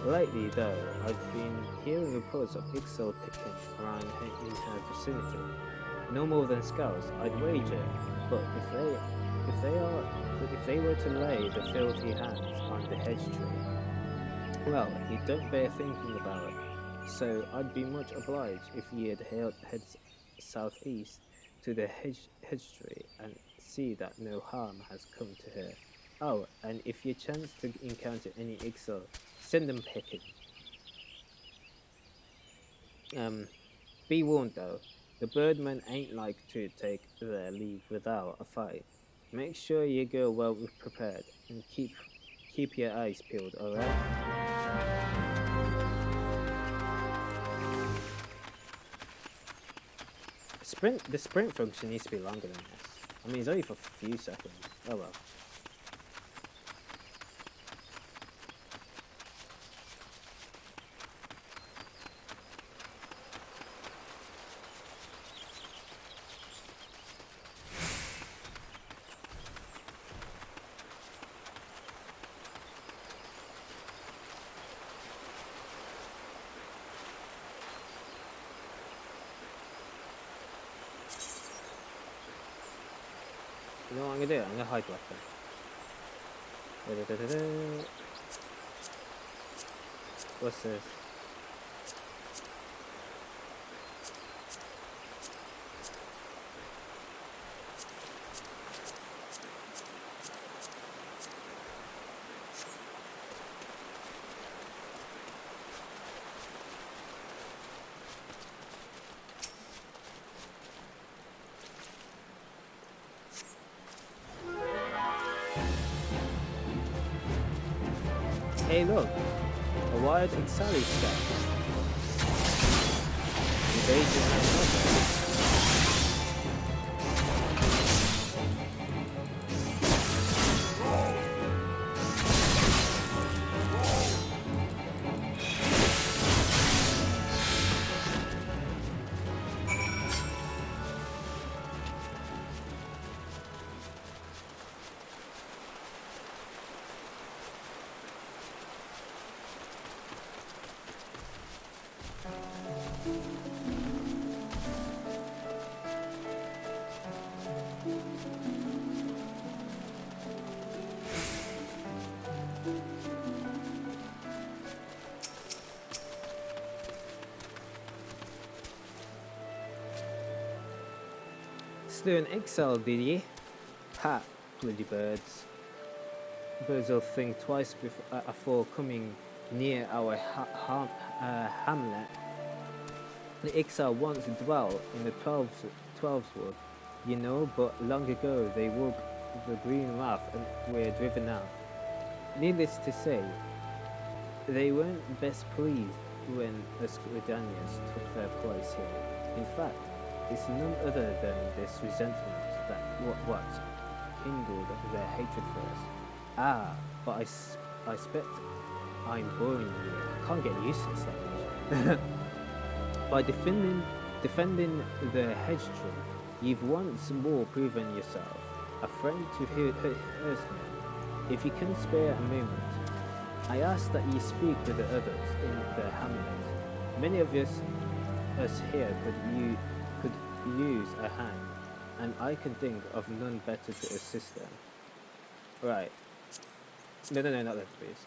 Lately, though, I've been hearing reports of Ixal picking around in her vicinity. No more than scouts, I'd wager, but if they were to lay the filthy hands on the hedge tree, well, it don't bear thinking about it. So I'd be much obliged if ye'd head southeast to the hedge tree and see that no harm has come to her. Oh, and if you chance to encounter any Ixal, send them pecking. Be warned though, the birdmen ain't like to take their leave without a fight. Make sure you go well prepared and keep your eyes peeled, alright? The sprint function needs to be longer than this. I mean, it's only for a few seconds. Oh well. You know what I'm gonna do? I'm gonna hide weapon. What's this? Hey look, a wild Ixali scout. Invasion and slew an Ixal, did ye? Ha, bloody birds. Birds will think twice before coming near our hamlet. The Ixal once dwelt in the Twelves Wood, you know, but long ago they woke the green wrath and were driven out. Needless to say, they weren't best pleased when the Squidanians took their place here. In fact, it's none other than this resentment that what kindled their hatred for us. Ah, but I expect I'm boring you. I can't get used to this language. By defending the hedge tree, you've once more proven yourself a friend to herdsmen. If you can spare a moment, I ask that you speak with the others in the hamlet. Many of us here could use a hand, and I can think of none better to assist them. Right. No, not that, please.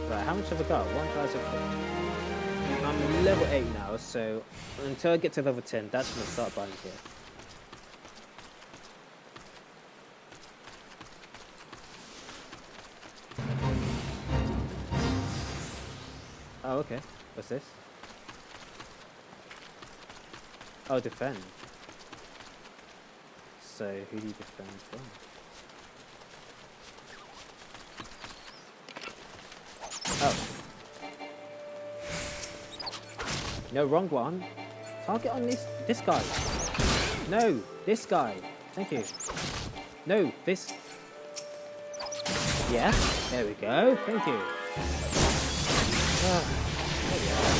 Right, how much have I got? 1,004. I'm level 8 now, so until I get to level 10, that's when I start buying here. Oh, okay. What's this? Oh, defend. So, who do you defend from? Oh. No, wrong one. Target on this guy. No, this guy. Thank you. No, this. Yeah, there we go. Thank you. There we are.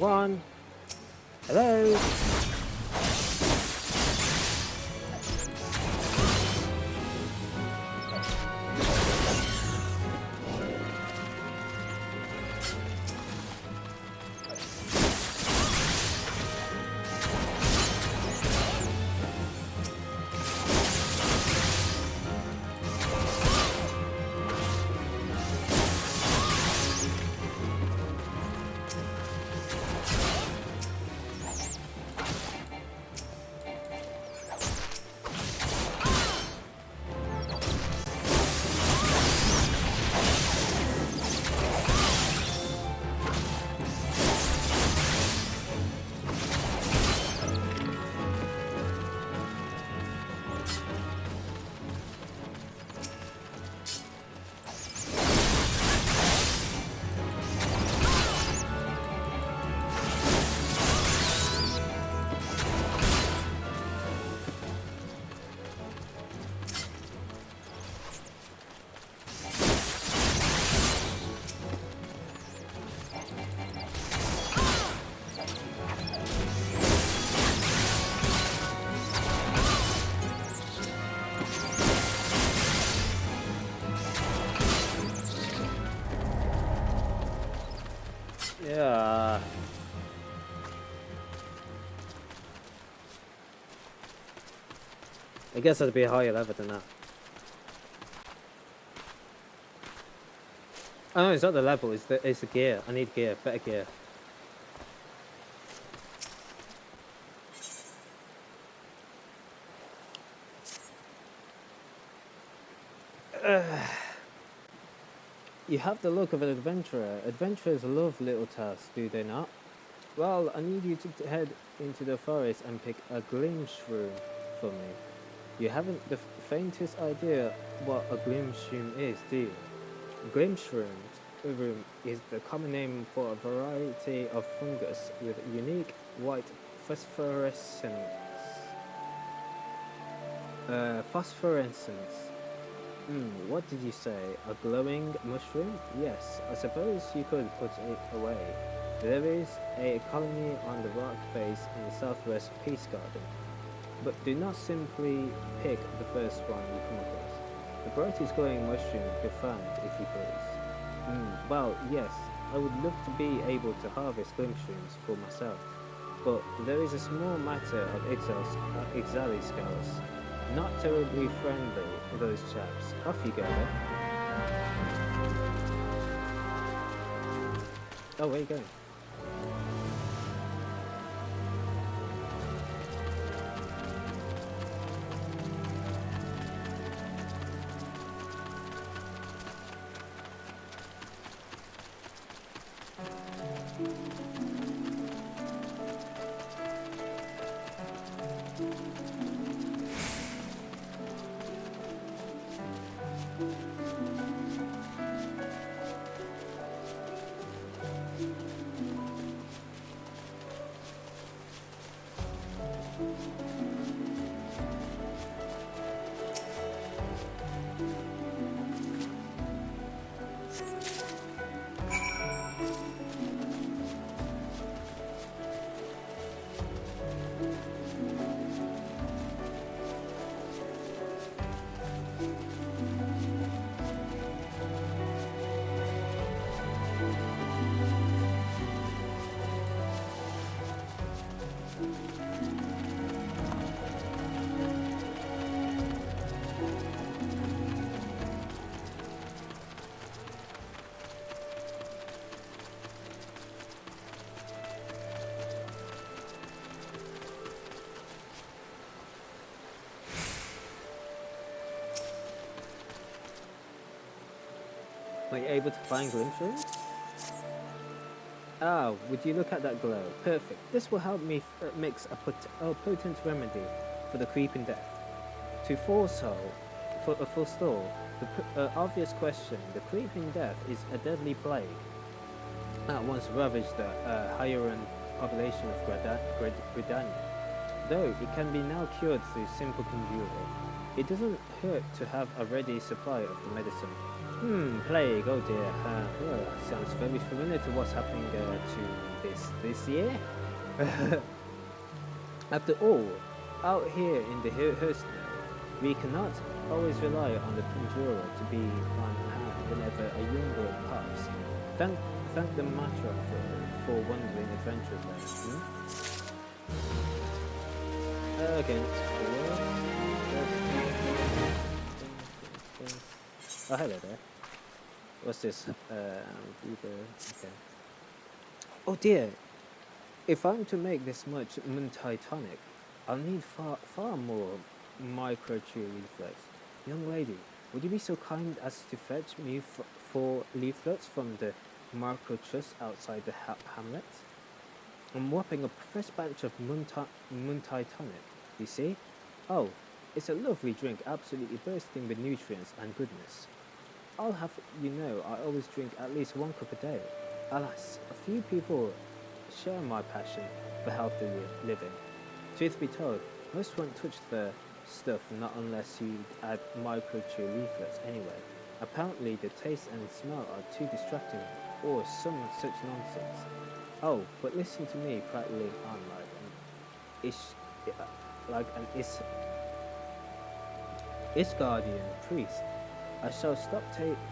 one. Hello? Yeah. I guess it'd be a higher level than that. Oh no, it's not the level, it's the gear. I need gear, better gear. You have the look of an adventurer. Adventurers love little tasks, do they not? Well, I need you to head into the forest and pick a Glimshroom for me. You haven't the faintest idea what a Glimshroom is, do you? Glimshroom is the common name for a variety of fungus with unique white phosphorescence. Phosphorescence. What did you say? A glowing mushroom? Yes, I suppose you could put it away. There is a colony on the rock face in the southwest Peace Garden. But do not simply pick the first one you come across. The brightest glowing mushroom be found, if you please. Well, yes, I would love to be able to harvest Glimshrooms for myself. But there is a small matter of Exaliscals. Not terribly friendly, those chaps. Off you go then. Oh, where are you going? Are you able to find Glimshrooms? Ah, would you look at that glow? Perfect. This will help me mix a potent remedy for the creeping death. To forestall the obvious question, the creeping death is a deadly plague that once ravaged the Hyaran population of Gridania. Though it can be now cured through simple conjuring, it doesn't hurt to have a ready supply of the medicine. Plague, oh dear. Well, sounds very familiar to what's happening to this year. After all, out here in the Hurston, we cannot always rely on the Conjurer to be on hand whenever a young girl pops. Thank the Matra for wandering adventurers there. Against the world. Oh, hello there. What's this? Okay. Oh dear. If I'm to make this much Muntai tonic, I'll need far more micro-chew leaflets. Young lady, would you be so kind as to fetch me 4 leaflets from the micro-chus outside the hamlet? I'm whopping a fresh batch of Muntai tonic, you see? Oh, it's a lovely drink, absolutely bursting with nutrients and goodness. I'll have you know I always drink at least 1 cup a day. Alas, a few people share my passion for healthy living. Truth be told, most won't touch the stuff not unless you add micro-chew leaflets anyway. Apparently the taste and smell are too distracting or some such nonsense. Oh, but listen to me prattling on like an Ishgardian priest. I shall stop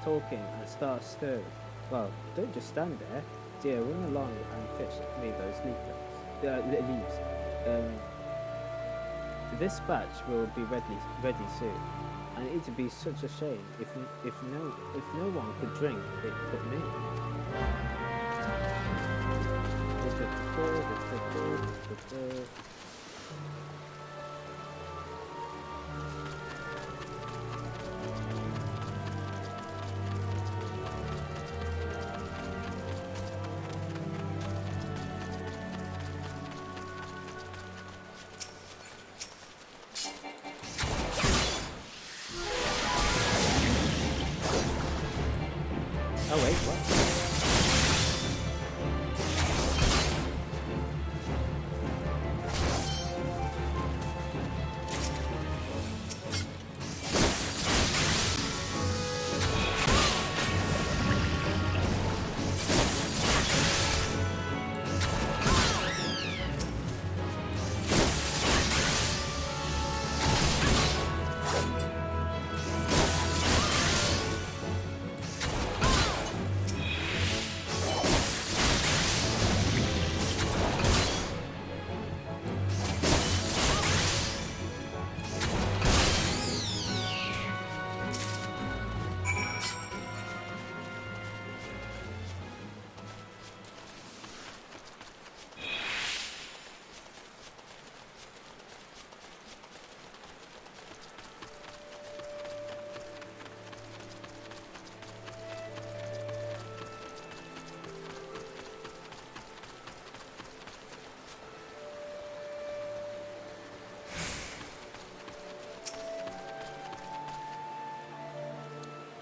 talking and start stirring. Well, don't just stand there. Dear, run along and fetch me those leaves. This batch will be ready soon, and it'd be such a shame if no one could drink it but me. Oh wait, what?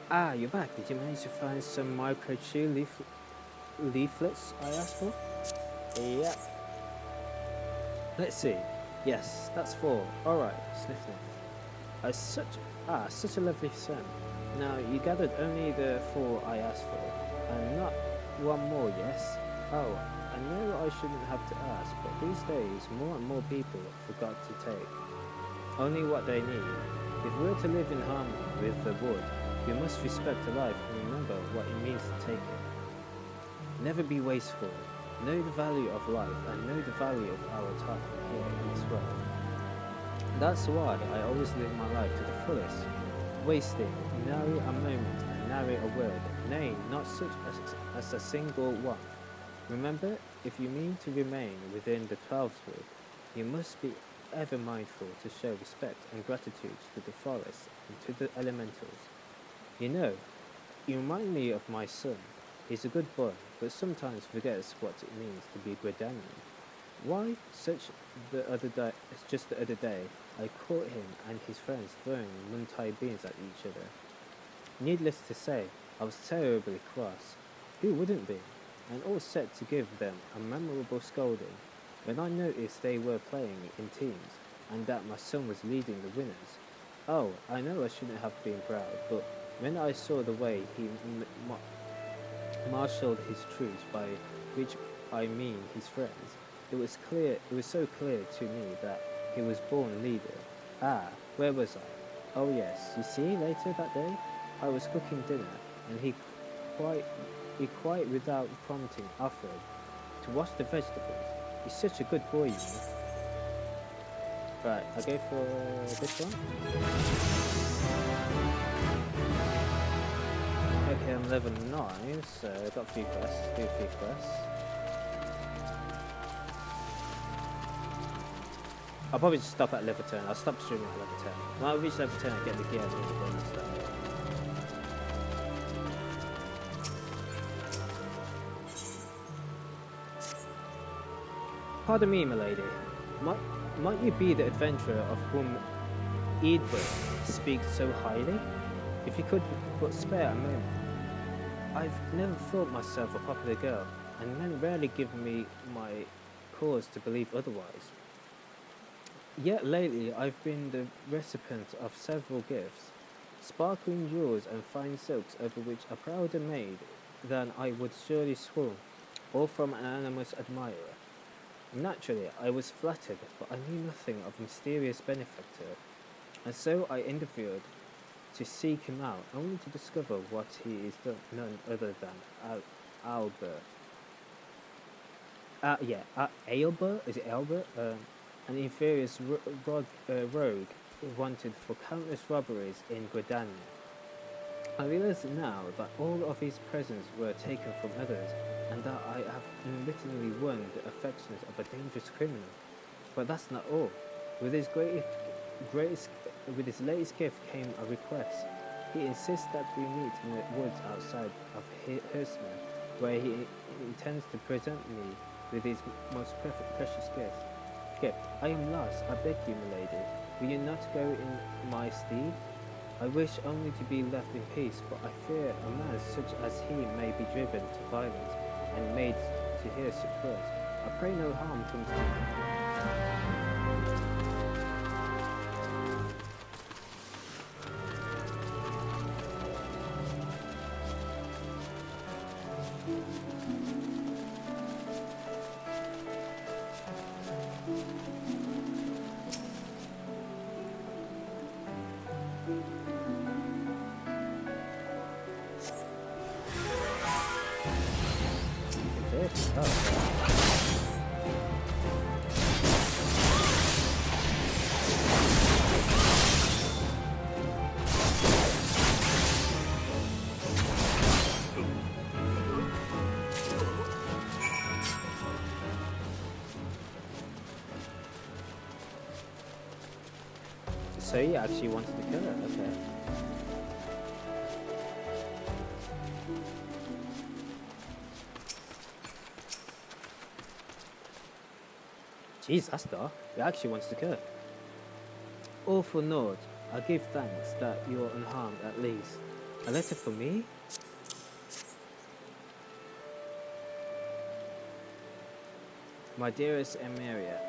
Ah, you're back. Did you manage to find some micro-chew leaflets I asked for? Yeah. Let's see. Yes, that's 4. Alright, sniff. Such a lovely scent. Now, you gathered only the 4 I asked for, and not one more, yes? Oh, I know I shouldn't have to ask, but these days, more and more people forgot to take only what they need. If we're to live in harmony with the wood, we must respect the life and remember what it means to take it. Never be wasteful. Know the value of life and know the value of our time here in this world. That's why I always live my life to the fullest, wasting nary a moment and nary a word, nay, not such as a single one. Remember, if you mean to remain within the 12th wood, you must be ever mindful to show respect and gratitude to the forest and to the elementals. You know, you remind me of my son. He's a good boy, but sometimes forgets what it means to be Gridanian. Why, just the other day, I caught him and his friends throwing Muntai beans at each other. Needless to say, I was terribly cross. Who wouldn't be? And all set to give them a memorable scolding, when I noticed they were playing in teams, and that my son was leading the winners. Oh, I know I shouldn't have been proud, but When I saw the way he marshaled his troops, by which I mean his friends, it was clear. It was so clear to me that he was born leader. Ah, where was I? Oh yes, you see, later that day, I was cooking dinner, and quite without prompting offered to wash the vegetables. He's such a good boy, you know. Right, I'll go for this one. Okay, I'm level 9, so I got a few quests. Do a few quests. I'll probably just stop at level 10. I'll stop streaming at level 10. When I reach level 10, I get the gear and the stuff. Pardon me, milady. Might you be the adventurer of whom Eadbert speaks so highly? If you could but spare a moment. I've never thought myself a popular girl, and men rarely give me my cause to believe otherwise. Yet lately I've been the recipient of several gifts, sparkling jewels and fine silks over which a prouder maid than I would surely swoon, all from an anonymous admirer. Naturally, I was flattered, but I knew nothing of mysterious benefactor, and so I endeavoured to seek him out, only to discover what he is none other than Albert. Aelbert? Is it Albert? An inferior rogue wanted for countless robberies in Gridania. I realize now that all of his presents were taken from others, and that I have unwittingly won the affections of a dangerous criminal. But that's not all. With his latest gift came a request. He insists that we meet in the woods outside of Hirschman, where he intends to present me with his most precious gift. I am lost. I beg you, milady. Will you not go in my stead? I wish only to be left in peace, but I fear a man such as he may be driven to violence and made to hear such words. I pray no harm comes to you. So he actually wanted to kill her, okay. Jeez, that's dark. He actually wants to kill her. Awful Nord, I give thanks that you're unharmed at least. A letter for me? My dearest Emeria,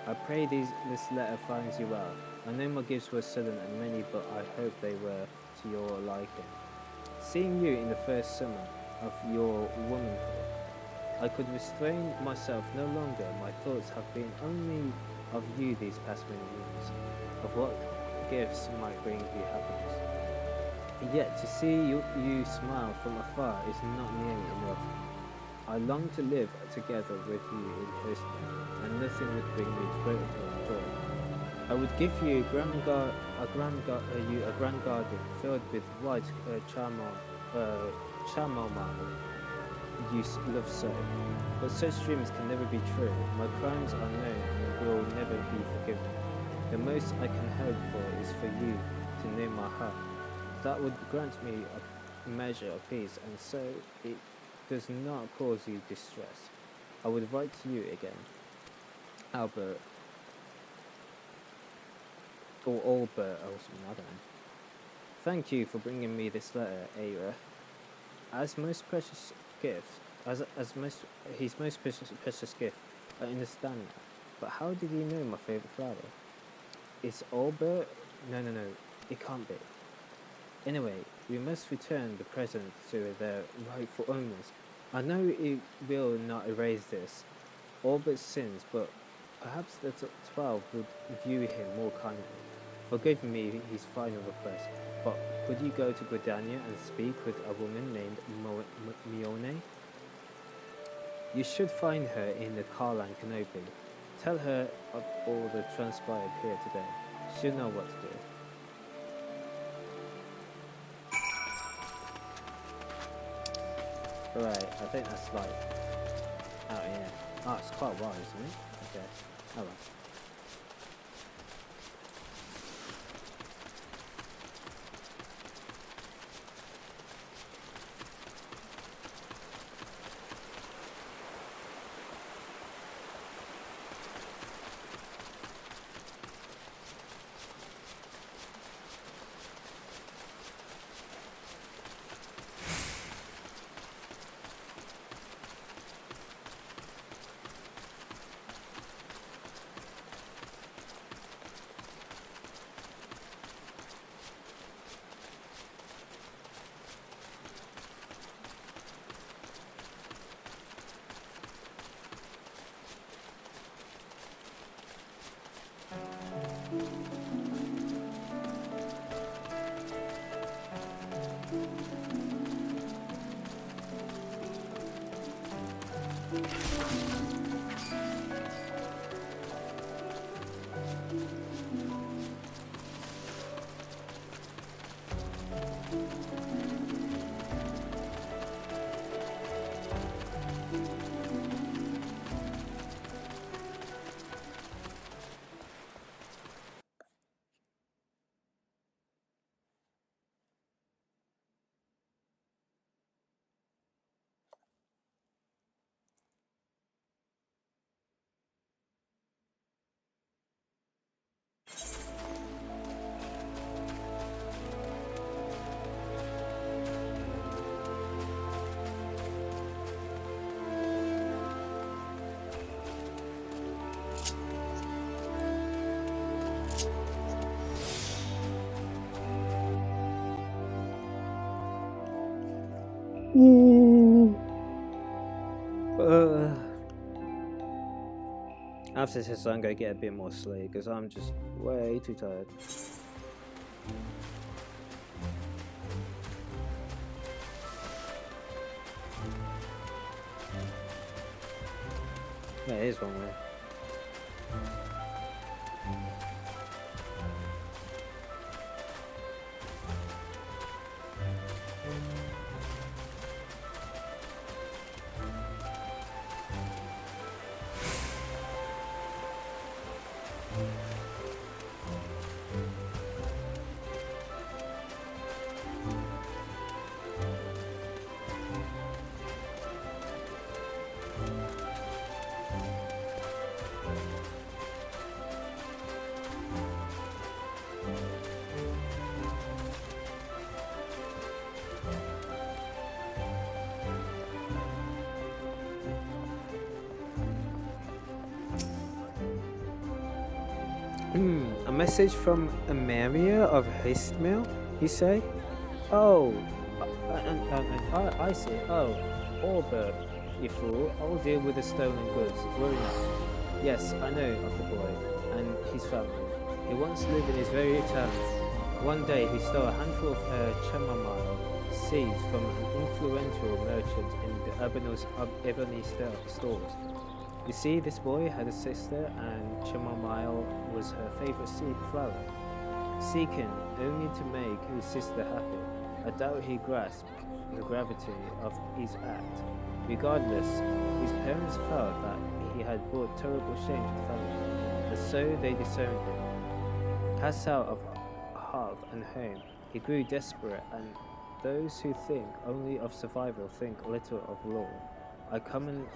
I pray this letter finds you well. I know my gifts were sudden and many, but I hope they were to your liking. Seeing you in the first summer of your womanhood, I could restrain myself no longer. My thoughts have been only of you these past many years, of what gifts might bring you happiness. Yet to see you smile from afar is not nearly enough. I long to live together with you in Houston, and nothing would bring me greater joy. I would give you a grand garden filled with white chamomile you love so. But such dreams can never be true. My crimes are known and will never be forgiven. The most I can hope for is for you to know my heart. That would grant me a measure of peace, and so it does not cause you distress. I would write to you again. Albert. Or Albert, I don't know. Thank you for bringing me this letter, Aira. As most precious gift, his most precious gift, I understand that. But how did he know my favourite flower? It's Albert? No, it can't be. Anyway, we must return the present to their rightful owners. I know it will not erase this, Albert's sins, but perhaps the 12 would view him more kindly. Forgive me his final request, but could you go to Gridania and speak with a woman named Mione? You should find her in the Carline Canopy. Tell her of all that transpired here today. She'll know what to do. Right, I think that's like out here. Oh, it's quite wide, isn't it? Okay. Oh well. After this, I'm going to get a bit more sleep because I'm just way too tired. Yeah, it is one way. A message from Amaria of Hastemail, you say? Oh, I see. Oh, Albert, you fool. I'll deal with the stolen goods. Worry not. Yes, I know of the boy and his family. He once lived in his very town. One day he stole a handful of chamomile seeds from an influential merchant in the ebony stores. You see, this boy had a sister, and chamomile was her favorite seed flower. Seeking only to make his sister happy, I doubt he grasped the gravity of his act. Regardless, his parents felt that he had brought terrible shame to the family, and so they disowned him. Cast out of hearth and home, he grew desperate, and those who think only of survival think little of law. A common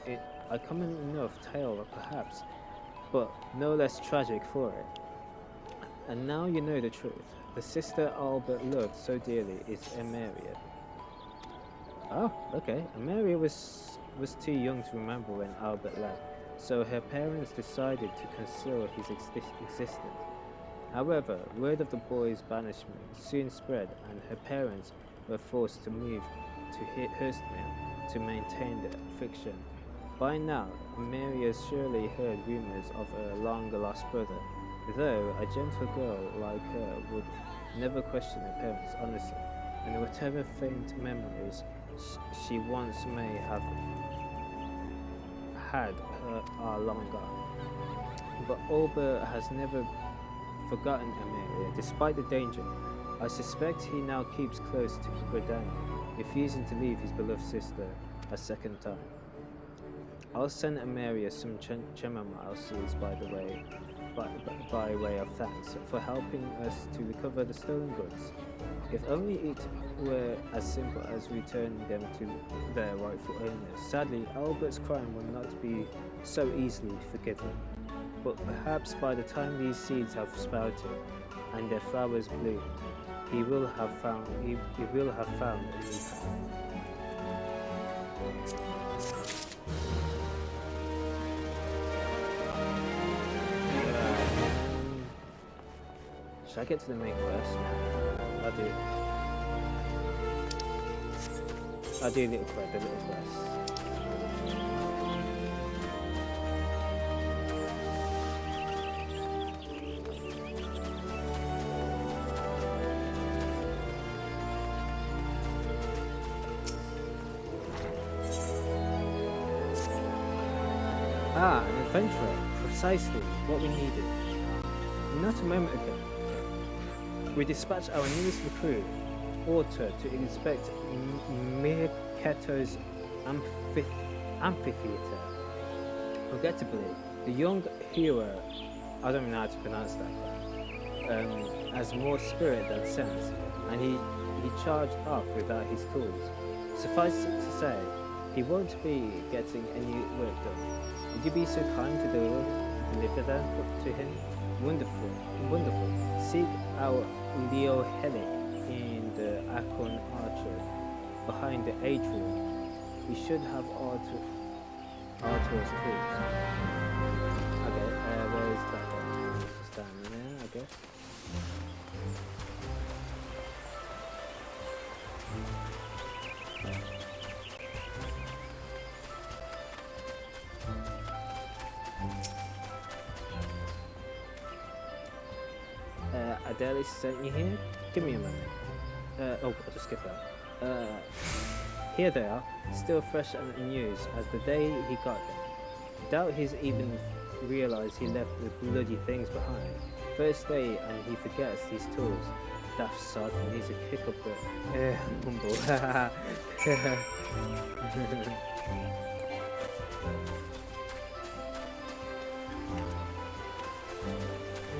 enough tale, perhaps, but no less tragic for it. And now you know the truth. The sister Albert loved so dearly is Amaria. Oh, okay. Amaria was too young to remember when Albert left, so her parents decided to conceal his existence. However, word of the boy's banishment soon spread, and her parents were forced to move to Hurstmill to maintain the fiction. By now, Mary has surely heard rumors of her long-lost brother, though a gentle girl like her would never question her parents' honesty, and whatever faint memories she once may have had are long gone. But Albert has never forgotten Amelia, despite the danger. I suspect he now keeps close to Verdun, refusing to leave his beloved sister a second time. I'll send Amelia some chamomile seeds by way of thanks for helping us to recover the stolen goods. If only it were as simple as returning them to their rightful owners. Sadly, Albert's crime will not be so easily forgiven. But perhaps by the time these seeds have sprouted and their flowers bloomed, he will have found a new path. Should I get to the main quest? I'll do a little quest. Ah, an adventurer. Precisely what we needed. Not a moment ago, we dispatched our newest recruit, Otto, to inspect Mirketo's amphitheater. Regrettably, the young hero, I don't know how to pronounce that, has more spirit than sense, and he charged off without his tools. Suffice it to say, he won't be getting any work done. Would you be so kind to deliver them to him? Wonderful, wonderful. Seek our Leo Helic in the Akon Archer behind the atrium. We should have Arthur's tools. Okay, where is that one? Standing there, I guess. Adele sent you here? Give me a moment. I'll just skip that. Here they are, still fresh and news as the day he got them. Doubt he's even realised he left the bloody things behind. First day and he forgets his tools. Daft sod needs a kick up the humble.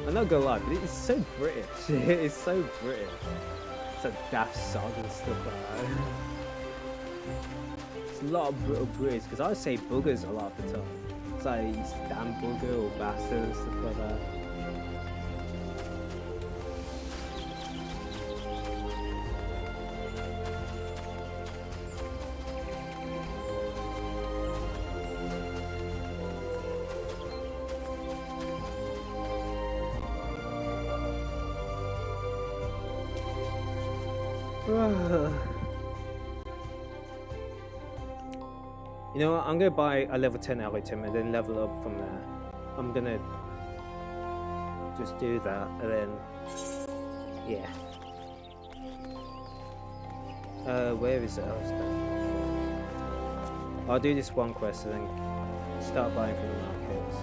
I'm not gonna lie, but it's so British. It's so British. It's a daft song and stuff like that. It's a lot of British, because I say boogers a lot of the time. It's like damn booger or bastard and stuff like that. You know what, I'm gonna buy a level 10 item and then level up from there. I'm gonna just do that and then, yeah. Where is it else then? I'll do this one quest and then start buying from the markets.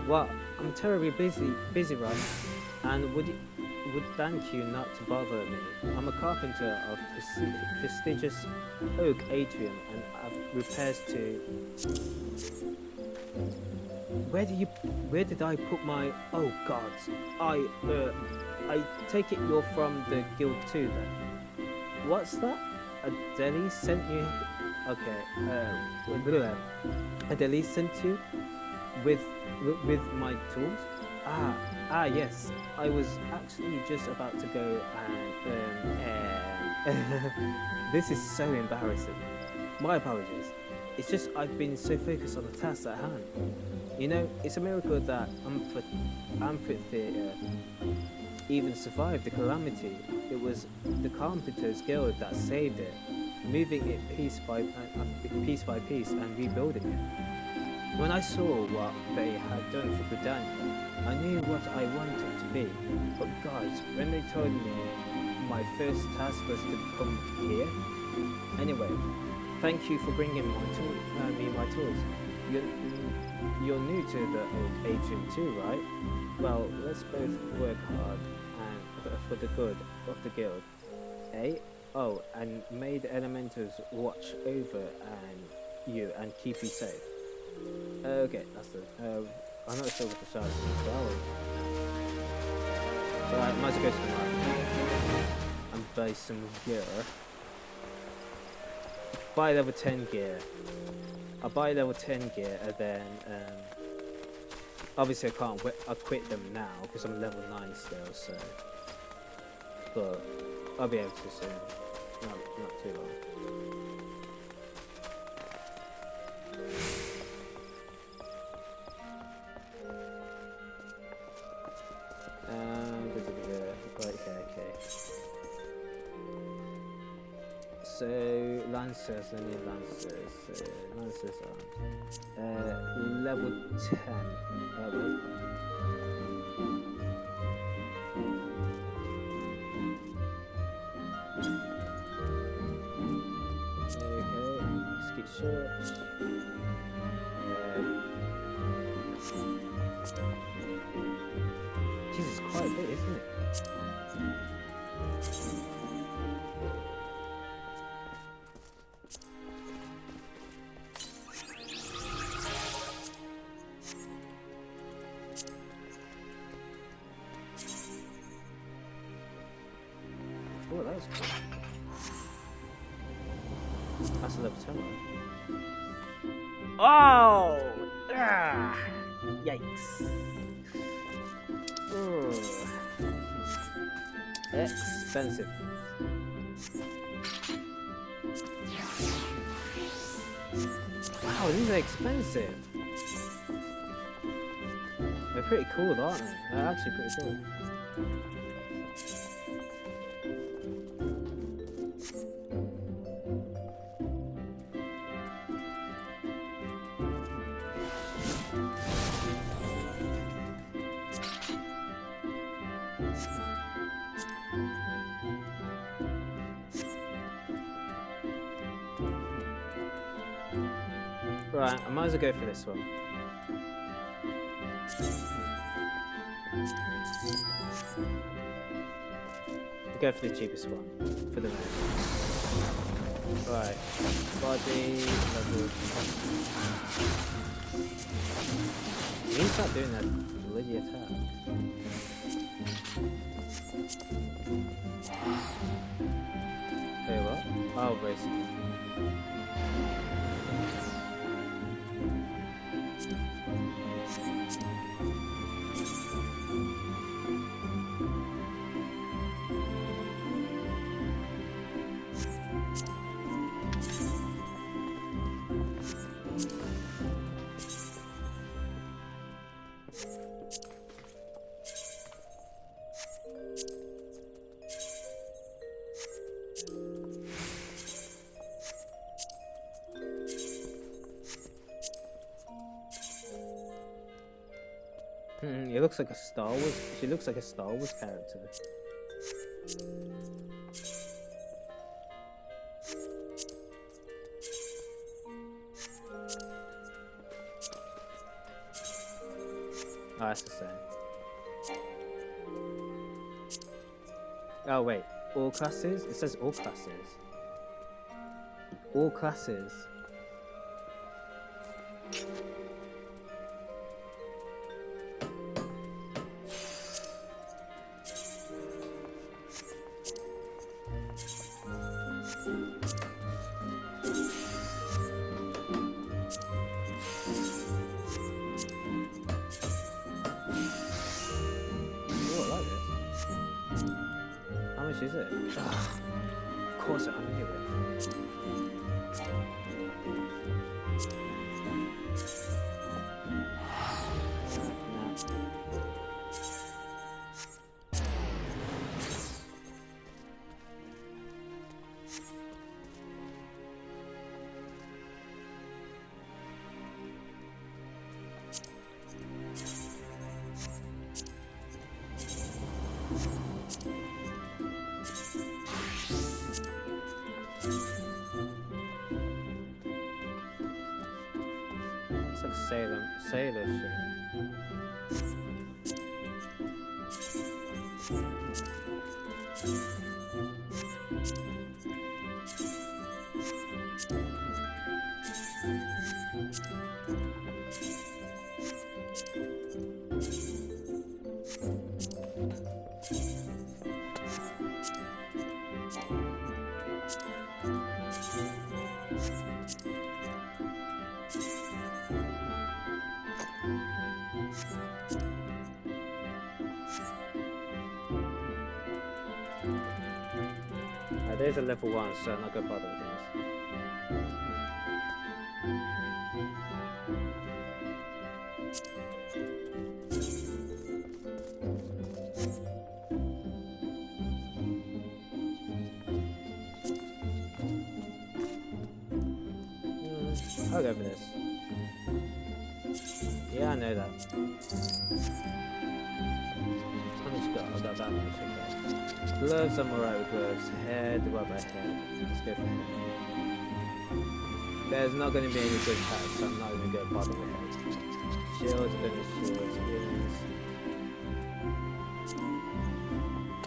Well, I'm terribly busy right now, and would thank you not to bother me. I'm a carpenter of prestigious oak atrium, and I've repairs to Where did I put my? Oh God, I take it you're from the guild too then. What's that? Adeli sent you? Okay. Adeli sent you with my tools. Yes. I was actually just about to go and. This is so embarrassing. My apologies. It's just I've been so focused on the task at hand. You know, it's a miracle that Amphitheater even survived the calamity. It was the Carpenters Guild that saved it, moving it piece by piece and rebuilding it. When I saw what they had done for Gridania, I knew what I wanted to be. But guys, when they told me my first task was to come here, anyway, thank you for bringing me my tools. You're new to the old atrium too, right? Well, let's both work hard and for the good of the guild. Eh? Oh, and may the elementals watch over you and keep you safe. Okay, that's it. I'm not sure what the size is, well. Right, might as well go to the market and buy some gear. Buy level 10 gear. I'll buy level 10 gear and then obviously I can't quit them now because I'm level 9 still, so but I'll be able to soon. Not too long. Right, okay. So Lancers, I need Lancers. So Lancers are level 10. Wait. Okay, skip search. Jesus, quite a bit, isn't it? Oh, that was cool. That's a level 10 one. Oh! Ah! Yikes. Expensive. Wow, these are expensive. They're pretty cool, aren't they? They're actually pretty cool. Right, I might as well go for this one. I'll go for the cheapest one, for the moment. Right, body, level. You need to start doing that bloody attack. Hey, what? Oh, basically. It looks like a Star Wars. She looks like a Star Wars character. Oh, that's the same. Oh wait, all classes? It says all classes. All classes. much, is it? Ugh. Of course, I knew it. It's like sailor shit. There's a level 1, so I'm not gonna bother with this. I'll go for this. Yeah, I know that. I'll go back. Gloves, I'm alright with gloves. Head, what about head? Let's go for head. There's not going to be any good pass, so I'm not even going to bother with head. Shields, shields, healings.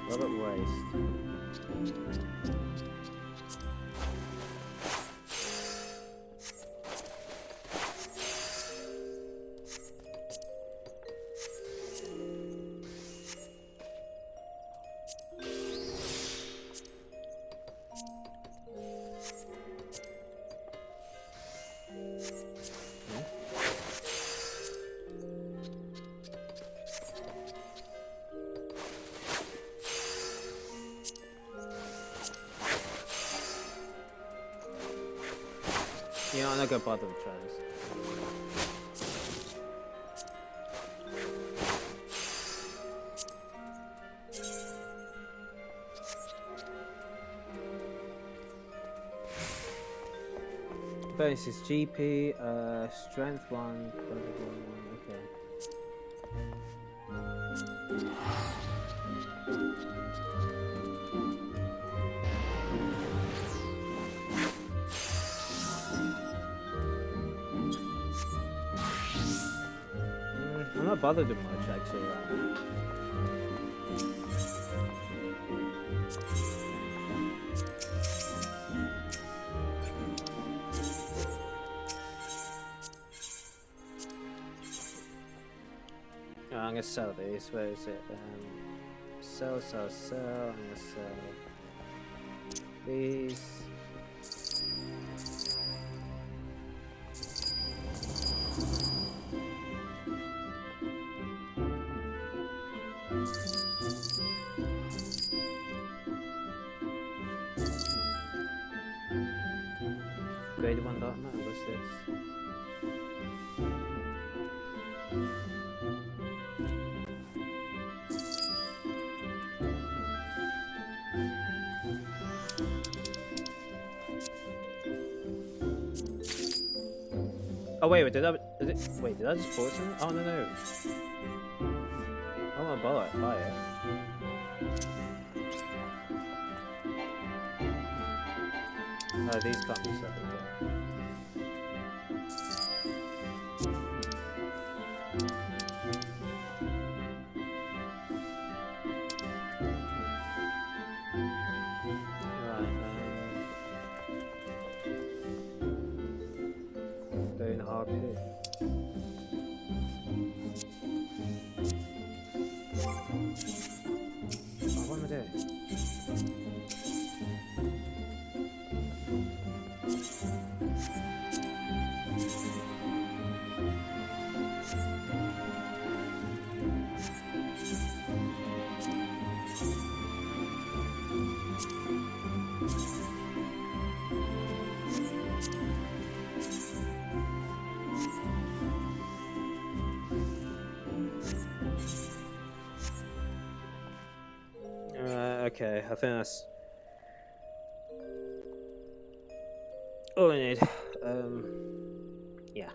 What about waist? You know, I'm not gonna bother with Travis. Bonus is GP, strength 1, okay. I'm not bothered with much actually. Oh, I'm gonna sell these. Where is it? Sell. I'm gonna sell these. Grade 1 dark matter, what's this? Oh wait, did I just pause it? Oh no. I want to buy it. Oh, these can't be sold. Right, harp here. Oh, what am I doing? Okay, I think that's all I need. Yeah.